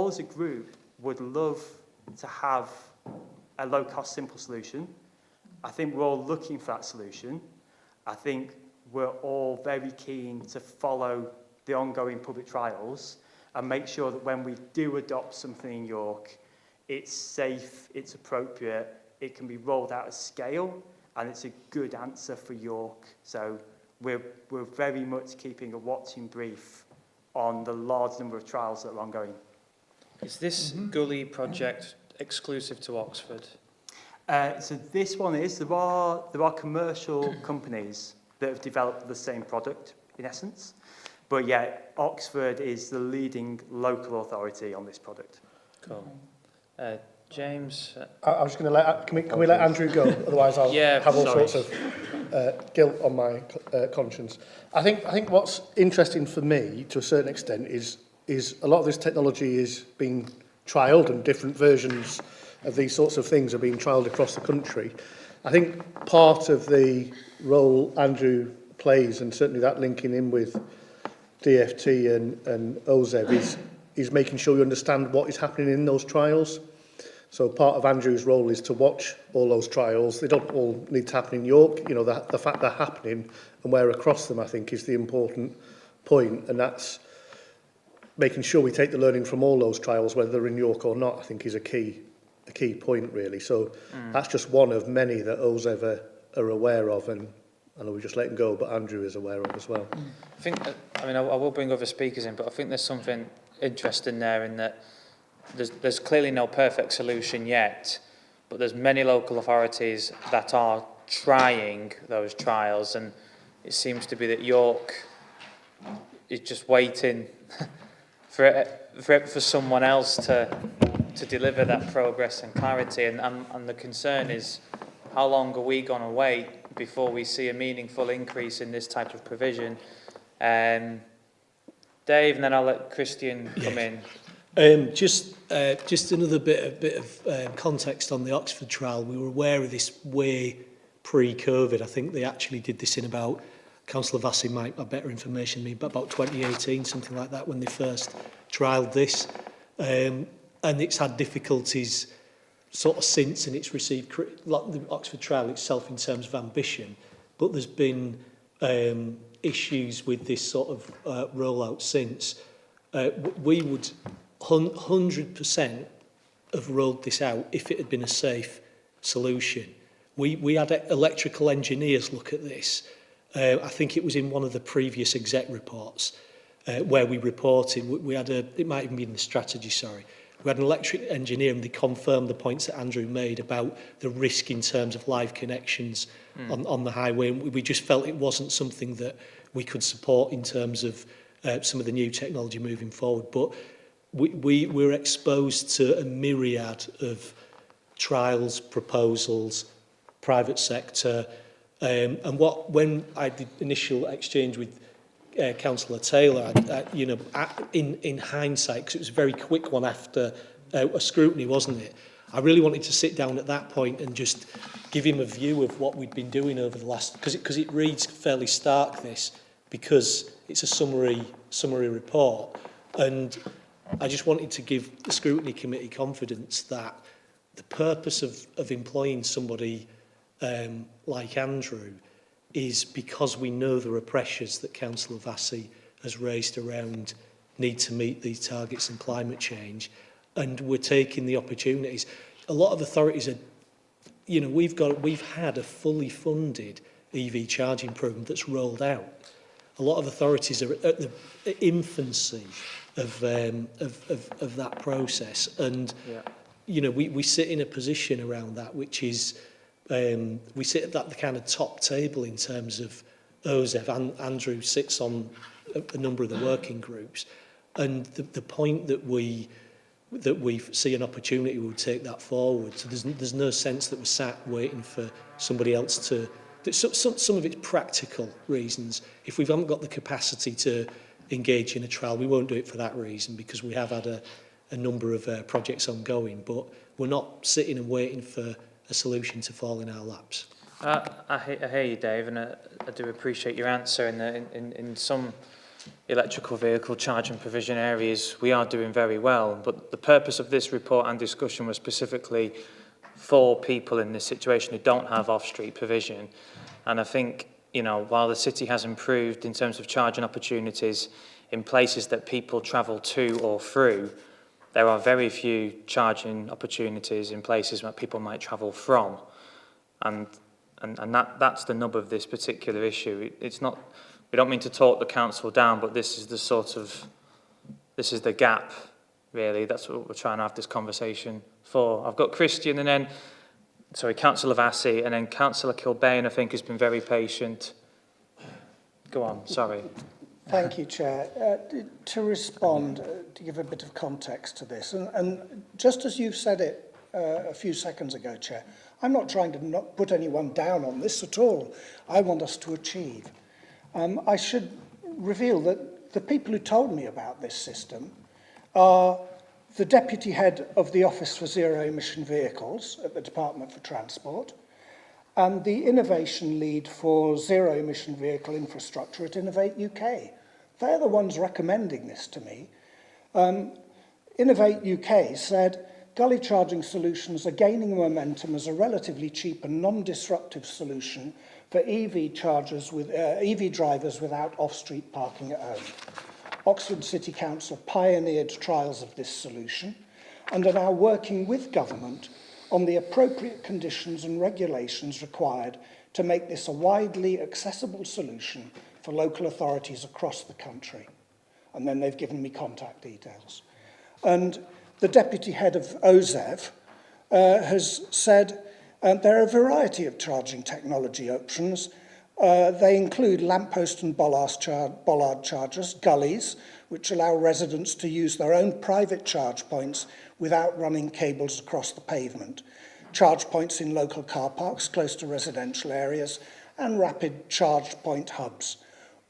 as a group would love to have a low-cost, simple solution. I think we're all looking for that solution. I think we're all very keen to follow the ongoing public trials and make sure that when we do adopt something in York, it's safe, it's appropriate, it can be rolled out at scale, and it's a good answer for York. So we're very much keeping a watching brief on the large number of trials that are ongoing. Is this Gully project exclusive to Oxford? So this one is, there are commercial companies that have developed the same product, in essence. But yeah, Oxford is the leading local authority on this product. Cool. James? I was going to let... Can we let Andrew go? Otherwise I'll have all sorts of guilt on my conscience. I think what's interesting for me, to a certain extent, is a lot of this technology is being trialled, and different versions of these sorts of things are being trialled across the country. I think part of the role Andrew plays, and certainly that linking in with DFT and OZEV, is making sure you understand what is happening in those trials. So part of Andrew's role is to watch all those trials. They don't all need to happen in York. You know, the fact they're happening and where across them, I think, is the important point. And that's making sure we take the learning from all those trials, whether they're in York or not, I think is a key point, really. So that's just one of many that OZEV are aware of, and I know we're just letting go, but Andrew is aware of as well. I think, I will bring other speakers in, but I think there's something interesting there in that there's clearly no perfect solution yet, but there's many local authorities that are trying those trials, and it seems to be that York is just waiting for someone else to deliver that progress and clarity, and the concern is, how long are we going to wait before we see a meaningful increase in this type of provision? Dave, and then I'll let Christian come in. Just another bit of context on the Oxford trial. We were aware of this way pre-COVID. I think they actually did this in about, Councillor Vassy might have better information than me, but about 2018, something like that, when they first trialled this. And it's had difficulties sort of since, and it's received, like the Oxford trial itself, in terms of ambition. But there's been issues with this sort of rollout since, we would 100% have rolled this out if it had been a safe solution. We had electrical engineers look at this. I think it was in one of the previous exec reports where we reported, we had it might even be in the strategy, sorry. We had an electric engineer and they confirmed the points that Andrew made about the risk in terms of live connections on the highway. And we just felt it wasn't something that we could support in terms of some of the new technology moving forward. But we were exposed to a myriad of trials, proposals, private sector. And when I did initial exchange with Councillor Taylor, in hindsight, because it was a very quick one after a scrutiny, wasn't it? I really wanted to sit down at that point and just give him a view of what we'd been doing over the last, because it reads fairly stark, this, because it's a summary report. And I just wanted to give the Scrutiny Committee confidence that the purpose of employing somebody like Andrew is because we know there are pressures that Councillor Vassy has raised around need to meet these targets in climate change, and we're taking the opportunities. A lot of authorities are, we've had a fully funded EV charging programme that's rolled out. A lot of authorities are at the infancy of that process, and we sit in a position around that which is we sit at the kind of top table in terms of OZEV, and Andrew sits on a number of the working groups, and the point that we see an opportunity, we'll take that forward. So there's no sense that we're sat waiting for somebody else to. Some of it's practical reasons. If we haven't got the capacity to engage in a trial, we won't do it for that reason, because we have had a number of projects ongoing, but we're not sitting and waiting for a solution to fall in our laps. I hear you, Dave, and I do appreciate your answer. In some electrical vehicle charging provision areas, we are doing very well, but the purpose of this report and discussion was specifically for people in this situation who don't have off-street provision. And I think, while the city has improved in terms of charging opportunities in places that people travel to or through, there are very few charging opportunities in places where people might travel from. And that's the nub of this particular issue. It's not, we don't mean to talk the council down, but this is the gap, really. That's what we're trying to have this conversation for. I've got Christian and then, Councillor Vassy, and then Councillor Kilbane, I think, has been very patient. Go on, sorry. Thank you, Chair. To respond, to give a bit of context to this, and just as you've said it a few seconds ago, Chair, I'm not trying to not put anyone down on this at all. I want us to achieve. I should reveal that the people who told me about this system are the Deputy Head of the Office for Zero Emission Vehicles at the Department for Transport, and the Innovation Lead for Zero Emission Vehicle Infrastructure at Innovate UK. They're the ones recommending this to me. Innovate UK said, gully charging solutions are gaining momentum as a relatively cheap and non-disruptive solution for EV drivers without off-street parking at home. Oxford City Council pioneered trials of this solution and are now working with government on the appropriate conditions and regulations required to make this a widely accessible solution for local authorities across the country. And then they've given me contact details. And the Deputy Head of OZEV has said there are a variety of charging technology options. They include lamppost and bollard chargers, gullies, which allow residents to use their own private charge points without running cables across the pavement, charge points in local car parks close to residential areas, and rapid charge point hubs.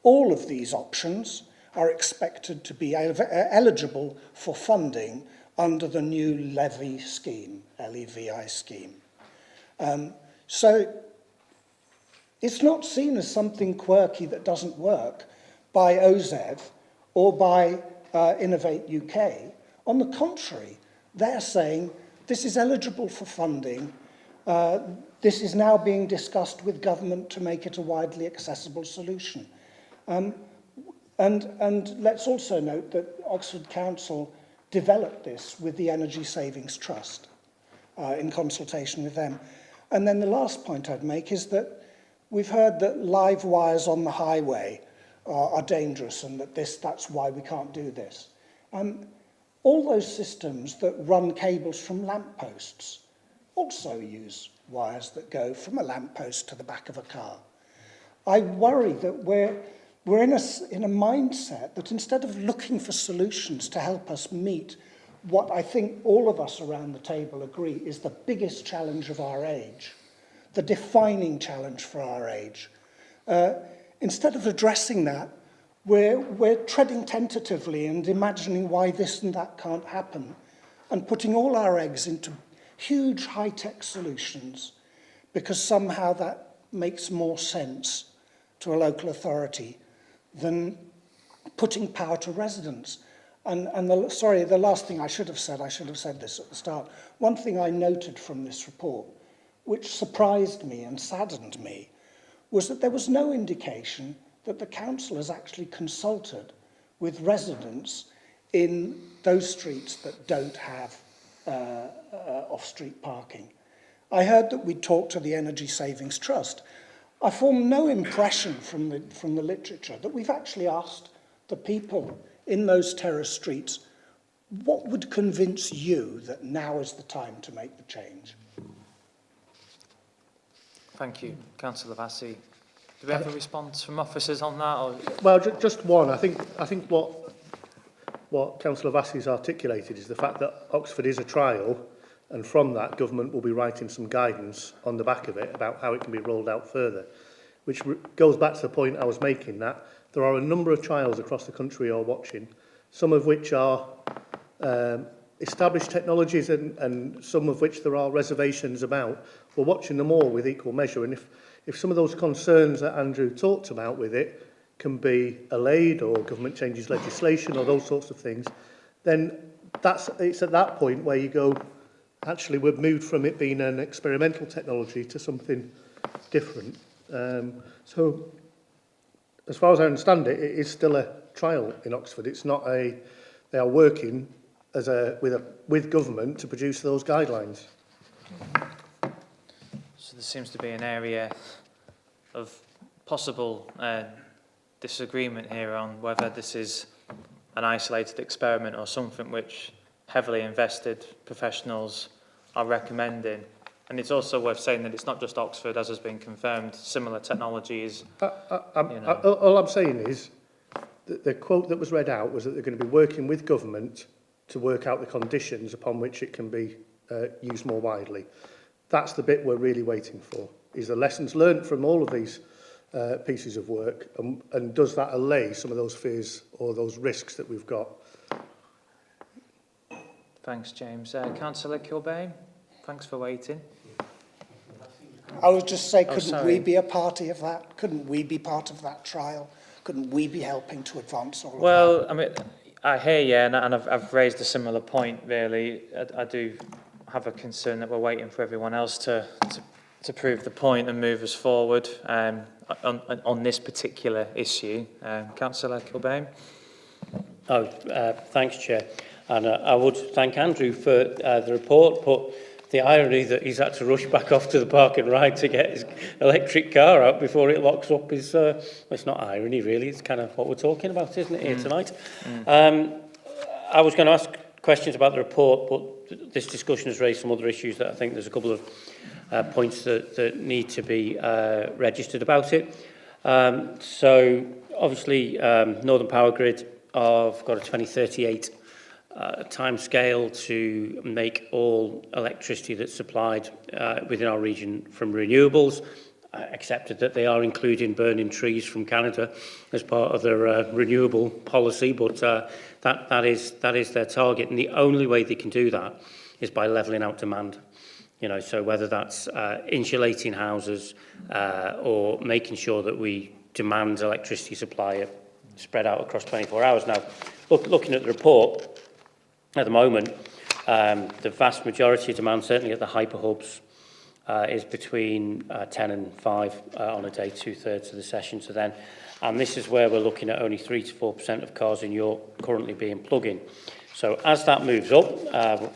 All of these options are expected to be eligible for funding under the new levy scheme, LEVI scheme. So it's not seen as something quirky that doesn't work by OZEV or by Innovate UK. On the contrary, they're saying this is eligible for funding. this is now being discussed with government to make it a widely accessible solution. And let's also note that Oxford Council developed this with the Energy Savings Trust in consultation with them. And then the last point I'd make is that we've heard that live wires on the highway are dangerous and that that's why we can't do this. All those systems that run cables from lampposts also use wires that go from a lamppost to the back of a car. I worry that we're in a mindset that instead of looking for solutions to help us meet what I think all of us around the table agree is the biggest challenge of our age, the defining challenge for our age, instead of addressing that, we're treading tentatively and imagining why this and that can't happen and putting all our eggs into huge high-tech solutions because somehow that makes more sense to a local authority than putting power to residents. And the last thing I should have said this at the start. One thing I noted from this report, which surprised me and saddened me, was that there was no indication that the council has actually consulted with residents in those streets that don't have off-street parking. I heard that we'd talked to the Energy Savings Trust. I formed no impression from the literature that we've actually asked the people in those terrace streets, what would convince you that now is the time to make the change? Thank you. Councillor Vassy. Do we have a response from officers on that? Or? Well, just one. I think what Councillor Vassy's articulated is the fact that Oxford is a trial, and from that, government will be writing some guidance on the back of it about how it can be rolled out further, which goes back to the point I was making, that there are a number of trials across the country you're watching, some of which are established technologies and some of which there are reservations about. We're watching them all with equal measure, and if some of those concerns that Andrew talked about with it can be allayed, or government changes legislation or those sorts of things, then it's at that point where you go, actually we've moved from it being an experimental technology to something different. So as far as I understand it, it is still a trial in Oxford. It's not they are working with government to produce those guidelines. So there seems to be an area of possible disagreement here on whether this is an isolated experiment or something which heavily invested professionals are recommending. And it's also worth saying that it's not just Oxford, as has been confirmed. Similar technologies. All I'm saying is that the quote that was read out was that they're going to be working with government to work out the conditions upon which it can be used more widely. That's the bit we're really waiting for, is the lessons learned from all of these pieces of work, and does that allay some of those fears or those risks that we've got? Thanks, James. Councillor Kilbane, thanks for waiting. I would just say, couldn't we be a party of that? Couldn't we be part of that trial? Couldn't we be helping to advance all of that? Well, I mean, I hear you, and I've raised a similar point, really. I do have a concern that we're waiting for everyone else to prove the point and move us forward on this particular issue. Councillor Kilbane. Thanks, Chair. And I would thank Andrew for the report, but the irony that he's had to rush back off to the park and ride to get his electric car out before it locks up is, it's not irony really, it's kind of what we're talking about, isn't it, here tonight? I was going to ask questions about the report, but this discussion has raised some other issues that I think there's a couple of points that need to be registered about it. So obviously Northern Power Grid have got a 2038 time scale to make all electricity that's supplied within our region from renewables, accepted that they are including burning trees from Canada as part of their renewable policy, but that is their target, and the only way they can do that is by levelling out demand. You know, so whether that's insulating houses or making sure that we demand electricity supply spread out across 24 hours. Now, looking at the report, at the moment, the vast majority of demand, certainly at the hyper hubs, is between 10 and 5 on a day, 2/3 of the session to then. And this is where we're looking at only 3 to 4% of cars in York currently being plug-in. So as that moves up,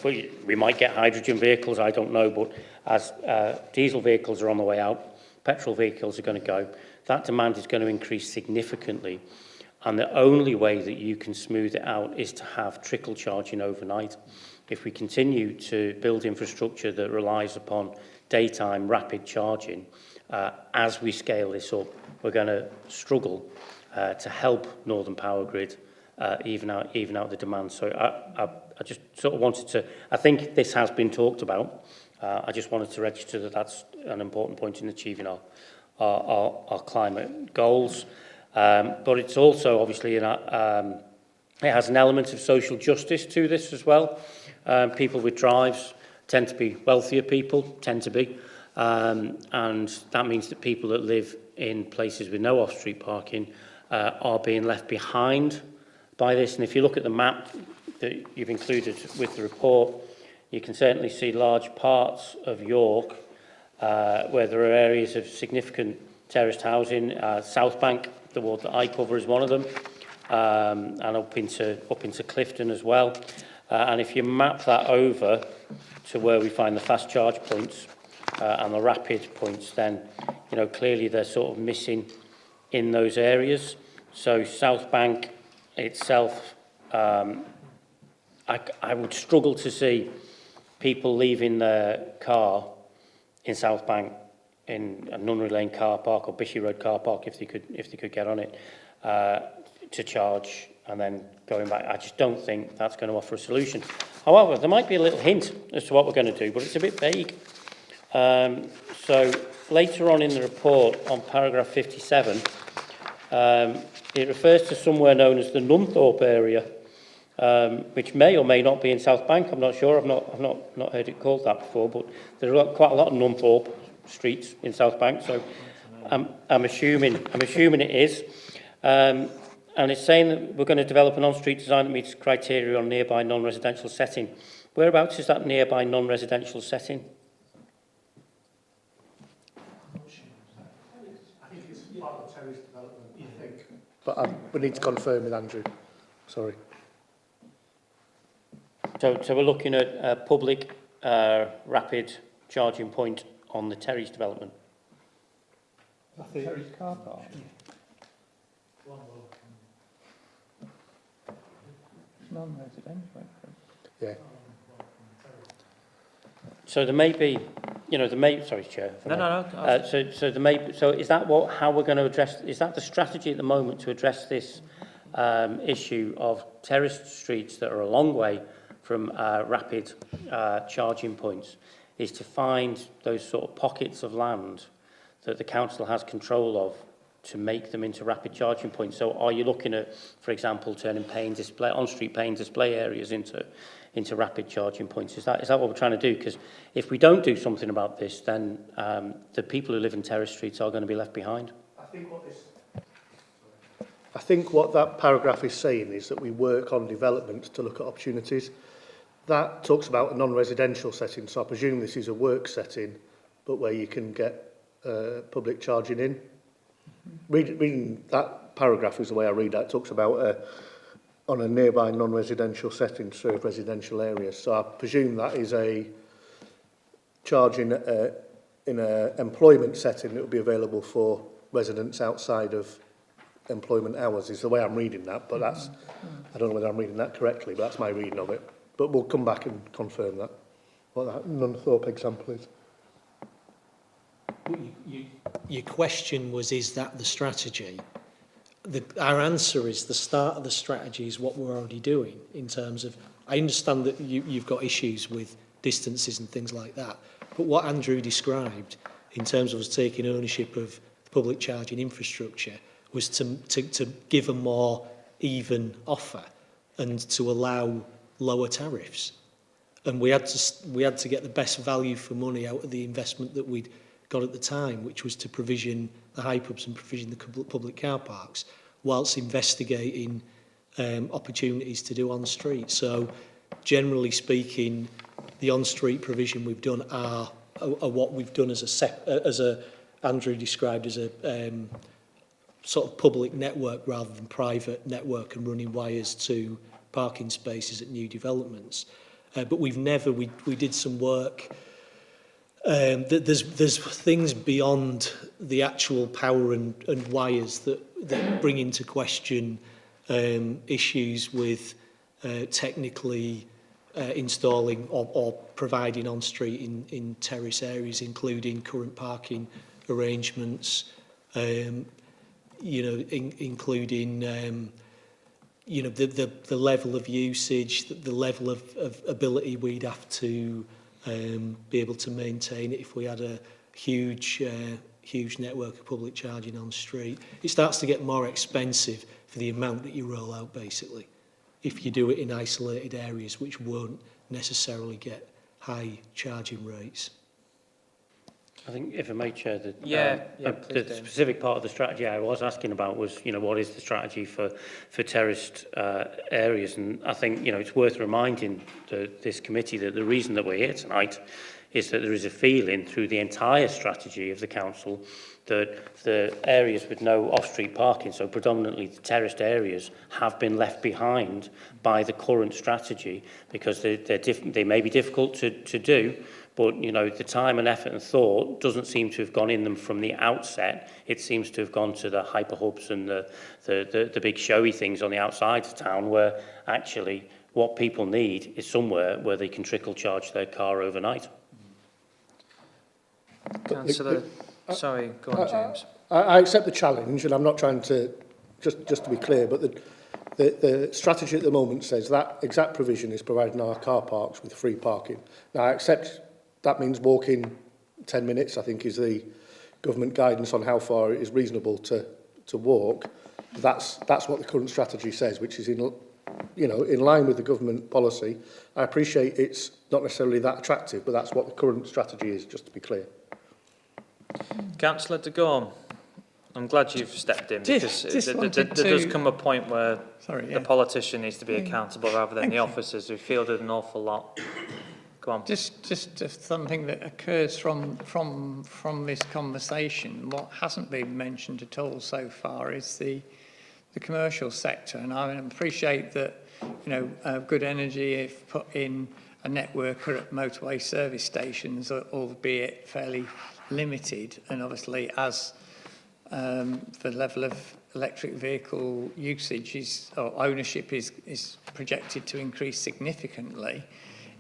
we might get hydrogen vehicles, I don't know, but as diesel vehicles are on the way out, petrol vehicles are going to go, that demand is going to increase significantly. And the only way that you can smooth it out is to have trickle charging overnight. If we continue to build infrastructure that relies upon daytime rapid charging, as we scale this up, we're going to struggle to help Northern Power Grid even out the demand. So I just sort of wanted to, I think this has been talked about. I just wanted to register that that's an important point in achieving our climate goals. But it's also obviously it has an element of social justice to this as well. People with drives tend to be wealthier people, and that means that people that live in places with no off-street parking are being left behind by this. And if you look at the map that you've included with the report, you can certainly see large parts of York where there are areas of significant terraced housing. South Bank, the ward that I cover, is one of them, and up into Clifton as well. And if you map that over to where we find the fast charge points and the rapid points, then clearly they're sort of missing in those areas. So South Bank itself, I would struggle to see people leaving their car in South Bank in a Nunnery Lane car park or Bishy Road car park if they could get on it to charge and then going back. I just don't think that's going to offer a solution. However, there might be a little hint as to what we're going to do, but it's a bit vague. So later on in the report, on paragraph 57, it refers to somewhere known as the Nunthorpe area, which may or may not be in South Bank. I'm not sure. I've not heard it called that before, but there are quite a lot of Nunthorpe streets in South Bank, so I'm assuming it is. And it's saying that we're going to develop an on-street design that meets criteria on nearby non-residential setting. Whereabouts is that nearby non-residential setting? I think it's part of terrace development, I think. But we need to confirm with Andrew. Sorry. So we're looking at a public rapid charging point on the Terry's development. Terry's car park. Non-residential. Yeah. So there may be, sorry, Chair. No. So there may. So is that how we're going to address? Is that the strategy at the moment to address this issue of terraced streets that are a long way from rapid charging points? Is to find those sort of pockets of land that the council has control of to make them into rapid charging points. So are you looking at, for example, turning on-street paying display areas into rapid charging points? Is that what we're trying to do? Because if we don't do something about this, then the people who live in terrace streets are going to be left behind. I think what that paragraph is saying is that we work on development to look at opportunities. That talks about a non-residential setting, so I presume this is a work setting, but where you can get public charging in. Reading that paragraph is the way I read that. It talks about on a nearby non-residential setting, serve residential areas. So I presume that is a charging in an employment setting that will be available for residents outside of employment hours, is the way I'm reading that. But that's, I don't know whether I'm reading that correctly, but that's my reading of it. But we'll come back and confirm that, what that Nunthorpe example is. Your question was, is that the strategy? Our answer is the start of the strategy is what we're already doing in terms of, I understand that you've got issues with distances and things like that, but what Andrew described in terms of us taking ownership of the public charging infrastructure was to give a more even offer and to allow lower tariffs. And we had to get the best value for money out of the investment that we'd got at the time, which was to provision the high pubs and provision the public car parks, whilst investigating opportunities to do on street. So generally speaking, the on-street provision we've done are what we've done as Andrew described as a sort of public network rather than private network and running wires to parking spaces at new developments. But we did some work. There's things beyond the actual power and wires that bring into question issues with technically installing or providing on street in terrace areas, including current parking arrangements, including the level of usage, the level of ability we'd have to be able to maintain it if we had a huge network of public charging on street. It starts to get more expensive for the amount that you roll out, basically, if you do it in isolated areas which won't necessarily get high charging rates. I think, if I may, Chair, the specific part of the strategy I was asking about was, what is the strategy for terraced areas? And I think, it's worth reminding this committee that the reason that we're here tonight is that there is a feeling through the entire strategy of the council that the areas with no off-street parking, so predominantly the terraced areas, have been left behind by the current strategy because they may be difficult to do, but the time and effort and thought doesn't seem to have gone in them from the outset. It seems to have gone to the hyper hubs and the big showy things on the outside of town, where actually what people need is somewhere where they can trickle charge their car overnight. Councillor, sorry, go on, James. I accept the challenge, and I'm not trying to, just to be clear, but the strategy at the moment says that exact provision is providing our car parks with free parking. Now, I accept that means walking 10 minutes, I think, is the government guidance on how far it is reasonable to walk. That's what the current strategy says, which is in line with the government policy. I appreciate it's not necessarily that attractive, but that's what the current strategy is, just to be clear. Councillor de Gorme, I'm glad you've stepped in, because there does come a point where the politician needs to be accountable rather than the officers who fielded an awful lot. Go on. Just something that occurs from this conversation. What hasn't been mentioned at all so far is the commercial sector, and I appreciate that Good Energy have put in a network at motorway service stations, albeit fairly limited, and obviously as the level of electric vehicle usage or ownership is projected to increase significantly.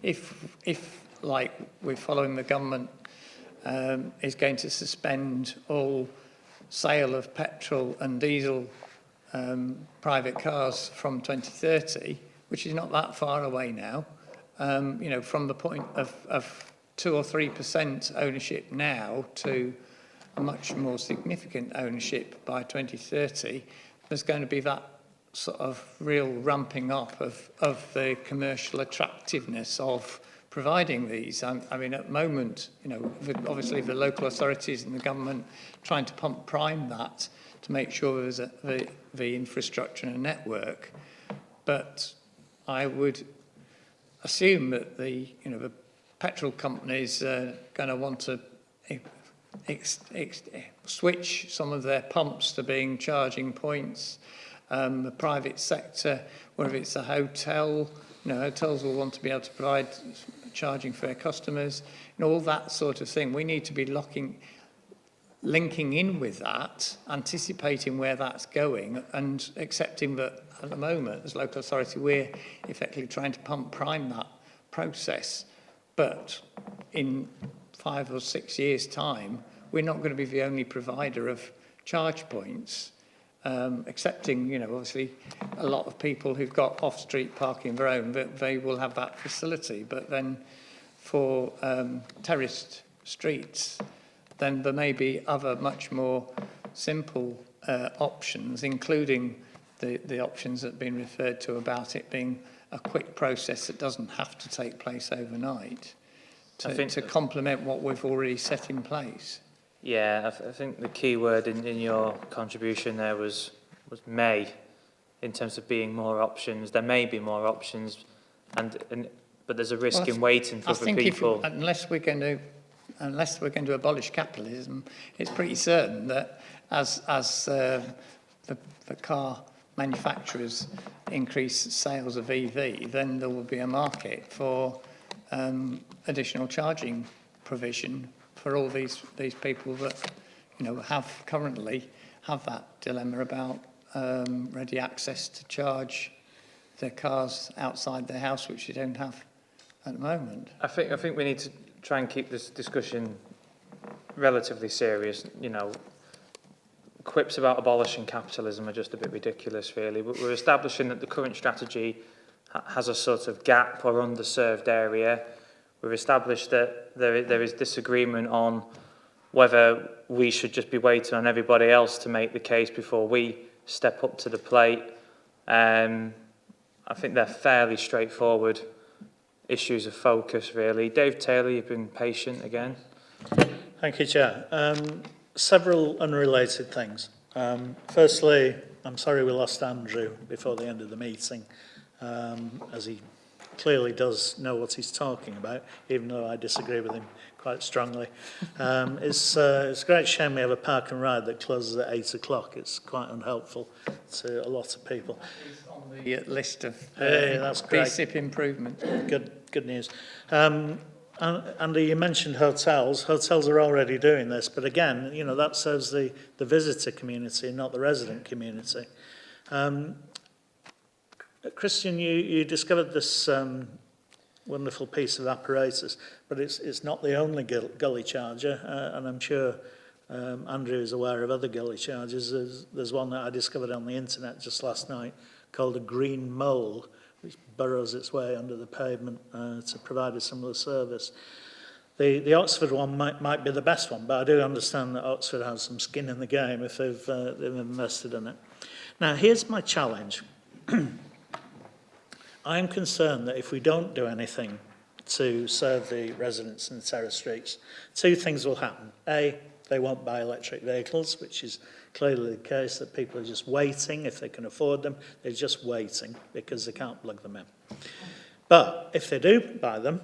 If like we're following the government is going to suspend all sale of petrol and diesel private cars from 2030, which is not that far away now, from the point of 2 or 3% ownership now to a much more significant ownership by 2030, there's going to be that sort of real ramping up of the commercial attractiveness of providing these. I mean, at the moment, obviously the local authorities and the government trying to pump prime that to make sure there's the infrastructure and network. But I would assume that the petrol companies are going to want to switch some of their pumps to being charging points. The private sector, whether it's a hotel, hotels will want to be able to provide charging for their customers, all that sort of thing. We need to be linking in with that, anticipating where that's going, and accepting that at the moment, as local authority, we're effectively trying to pump prime that process. But in 5 or 6 years' time, we're not going to be the only provider of charge points. Accepting, obviously, a lot of people who've got off-street parking of their own, they will have that facility. But then for terraced streets, then there may be other much more simple options, including the options that have been referred to about it being a quick process that doesn't have to take place overnight to complement what we've already set in place. Yeah, I think the key word in your contribution there was may, in terms of being more options. There may be more options, but there's a risk in waiting for the people. Unless we're going to unless we're going to abolish capitalism, it's pretty certain that as the car manufacturers increase sales of EV, then there will be a market for additional charging provision for all these people that, you know, currently have that dilemma about ready access to charge their cars outside their house, which they don't have at the moment. I think we need to try and keep this discussion relatively serious. You know, quips about abolishing capitalism are just a bit ridiculous, really. But we're establishing that the current strategy has a sort of gap or underserved area. We've established that there is disagreement on whether we should just be waiting on everybody else to make the case before we step up to the plate. I think they're fairly straightforward issues of focus, really. Dave Taylor, you've been patient again. Thank you, Chair. Several unrelated things. Firstly, I'm sorry we lost Andrew before the end of the meeting, as he clearly does know what he's talking about, even though I disagree with him quite strongly. It's a great shame we have a park and ride that closes at 8 o'clock. It's quite unhelpful to a lot of people. It's on the list of that's great. BSIP improvements. Good news. Andy, you mentioned hotels. Hotels are already doing this, but again, you know, that serves the visitor community, not the resident community. Christian, you discovered this wonderful piece of apparatus, but it's not the only gully charger, and I'm sure Andrew is aware of other gully chargers. There's one that I discovered on the internet just last night called a green mole, which burrows its way under the pavement to provide a similar service. The Oxford one might be the best one, but I do understand that Oxford has some skin in the game if they've invested in it. Now, here's my challenge. I'm concerned that if we don't do anything to serve the residents in the terrace streets, two things will happen. A, they won't buy electric vehicles, which is clearly the case, that people are just waiting. If they can afford them, they're just waiting because they can't plug them in. But if they do buy them,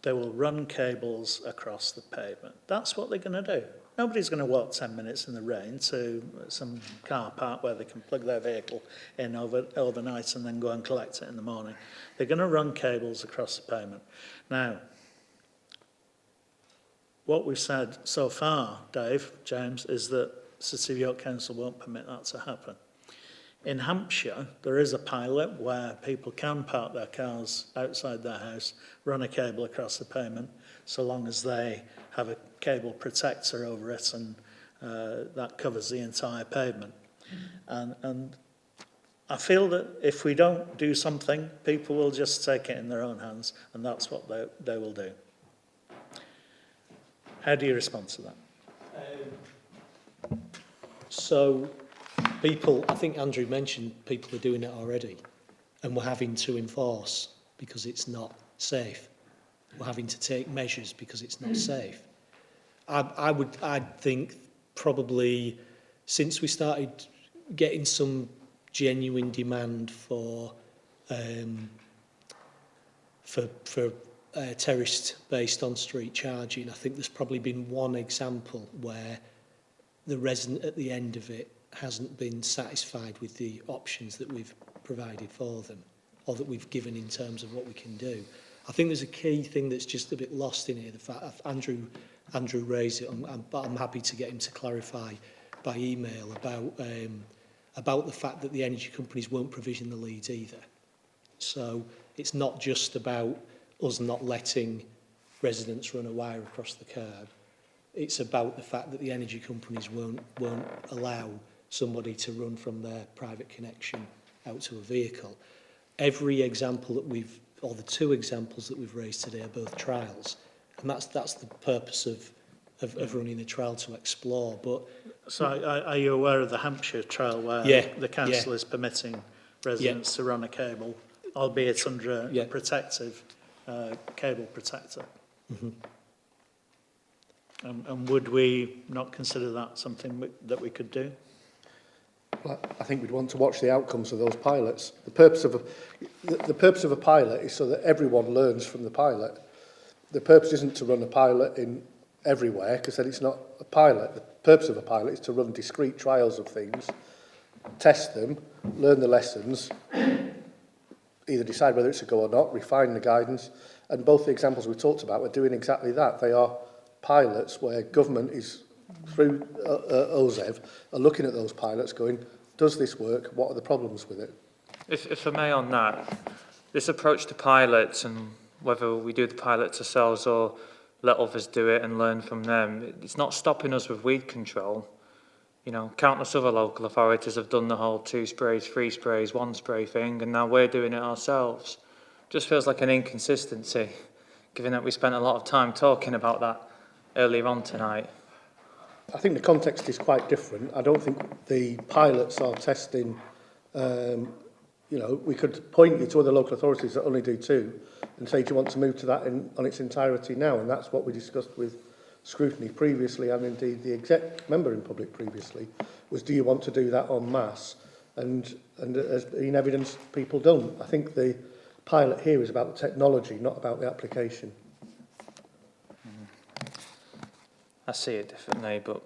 they will run cables across the pavement. That's what they're going to do. Nobody's going to walk 10 minutes in the rain to some car park where they can plug their vehicle in overnight and then go and collect it in the morning. They're going to run cables across the pavement. Now, what we've said so far, Dave, James, is that City of York Council won't permit that to happen. In Hampshire, there is a pilot where people can park their cars outside their house, run a cable across the pavement, so long as they have a cable protector over it, and that covers the entire pavement. And I feel that if we don't do something, people will just take it in their own hands, and that's what they will do. How do you respond to that? So people, I think Andrew mentioned people are doing it already, and we're having to enforce because it's not safe. We're having to take measures because it's not safe. I think probably since we started getting some genuine demand for terraced-based on-street charging, I think there's probably been one example where the resident at the end of it hasn't been satisfied with the options that we've provided for them, or that we've given in terms of what we can do. I think there's a key thing that's just a bit lost in here. The fact Andrew raised it, but I'm happy to get him to clarify by email about the fact that the energy companies won't provision the leads either. So it's not just about us not letting residents run a wire across the curb. It's about the fact that the energy companies won't allow somebody to run from their private connection out to a vehicle. Every example that or the two examples that we've raised today are both trials, and that's the purpose of running the trial, to explore. But so are you aware of the Hampshire trial where the council is permitting residents to run a cable, albeit under a protective cable protector? Mm-hmm. And would we not consider that something that we could do? Well, I think we'd want to watch the outcomes of those pilots. The purpose of a pilot is so that everyone learns from the pilot. The purpose isn't to run a pilot in everywhere, because then it's not a pilot. The purpose of a pilot is to run discrete trials of things, test them, learn the lessons, either decide whether it's a go or not, refine the guidance, and both the examples we talked about are doing exactly that. They are pilots where government is, through OZEV, are looking at those pilots going, does this work? What are the problems with it? If I may on that, this approach to pilots and whether we do the pilots ourselves or let others do it and learn from them, it's not stopping us with weed control. You know, countless other local authorities have done the whole 2 sprays, 3 sprays, 1 spray thing, and now we're doing it ourselves. Just feels like an inconsistency, given that we spent a lot of time talking about that earlier on tonight. I think the context is quite different. I don't think the pilots are testing, you know, we could point you to other local authorities that only do 2 and say, do you want to move to that on its entirety now? And that's what we discussed with Scrutiny previously, and indeed the exec member in public previously, was do you want to do that en masse? And as in evidence, people don't. I think the pilot here is about the technology, not about the application. I see it differently, but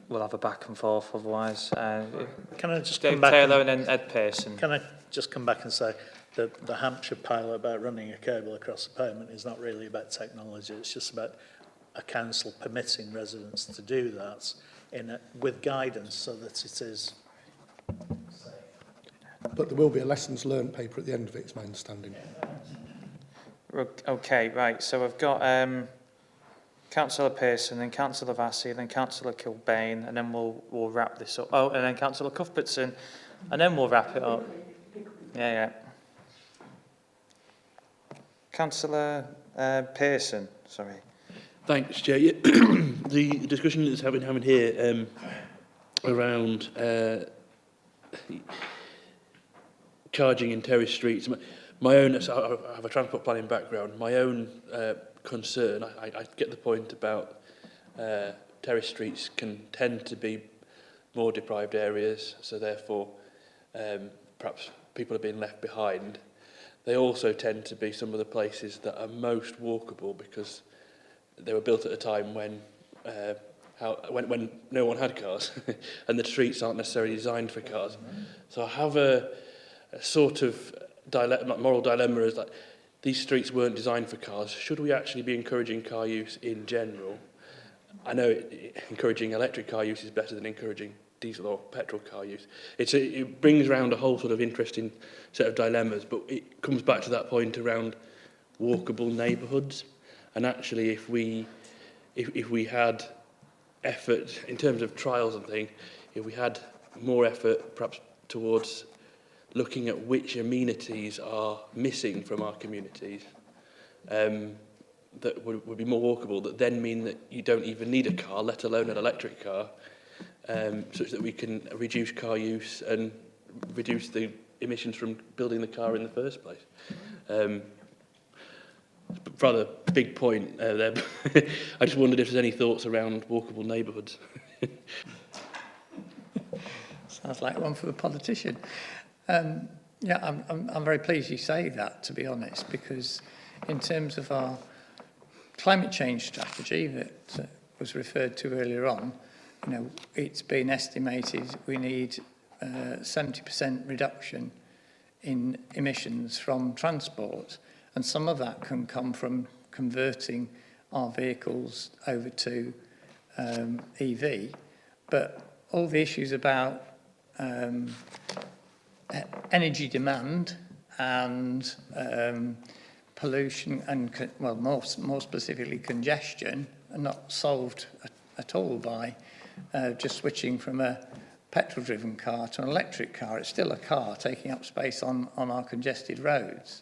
we'll have a back and forth otherwise. Can I just Dave come back Taylor and then Ed Pearson. Can I just come back and say that the Hampshire pilot about running a cable across the pavement is not really about technology, it's just about a council permitting residents to do that with guidance so that it is safe. But there will be a lessons learned paper at the end of it, is my understanding. Okay, right, so I've got Councillor Pearson, then Councillor Vassey, then Councillor Kilbane, and then we'll wrap this up. Oh, and then Councillor Cuthbertson, and then we'll wrap it up. Yeah. Councillor Pearson, sorry. Thanks, Chair. Yeah, the discussion that's having here around charging in terrace streets. My own, so I have a transport planning background. My own concern, I get the point about terrace streets can tend to be more deprived areas, so therefore perhaps people are being left behind. They also tend to be some of the places that are most walkable because they were built at a time when no one had cars and the streets aren't necessarily designed for cars. So I have a sort of moral dilemma is that these streets weren't designed for cars. Should we actually be encouraging car use in general? I know encouraging electric car use is better than encouraging diesel or petrol car use. It brings around a whole sort of interesting set of dilemmas, but it comes back to that point around walkable neighbourhoods. And actually, if we had effort in terms of trials and things, if we had more effort perhaps towards looking at which amenities are missing from our communities, that would be more walkable, that then mean that you don't even need a car, let alone an electric car, such that we can reduce car use and reduce the emissions from building the car in the first place. Rather big point there. I just wondered if there's any thoughts around walkable neighbourhoods. Sounds like one for the politician. Yeah, I'm very pleased you say that, to be honest, because in terms of our climate change strategy that was referred to earlier on, you know, it's been estimated we need 70% reduction in emissions from transport, and some of that can come from converting our vehicles over to EV, but all the issues about energy demand and pollution and, well, more specifically congestion are not solved at all by just switching from a petrol-driven car to an electric car. It's still a car taking up space on our congested roads.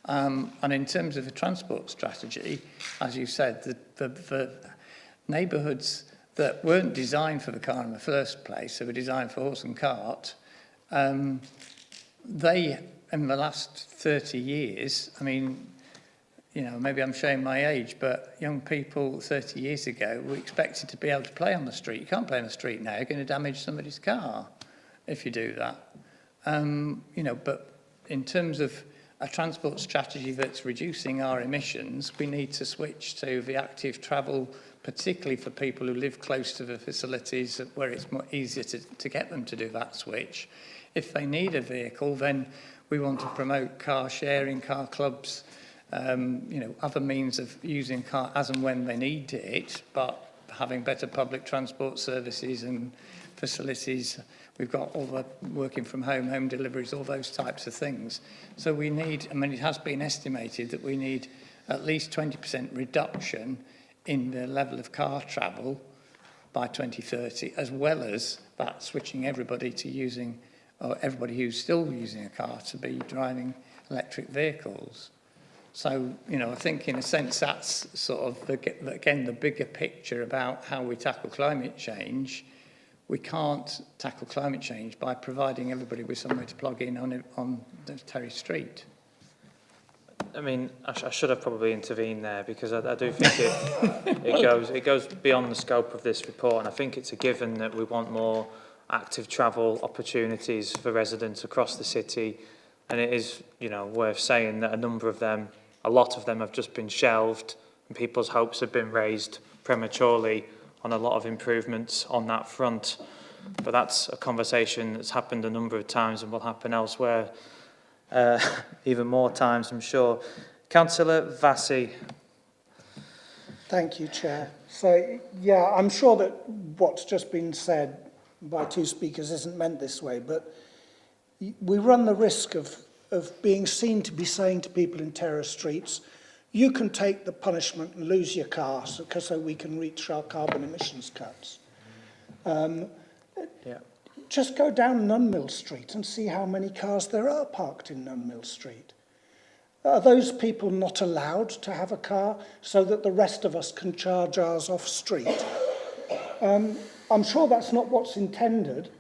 And in terms of a transport strategy, as you said, the neighbourhoods that weren't designed for the car in the first place, they were designed for horse and cart, they, in the last 30 years, I mean, you know, maybe I'm showing my age, but young people 30 years ago were expected to be able to play on the street. You can't play on the street now. You're going to damage somebody's car if you do that. You know, but in terms of a transport strategy that's reducing our emissions, we need to switch to the active travel particularly for people who live close to the facilities where it's more easier to get them to do that switch. If they need a vehicle, then we want to promote car sharing, car clubs, you know, other means of using car as and when they need it, but having better public transport services and facilities. We've got all the working from home, home deliveries, all those types of things. So we need, I mean, it has been estimated that we need at least 20% reduction in the level of car travel by 2030, as well as that switching everybody to using, or everybody who's still using a car to be driving electric vehicles. So, you know, I think in a sense that's sort of, again, the bigger picture about how we tackle climate change. We can't tackle climate change by providing everybody with somewhere to plug in on the Terry Street. I mean, I should have probably intervened there, because I do think it goes beyond the scope of this report, and I think it's a given that we want more active travel opportunities for residents across the city, and it is, you know, worth saying that a lot of them have just been shelved, and people's hopes have been raised prematurely on a lot of improvements on that front. But that's a conversation that's happened a number of times and will happen elsewhere. Even more times, I'm sure. Councillor Vassie. Thank you, Chair. So, yeah, I'm sure that what's just been said by two speakers isn't meant this way, but we run the risk of being seen to be saying to people in terrace streets, you can take the punishment and lose your car so we can reach our carbon emissions cuts. Yeah. Just go down Nunmill Street and see how many cars there are parked in Nunmill Street. Are those people not allowed to have a car so that the rest of us can charge ours off street? I'm sure that's not what's intended,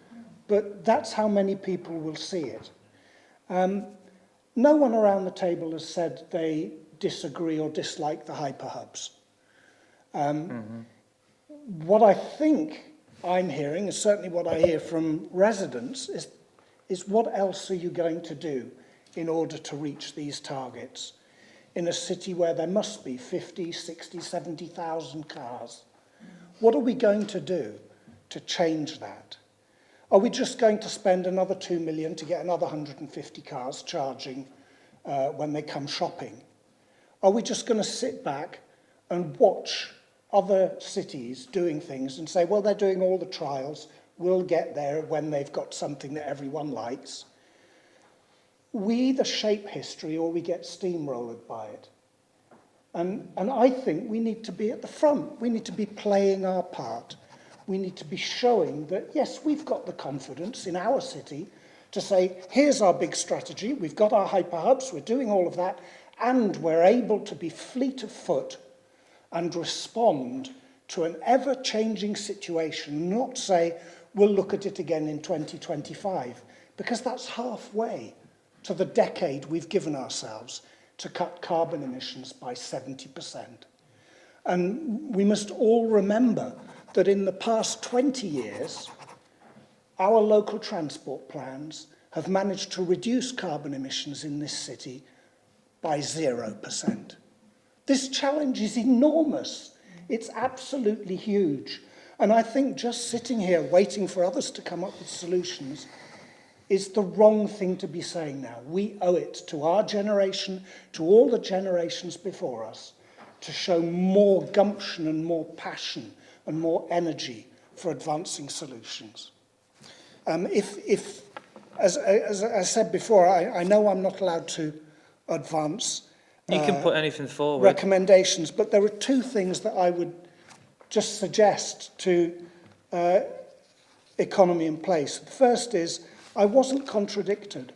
but that's how many people will see it. No one around the table has said they disagree or dislike the hyperhubs. What I think I'm hearing, is certainly what I hear from residents, is what else are you going to do in order to reach these targets in a city where there must be 50, 60, 70,000 cars? What are we going to do to change that? Are we just going to spend another 2 million to get another 150 cars charging when they come shopping? Are we just going to sit back and watch other cities doing things and say, well, they're doing all the trials, we'll get there when they've got something that everyone likes? We either shape history or we get steamrolled by it. And I think we need to be at the front. We need to be playing our part. We need to be showing that, yes, we've got the confidence in our city to say, here's our big strategy, we've got our hyperhubs, we're doing all of that, and we're able to be fleet of foot and respond to an ever-changing situation, not say, we'll look at it again in 2025, because that's halfway to the decade we've given ourselves to cut carbon emissions by 70%. And we must all remember that in the past 20 years, our local transport plans have managed to reduce carbon emissions in this city by 0%. This challenge is enormous. It's absolutely huge. And I think just sitting here waiting for others to come up with solutions is the wrong thing to be saying now. We owe it to our generation, to all the generations before us, to show more gumption and more passion and more energy for advancing solutions. As I said before, I know I'm not allowed to advance You can put anything forward. recommendations, but there are two things that I would just suggest to Economy in Place. The first is, I wasn't contradicted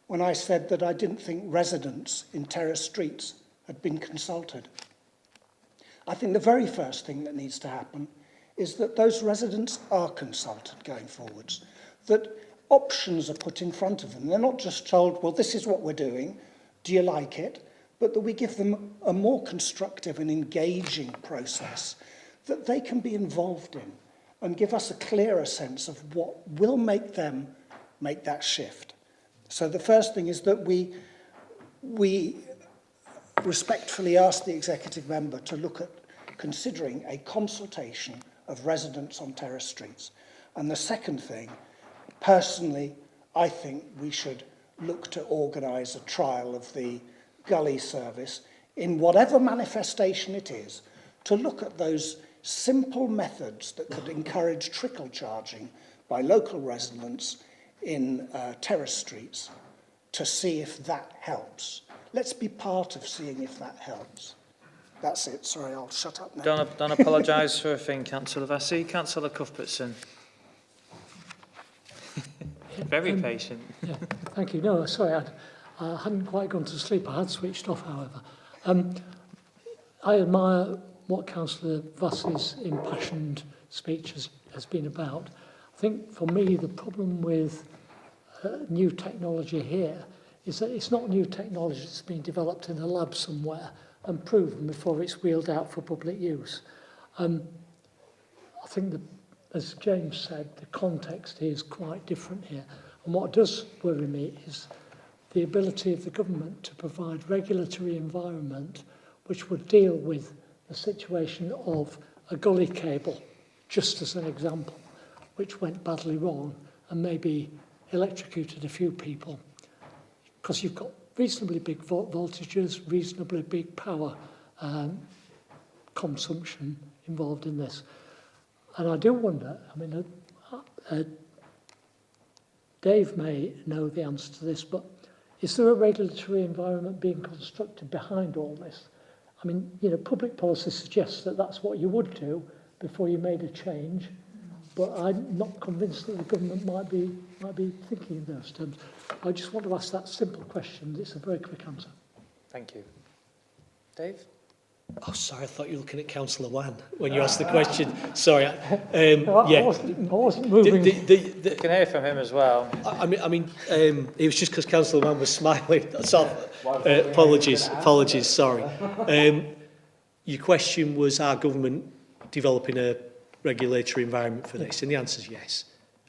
when I said that I didn't think residents in terrace streets had been consulted. I think the very first thing that needs to happen is that those residents are consulted going forwards, that options are put in front of them. They're not just told, well, this is what we're doing, do you like it? But that we give them a more constructive and engaging process that they can be involved in and give us a clearer sense of what will make them make that shift. So the first thing is that we respectfully ask the executive member to look at considering a consultation of residents on terrace streets. And the second thing, personally, I think we should look to organise a trial of the gully service in whatever manifestation it is, to look at those simple methods that could encourage trickle charging by local residents in terrace streets, to see if that helps. Let's be part of seeing if that helps. That's it. Sorry, I'll shut up now. Don't apologise for a thing, Councillor Vassie. Councillor Cuthbertson. Very patient. Yeah, thank you. No, sorry, I hadn't quite gone to sleep. I had switched off, however. I admire what Councillor Vassie's impassioned speech has been about. I think for me the problem with new technology here is that it's not new technology that's been developed in a lab somewhere and proven before it's wheeled out for public use. I think that, as James said, the context is quite different here. And what does worry me is the ability of the government to provide regulatory environment which would deal with the situation of a gully cable, just as an example, which went badly wrong and maybe electrocuted a few people. Because you've got reasonably big voltages, reasonably big power consumption involved in this. And I do wonder, I mean, Dave may know the answer to this, but is there a regulatory environment being constructed behind all this? I mean, you know, public policy suggests that that's what you would do before you made a change, but I'm not convinced that the government might be thinking in those terms. I just want to ask that simple question. It's a very quick answer. Thank you. Dave? Oh, sorry, I thought you were looking at Councillor Wan when you asked the question. Sorry. I wasn't moving. You can hear from him as well. I mean, it was just because Councillor Wan was smiling. That's all. Apologies, sorry. Your question was, our government developing a regulatory environment for this? And the answer is yes.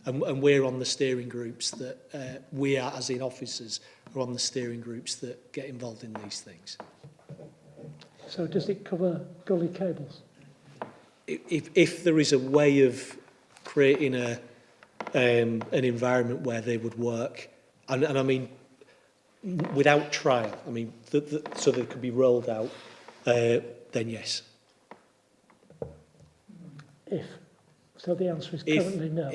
And we're on the steering groups that, we are, as in officers, are on the steering groups that get involved in these things. So does it cover gully cables? If there is a way of creating an environment where they would work, and I mean, without trial, I mean, so they could be rolled out, then yes. If. So the answer is currently no.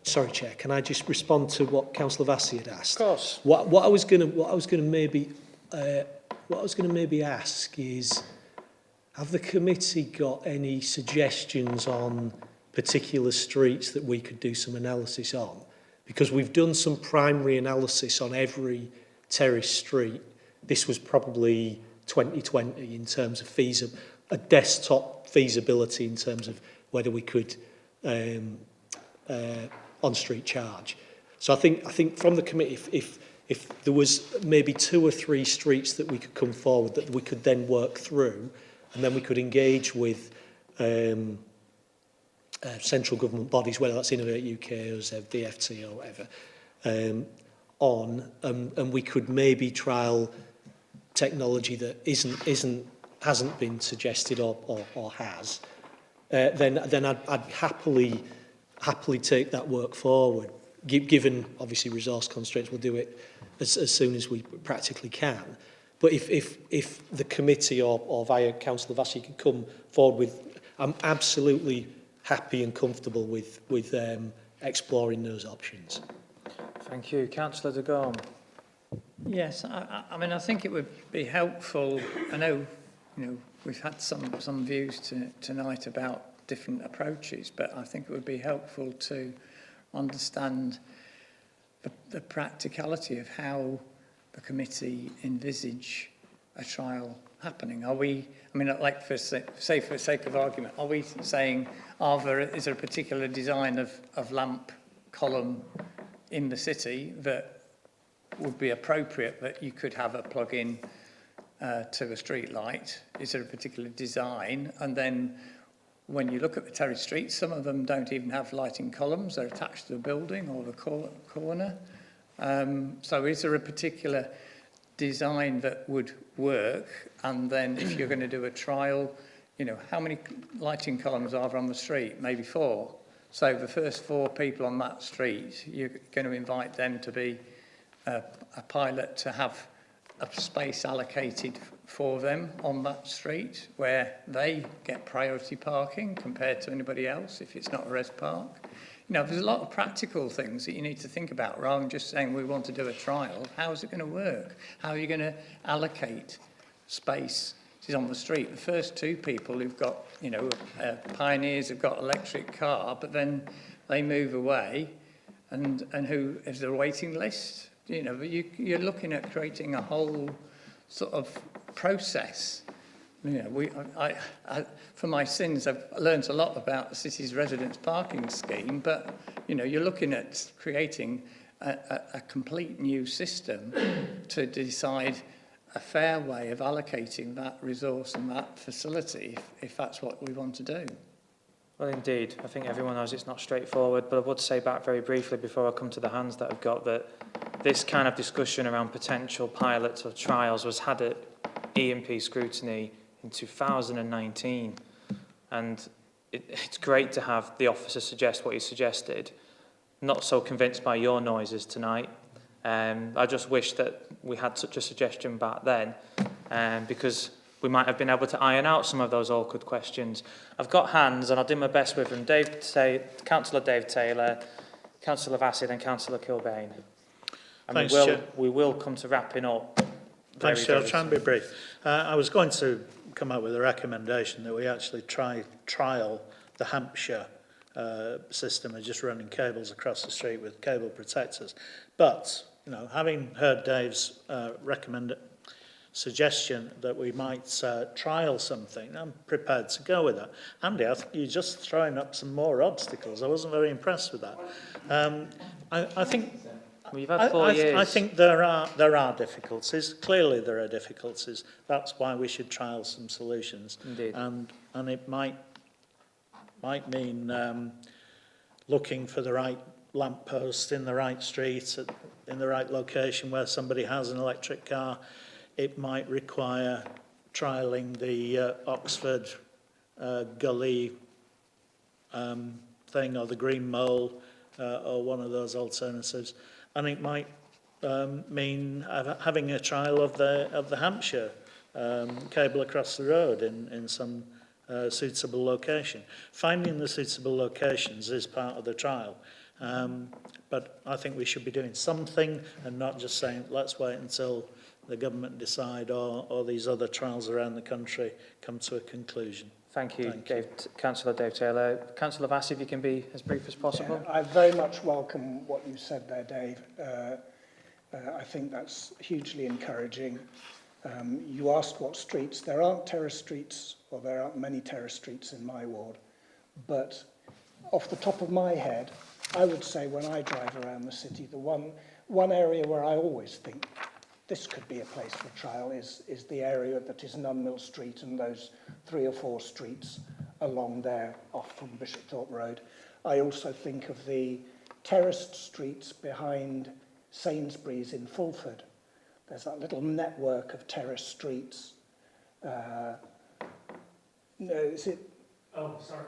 Sorry, Chair. Can I just respond to what Councillor Vassie had asked? Of course. What I was going to maybe ask is, have the committee got any suggestions on particular streets that we could do some analysis on? Because we've done some primary analysis on every terrace street. This was probably 2020 in terms of a desktop feasibility in terms of whether we could on-street charge. So I think from the committee, if there was maybe 2 or 3 streets that we could come forward that we could then work through, and then we could engage with central government bodies, whether that's Innovate UK or DFT or whatever, and we could maybe trial technology that hasn't been suggested or has, then I'd happily take that work forward. Given obviously resource constraints, we'll do it as soon as we practically can. But if the committee or via Councillor Vassie can come forward with, I'm absolutely happy and comfortable with exploring those options. Thank you. Councillor de Gorme. Yes, I mean, I think it would be helpful. I know, you know, we've had some views tonight about different approaches, but I think it would be helpful to understand the practicality of how the committee envisage a trial happening. Are we, I mean, like for the sake of argument, are we saying, is there a particular design of lamp column in the city that would be appropriate that you could have a plug-in to a street light? Is there a particular design? And then when you look at the terrace streets, some of them don't even have lighting columns. They're attached to the building or the corner. So is there a particular design that would work, and then if you're going to do a trial, you know, how many lighting columns are there on the street? Maybe 4. So the first 4 people on that street, you're going to invite them to be a pilot, to have a space allocated for them on that street where they get priority parking compared to anybody else if it's not a res park. You know, there's a lot of practical things that you need to think about rather than just saying we want to do a trial. How is it going to work? How are you going to allocate space on the street? The first 2 people who've got, you know, pioneers have got electric car, but then they move away, and who is there a waiting list? You know, but you're looking at creating a whole sort of process. You know, I for my sins, I've learned a lot about the city's residence parking scheme, but, you know, you're looking at creating a complete new system to decide a fair way of allocating that resource and that facility if that's what we want to do. Well, indeed. I think everyone knows it's not straightforward, but I would say back very briefly before I come to the hands that I've got that this kind of discussion around potential pilots or trials was had at E&P Scrutiny in 2019. And it's great to have the officer suggest what he suggested. Not so convinced by your noises tonight. I just wish that we had such a suggestion back then, because we might have been able to iron out some of those awkward questions. I've got hands, and I'll do my best with them. Councillor Dave Taylor, Councillor Vassett and Councillor Kilbane. And Thanks, Chair. we will come to wrapping up. Thanks, Chair. I'll try and be brief. I was going to come up with a recommendation that we actually trial the Hampshire system of just running cables across the street with cable protectors. But, you know, having heard Dave's suggestion that we might trial something, I'm prepared to go with that. Andy, I think you're just throwing up some more obstacles. I wasn't very impressed with that. I think... We've had 4 years. I think there are difficulties. Clearly there are difficulties. That's why we should trial some solutions. Indeed. And it might mean looking for the right lamppost in the right street, in the right location where somebody has an electric car. It might require trialling the Oxford Gully thing, or the Green Mole, or one of those alternatives. And it might mean having a trial of the Hampshire cable across the road in some suitable location. Finding the suitable locations is part of the trial. But I think we should be doing something and not just saying, let's wait until the government decide or these other trials around the country come to a conclusion. Thank you, Councillor Dave Taylor. Councillor Vassett, if you can be as brief as possible. Yeah, I very much welcome what you said there, Dave. I think that's hugely encouraging. You asked what streets. There aren't terrace streets, or there aren't many terrace streets in my ward. But off the top of my head, I would say when I drive around the city, the one area where I always think this could be a place for trial is the area that is Nunmill Street and those 3 or 4 streets along there off from Bishopthorpe Road. I also think of the terraced streets behind Sainsbury's in Fulford. There's that little network of terraced streets. No, is it? Oh, sorry.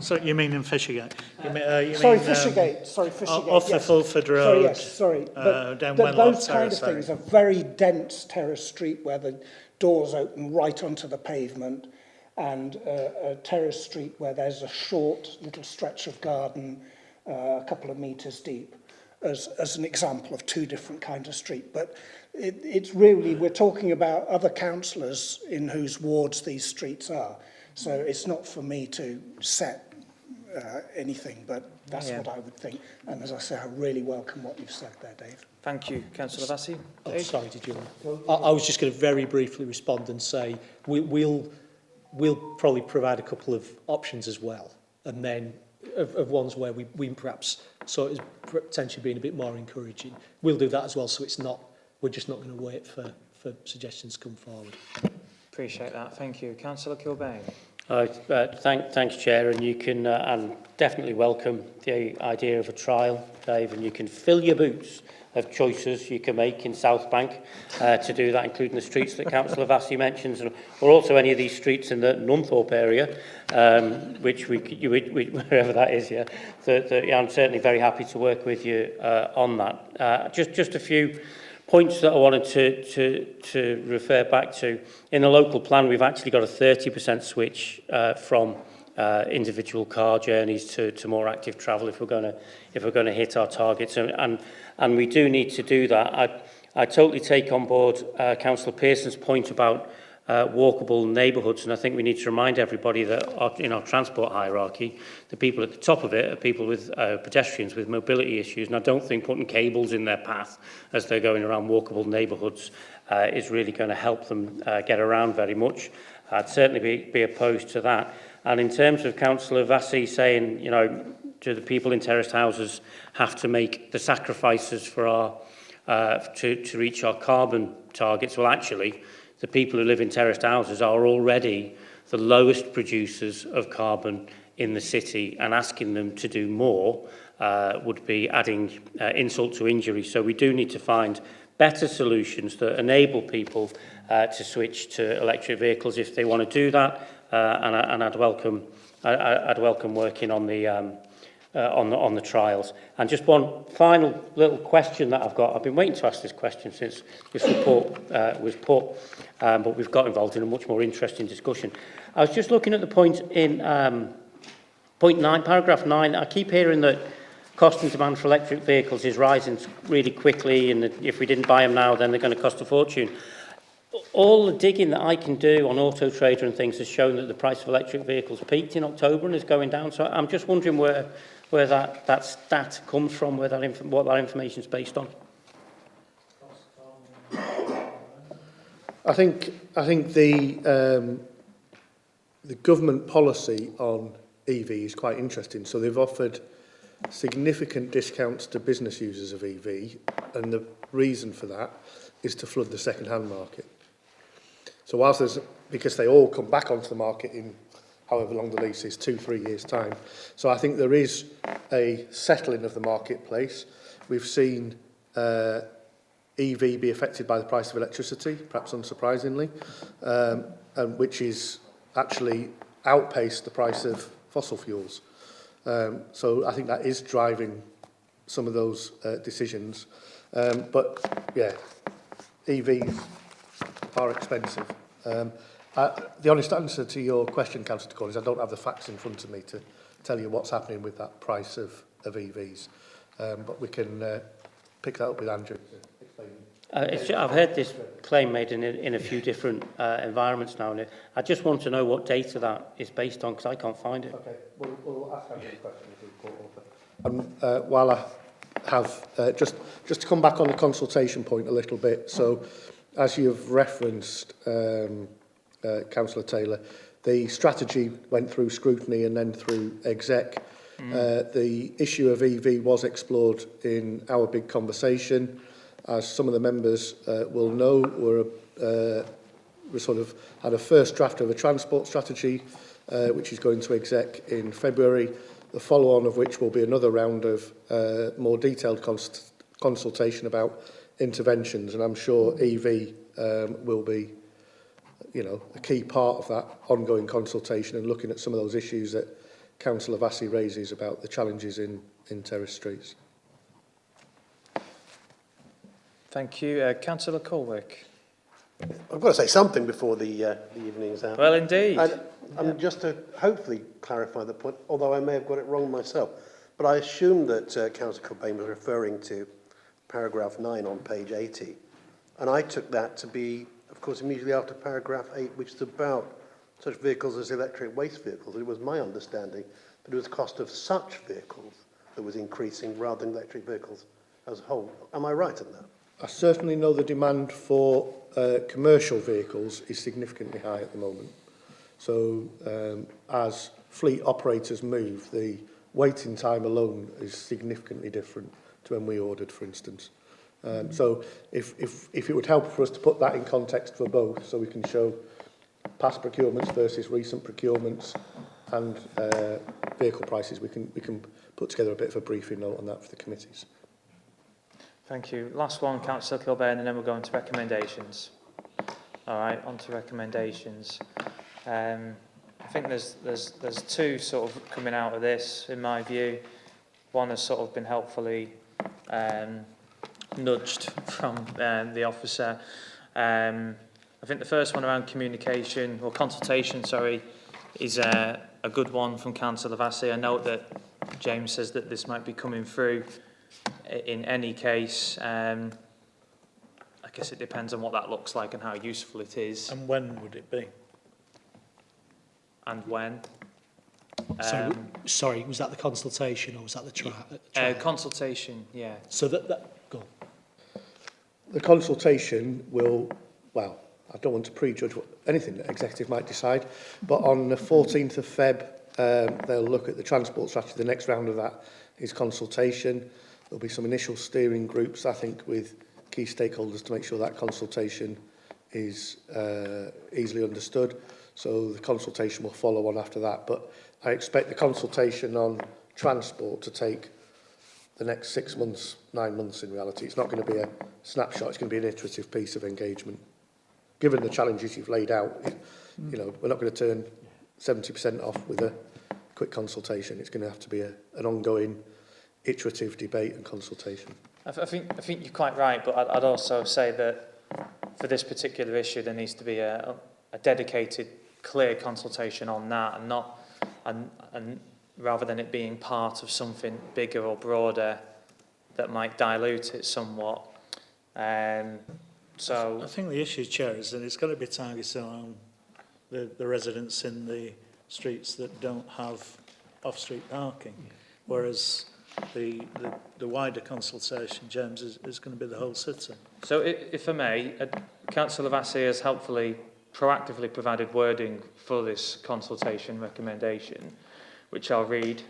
So you mean in Fishergate? Fishergate. Sorry, Fishergate. Off the Fulford Road. Sorry, yes, sorry. But down those kind of things, a very dense terrace street where the doors open right onto the pavement, and a terrace street where there's a short little stretch of garden, a couple of metres deep, as an example of 2 different kinds of street. But it's really, we're talking about other councillors in whose wards these streets are. So it's not for me to set anything, but that's what I would think. And as I say, I really welcome what you've said there, Dave. Thank you. Councillor Vassett. Oh, sorry, did you? I was just going to very briefly respond and say we'll probably provide a couple of options as well, and then of ones where we perhaps saw it as potentially being a bit more encouraging. We'll do that as well, so it's not, we're just not going to wait for suggestions to come forward. Appreciate that. Thank you. Councillor Kilbane. Thanks, Chair, and you can and definitely welcome the idea of a trial, Dave, and you can fill your boots of choices you can make in South Bank to do that, including the streets that Councillor Vassie mentions, or also any of these streets in the Nunthorpe area, which wherever that is, yeah. Yeah, I'm certainly very happy to work with you on that. Just a few points that I wanted to refer back to. In the local plan, we've actually got a 30% switch from individual car journeys to more active travel if we're going to hit our targets, and we do need to do that. I totally take on board Councillor Pearson's point about walkable neighbourhoods, and I think we need to remind everybody that in our transport hierarchy, the people at the top of it are people with pedestrians with mobility issues, and I don't think putting cables in their path as they're going around walkable neighbourhoods is really going to help them get around very much. I'd certainly be opposed to that. And in terms of Councillor Vassie saying, you know, do the people in terraced houses have to make the sacrifices for our to reach our carbon targets? Well, actually, the people who live in terraced houses are already the lowest producers of carbon in the city, and asking them to do more would be adding insult to injury. So we do need to find better solutions that enable people to switch to electric vehicles if they want to do that, and I'd welcome working on the trials. And just one final little question that I've got. I've been waiting to ask this question since this report was put, but we've got involved in a much more interesting discussion. I was just looking at the point in point 9, paragraph 9. I keep hearing that cost and demand for electric vehicles is rising really quickly, and that if we didn't buy them now, then they're going to cost a fortune. All the digging that I can do on Auto Trader and things has shown that the price of electric vehicles peaked in October and is going down. So I'm just wondering where that stat comes from, what that information is based on. I think the government policy on EV is quite interesting. So they've offered significant discounts to business users of EV, and the reason for that is to flood the second-hand market. So whilst because they all come back onto the market in however long the lease is, 2-3 years' time. So I think there is a settling of the marketplace. We've seen EV be affected by the price of electricity, perhaps unsurprisingly, and which is actually outpaced the price of fossil fuels. So I think that is driving some of those decisions. But yeah, EVs are expensive. The honest answer to your question, Councillor Corn, is I don't have the facts in front of me to tell you what's happening with that price of EVs. But we can pick that up with Andrew. I've heard this claim made in a few different environments now, and I just want to know what data that is based on, because I can't find it. Okay, we'll ask Andrew the question as we report over. While I have, just to come back on the consultation point a little bit, so as you've referenced, Councillor Taylor, the strategy went through scrutiny and then through exec. The issue of EV was explored in our big conversation. As some of the members will know, we sort of had a first draft of a transport strategy, which is going to exec in February, the follow-on of which will be another round of more detailed consultation about interventions, and I'm sure EV will be, you know, a key part of that ongoing consultation and looking at some of those issues that Councillor Vassie raises about the challenges in terrace streets. Thank you. Councillor Colwick. I've got to say something before the evening's out. Well, indeed. And just to hopefully clarify the point, although I may have got it wrong myself, but I assumed that Councillor Cobain was referring to paragraph 9 on page 80. And I took that to be, of course, immediately after paragraph 8, which is about such vehicles as electric waste vehicles. It was my understanding that it was the cost of such vehicles that was increasing rather than electric vehicles as a whole. Am I right in that? I certainly know the demand for commercial vehicles is significantly high at the moment. So as fleet operators move, the waiting time alone is significantly different to when we ordered, for instance. So if it would help for us to put that in context for both, so we can show past procurements versus recent procurements and vehicle prices, we can put together a bit of a briefing note on that for the committees. Thank you. Last one, Councillor Kilburn, and then we'll go on to recommendations. All right, on to recommendations. I think there's two sort of coming out of this, in my view. One has sort of been helpfully nudged from the officer. I think the first one around communication, or consultation, sorry, is a good one from Councillor Vassy. I note that James says that this might be coming through in any case. I guess it depends on what that looks like and how useful it is. And when would it be? And when. So, sorry, was that the consultation or was that the trial? Consultation, yeah. So go on. The consultation will, well, I don't want to prejudge anything that executive might decide, but on the 14th of Feb, they'll look at the transport strategy. The next round of that is consultation. There'll be some initial steering groups, I think, with key stakeholders to make sure that consultation is easily understood. So the consultation will follow on after that. But I expect the consultation on transport to take the next 6 months, 9 months in reality. It's not going to be a snapshot. It's going to be an iterative piece of engagement. Given the challenges you've laid out, you know, we're not going to turn 70% off with a quick consultation. It's going to have to be an ongoing iterative debate and consultation. I think you're quite right, but I'd also say that for this particular issue, there needs to be a dedicated, clear consultation on that, and not and rather than it being part of something bigger or broader that might dilute it somewhat. So I think the issue, Chair, is that it's got to be targeted on the residents in the streets that don't have off-street parking, whereas the wider consultation, James, is going to be the whole city. So if I may, Councillor Vassy has helpfully, proactively provided wording for this consultation recommendation, which I'll read.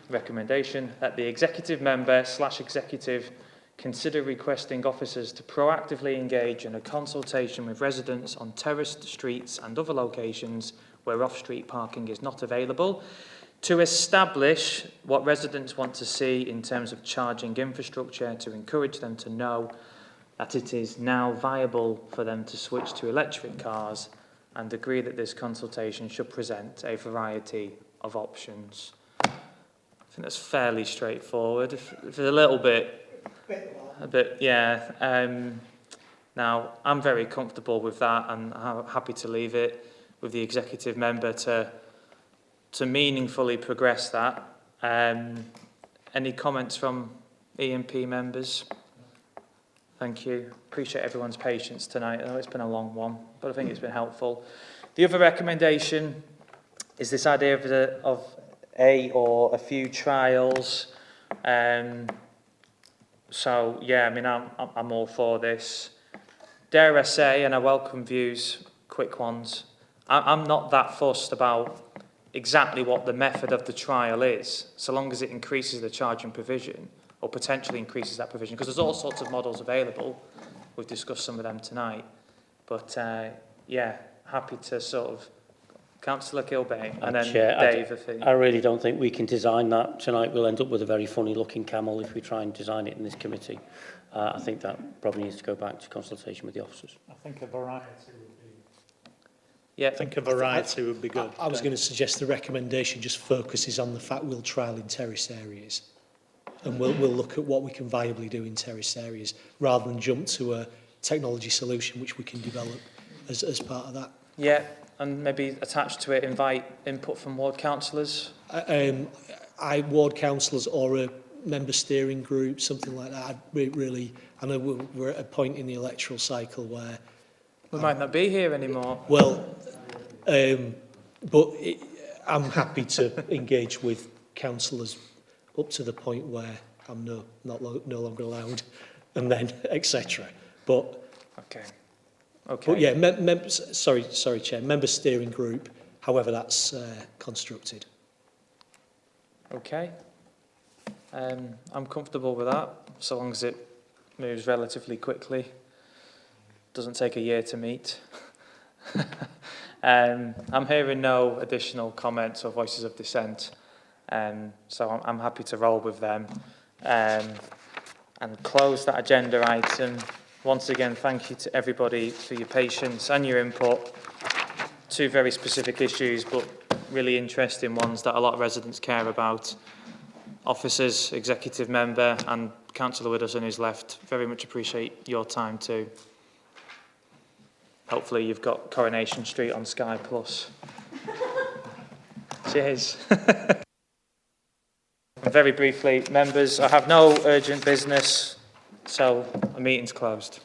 Recommendation that the executive member / executive consider requesting officers to proactively engage in a consultation with residents on terraced streets and other locations where off-street parking is not available, to establish what residents want to see in terms of charging infrastructure, to encourage them to know that it is now viable for them to switch to electric cars, and agree that this consultation should present a variety of options. I think that's fairly straightforward. If it's a little bit, yeah. Now, I'm very comfortable with that, and I'm happy to leave it with the executive member to meaningfully progress that. Any comments from E&P members? Thank you. Appreciate everyone's patience tonight. I know it's been a long one, but I think it's been helpful. The other recommendation is this idea of a or a few trials. So, yeah, I mean, I'm all for this. Dare I say, and I welcome views, quick ones, I'm not that fussed about exactly what the method of the trial is, so long as it increases the charging provision, or potentially increases that provision, because there's all sorts of models available. We've discussed some of them tonight. But, yeah, happy to sort of... Councillor Kilbane, and then Chair, Dave, I think. I really don't think we can design that tonight. We'll end up with a very funny-looking camel if we try and design it in this committee. I think that probably needs to go back to consultation with the officers. I think a variety would be... Yeah. I think a variety would be good. I was going to suggest the recommendation just focuses on the fact we'll trial in terrace areas, and we'll look at what we can viably do in terrace areas, rather than jump to a technology solution which we can develop as part of that. Yeah. And maybe attached to it, invite input from ward councillors? Ward councillors or a member steering group, something like that. I know we're at a point in the electoral cycle where... We might not be here anymore. Well, but I'm happy to engage with councillors up to the point where I'm no longer allowed, and then etc. But... Okay. But yeah, sorry, Chair, member steering group, however that's constructed. Okay. I'm comfortable with that, so long as it moves relatively quickly. Doesn't take a year to meet. I'm hearing no additional comments or voices of dissent, so I'm happy to roll with them. And and close that agenda item. Once again, thank you to everybody for your patience and your input. Two very specific issues, but really interesting ones that a lot of residents care about. Officers, executive member and Councillor Widdowson who's left, very much appreciate your time too. Hopefully you've got Coronation Street on Sky Plus. Cheers. Very briefly, members, I have no urgent business, so the meeting's closed.